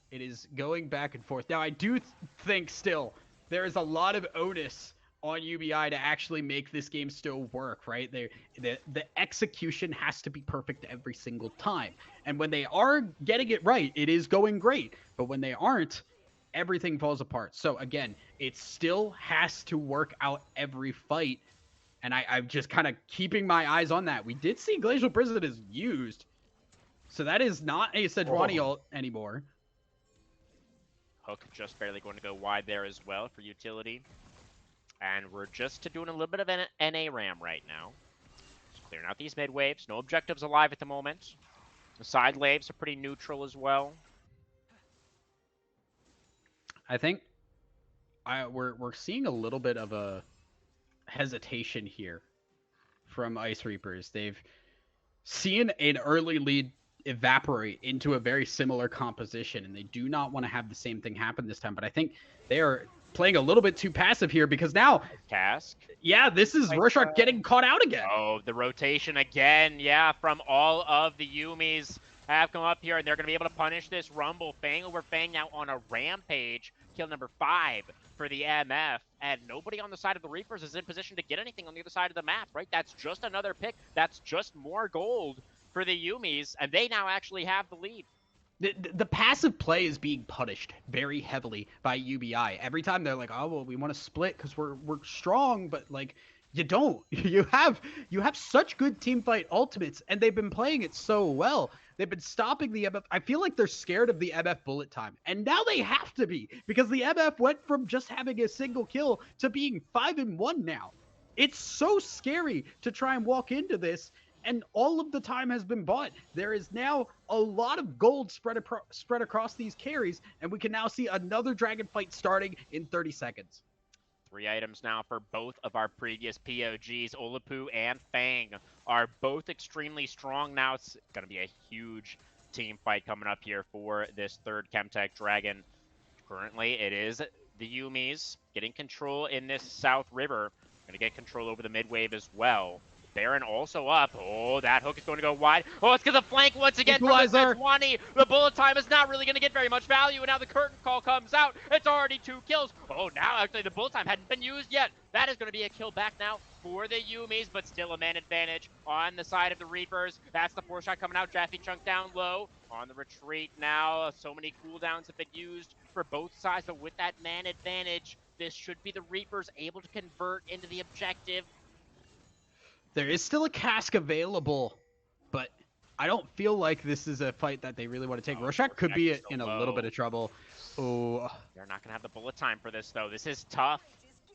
It is going back and forth. Now, I do think still there is a lot of onus on UBI to actually make this game still work, right? The execution has to be perfect every single time. And when they are getting it right, it is going great. But when they aren't, everything falls apart. So again, it still has to work out every fight. And I'm just kind of keeping my eyes on that. We did see Glacial Prison is used. So that is not a Sejuani ult anymore. Hook just barely going to go wide there as well for utility. And we're just doing a little bit of an NA ram right now. Just clearing out these mid waves. No objectives alive at the moment. The side waves are pretty neutral as well. I think we're seeing a little bit of a hesitation here from Ice Reapers. They've seen an early lead evaporate into a very similar composition, and they do not want to have the same thing happen this time. But I think they are playing a little bit too passive here, because now, Cask. yeah, this is Rorschach getting caught out again. Oh, the rotation again, yeah, from all of the Yuumis have come up here, and they're going to be able to punish this Rumble. Fang over Fang now on a rampage. Kill number 5 for the MF, and nobody on the side of the Reapers is in position to get anything on the other side of the map, right? That's just another pick. That's just more gold for the Yuumis, and they now actually have the lead. The passive play is being punished very heavily by UBI. Every time they're like, oh, well, we want to split because we're strong, but like, you don't. You have such good teamfight ultimates, and they've been playing it so well. They've been stopping the MF. I feel like they're scared of the MF bullet time, and now they have to be, because the MF went from just having a single kill to being 5-1 now. It's so scary to try and walk into this, and all of the time has been bought. There is now a lot of gold spread across these carries, and we can now see another dragon fight starting in 30 seconds. 3 items now for both of our previous POGs. Olipu and Fang are both extremely strong now. It's going to be a huge team fight coming up here for this third Chemtech Dragon. Currently, it is the Yuumis getting control in this South River. Going to get control over the mid wave as well. Baron also up. Oh, that hook is going to go wide. Oh, it's going to flank once again from the Sejuani. The bullet time is not really going to get very much value, and now the curtain call comes out. It's already 2 kills. Oh, now actually the bullet time hadn't been used yet. That is going to be a kill back now for the Yuumis, but still a man advantage on the side of the Reapers. That's the 4-shot coming out. Jaffe chunk down low. On the retreat now. So many cooldowns have been used for both sides, but with that man advantage, this should be the Reapers able to convert into the objective. There is still a cask available, but I don't feel like this is a fight that they really want to take. Rorschach could be in a little bit of trouble. Oh, They're not going to have the bullet time for this, though. This is tough.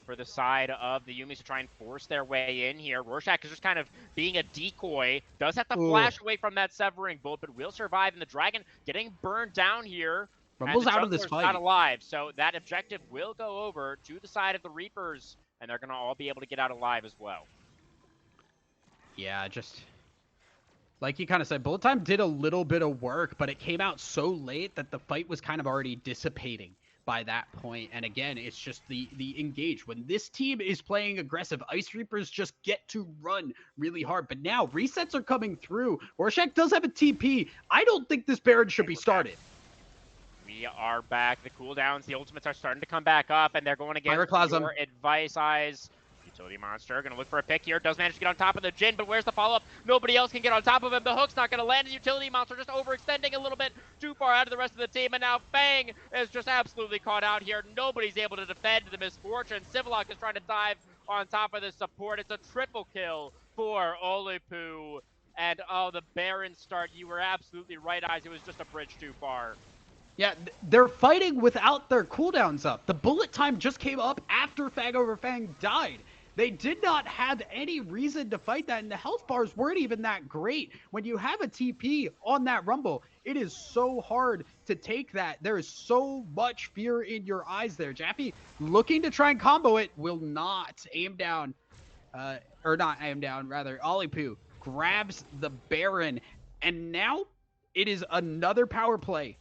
for the side of the Yumis to try and force their way in here. Rorschach is just kind of being a decoy. Does have to flash away from that severing bolt, but will survive. And the Dragon getting burned down here. Rumble's and the out of this jungler's fight. not alive, so that objective will go over to the side of the Reapers, and they're going to all be able to get out alive as well. Yeah, just like you kind of said, Bullet Time did a little bit of work, but it came out so late that the fight was kind of already dissipating by that point. And again, it's just the engage. When this team is playing aggressive, Ice Reapers just get to run really hard. But now resets are coming through. Rorschach does have a TP. I don't think this Baron should be started. We are back. The cooldowns, the ultimates are starting to come back up, and they're going against Pyroclasm. your advice, Eyes. Utility Monster going to look for a pick here. Does manage to get on top of the Jhin, but where's the follow-up? Nobody else can get on top of him. The hook's not going to land. The Utility Monster just overextending a little bit too far out of the rest of the team, and now Fang is just absolutely caught out here. Nobody's able to defend the misfortune. Civillock is trying to dive on top of the support. It's a triple kill for Olipu. And oh, the Baron start. You were absolutely right, Eyes. It was just a bridge too far. Yeah, they're fighting without their cooldowns up. The bullet time just came up after Fang over Fang died. They did not have any reason to fight that, and the health bars weren't even that great. When you have a TP on that Rumble, it is so hard to take that. There is so much fear in your eyes there. Jaffe, looking to try and combo it, will not aim down. Or not aim down, rather. Olipu grabs the Baron, and now it is another power play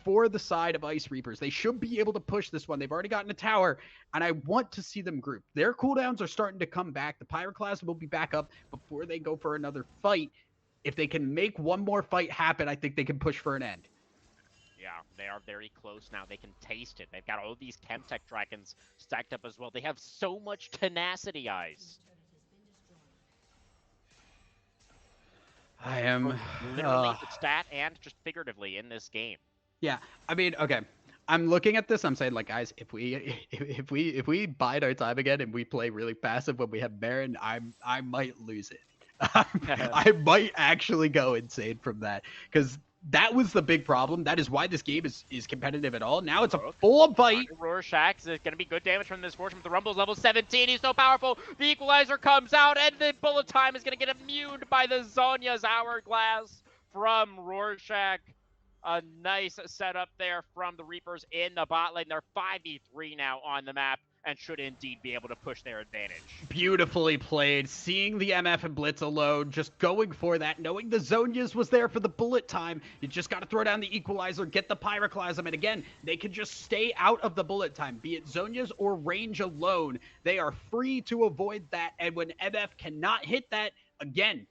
for the side of Ice Reapers. They should be able to push this one. They've already gotten a tower, and I want to see them group. Their cooldowns are starting to come back. The Pyroclasm will be back up before they go for another fight. If they can make one more fight happen, I think they can push for an end. Yeah, they are very close now. They can taste it. They've got all these Chemtech Dragons stacked up as well. They have so much tenacity, Eyes. I am literally stat and just figuratively in this game. Yeah, I mean, okay. I'm looking at this. I'm saying, like, guys, if we bide our time again and we play really passive when we have Baron, I might lose it. I might actually go insane from that, because that was the big problem. That is why this game is competitive at all. Now it's a full fight. Rorschach is going to be good damage from this Misfortune. The Rumble's level 17. He's so powerful. The Equalizer comes out, and the Bullet Time is going to get immuned by the Zhonya's Hourglass from Rorschach. A nice setup there from the Reapers in the bot lane. They're 5v3 now on the map and should indeed be able to push their advantage. Beautifully played. Seeing the MF and Blitz alone, just going for that, knowing the Zhonya's was there for the bullet time. You just got to throw down the Equalizer, get the Pyroclasm, and again, they can just stay out of the bullet time, be it Zhonya's or range alone. They are free to avoid that, and when MF cannot hit that, again,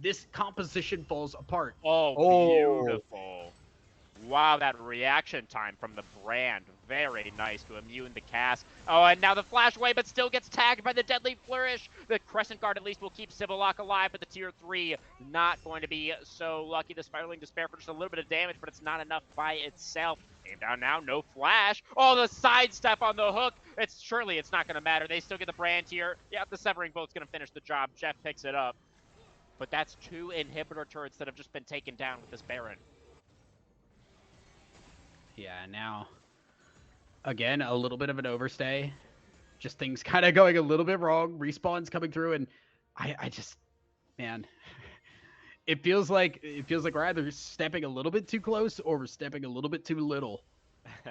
this composition falls apart. Oh, beautiful. Wow, that reaction time from the Brand. Very nice to immune the cast. Oh, and now the flash away, but still gets tagged by the Deadly Flourish. The Crescent Guard at least will keep Civillock alive, but the Tier 3 not going to be so lucky. The Spiraling Despair for just a little bit of damage, but it's not enough by itself. Aim down now, no flash. Oh, the sidestep on the hook. Surely it's not going to matter. They still get the Brand here. Yeah, the Severing Bolt's going to finish the job. Jeff picks it up. But that's 2 inhibitor turrets that have just been taken down with this Baron. Yeah, now, again, a little bit of an overstay. Just things kind of going a little bit wrong. Respawn's coming through, and I just, man, it feels like we're either stepping a little bit too close or we're stepping a little bit too little.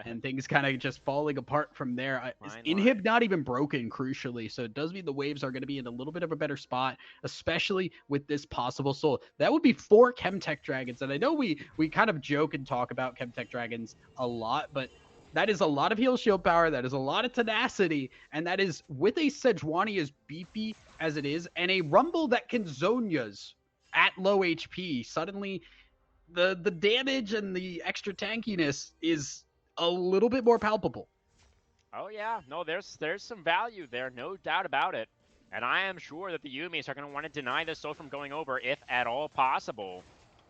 And things kind of just falling apart from there. Inhib not even broken, crucially, so it does mean the waves are going to be in a little bit of a better spot, especially with this possible soul. That would be 4 Chemtech Dragons, and I know we kind of joke and talk about Chemtech Dragons a lot, but that is a lot of heal shield power, that is a lot of tenacity, and that is with a Sejuani as beefy as it is, and a Rumble that can Zhonya's at low HP. Suddenly, the damage and the extra tankiness is a little bit more palpable. Oh yeah, no, there's some value there, no doubt about it. And I am sure that the Yuumis are going to want to deny this soul from going over, if at all possible.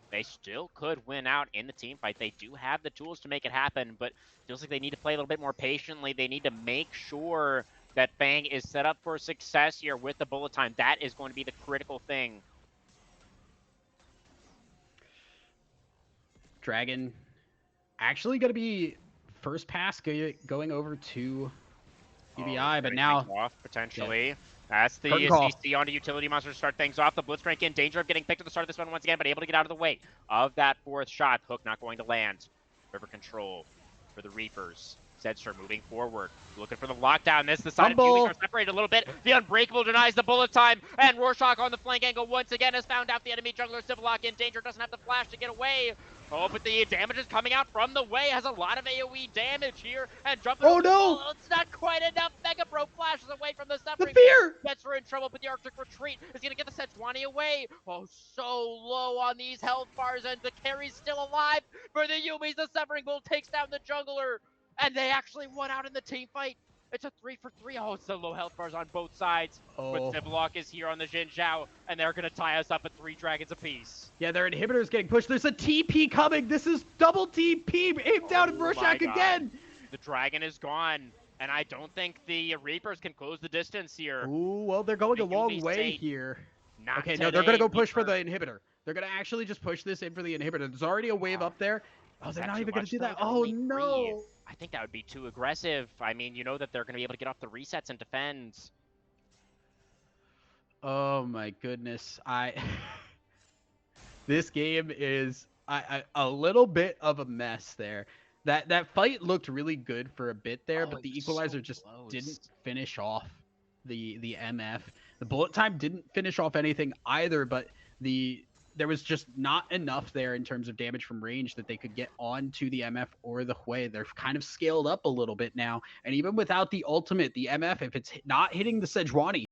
They still could win out in the team fight. They do have the tools to make it happen, but feels like they need to play a little bit more patiently. They need to make sure that Fang is set up for success here with the bullet time. That is going to be the critical thing. Dragon actually going to be first pass going over to TBI, but Starting now things off potentially. That's the Curtain call. CC onto utility monster to start things off. The Blitzcrank in danger of getting picked at the start of this one once again, but able to get out of the way of that fourth shot. Hook not going to land. River control for the Reapers. Zedster moving forward, looking for the lockdown. This the side of Yuumiversal are separated a little bit. The Unbreakable denies the bullet time, and Rorschach on the flank angle once again has found out the enemy jungler. Civillock in danger, doesn't have the flash to get away. Oh, but the damage is coming out from the way. Has a lot of AoE damage here, and jumping. Oh, over the no! wall. It's not quite enough. Mega Bro flashes away from the The suffering. fear! Gets her in trouble, but the Arctic Retreat is going to get the Sejuani away. Oh, so low on these health bars, and the carry's still alive for the Yuumis. The Suffering Bull takes down the jungler, and they actually won out in the team fight. It's a 3-for-3. Oh, it's the low health bars on both sides. Oh. But Civillock is here on the Xin Zhao, and they're going to tie us up at 3 dragons apiece. Yeah, their inhibitor's getting pushed. There's a TP coming. This is double TP. Aim down at Oh my Rorschach God. again. The dragon is gone, and I don't think the Reapers can close the distance here. Ooh, well, they're going a The long Yuumis way say, here. Not Okay, no, they're going to today, go push for Reaper. the inhibitor. They're going to actually just push this in for the inhibitor. There's already a wave up there. Oh, Is they're that not too even going much, to do though? that. They're Oh, only no. 3. I think that would be too aggressive. I mean, you know that they're going to be able to get off the resets and defend. Oh, my goodness. This game is a little bit of a mess there. That fight looked really good for a bit there, Oh, but the it was equalizer so just close. didn't finish off the MF. The bullet time didn't finish off anything either, but there was just not enough there in terms of damage from range that they could get onto the MF or the Hui. They're kind of scaled up a little bit now, and even without the ultimate, the MF, if it's not hitting the Sejuani,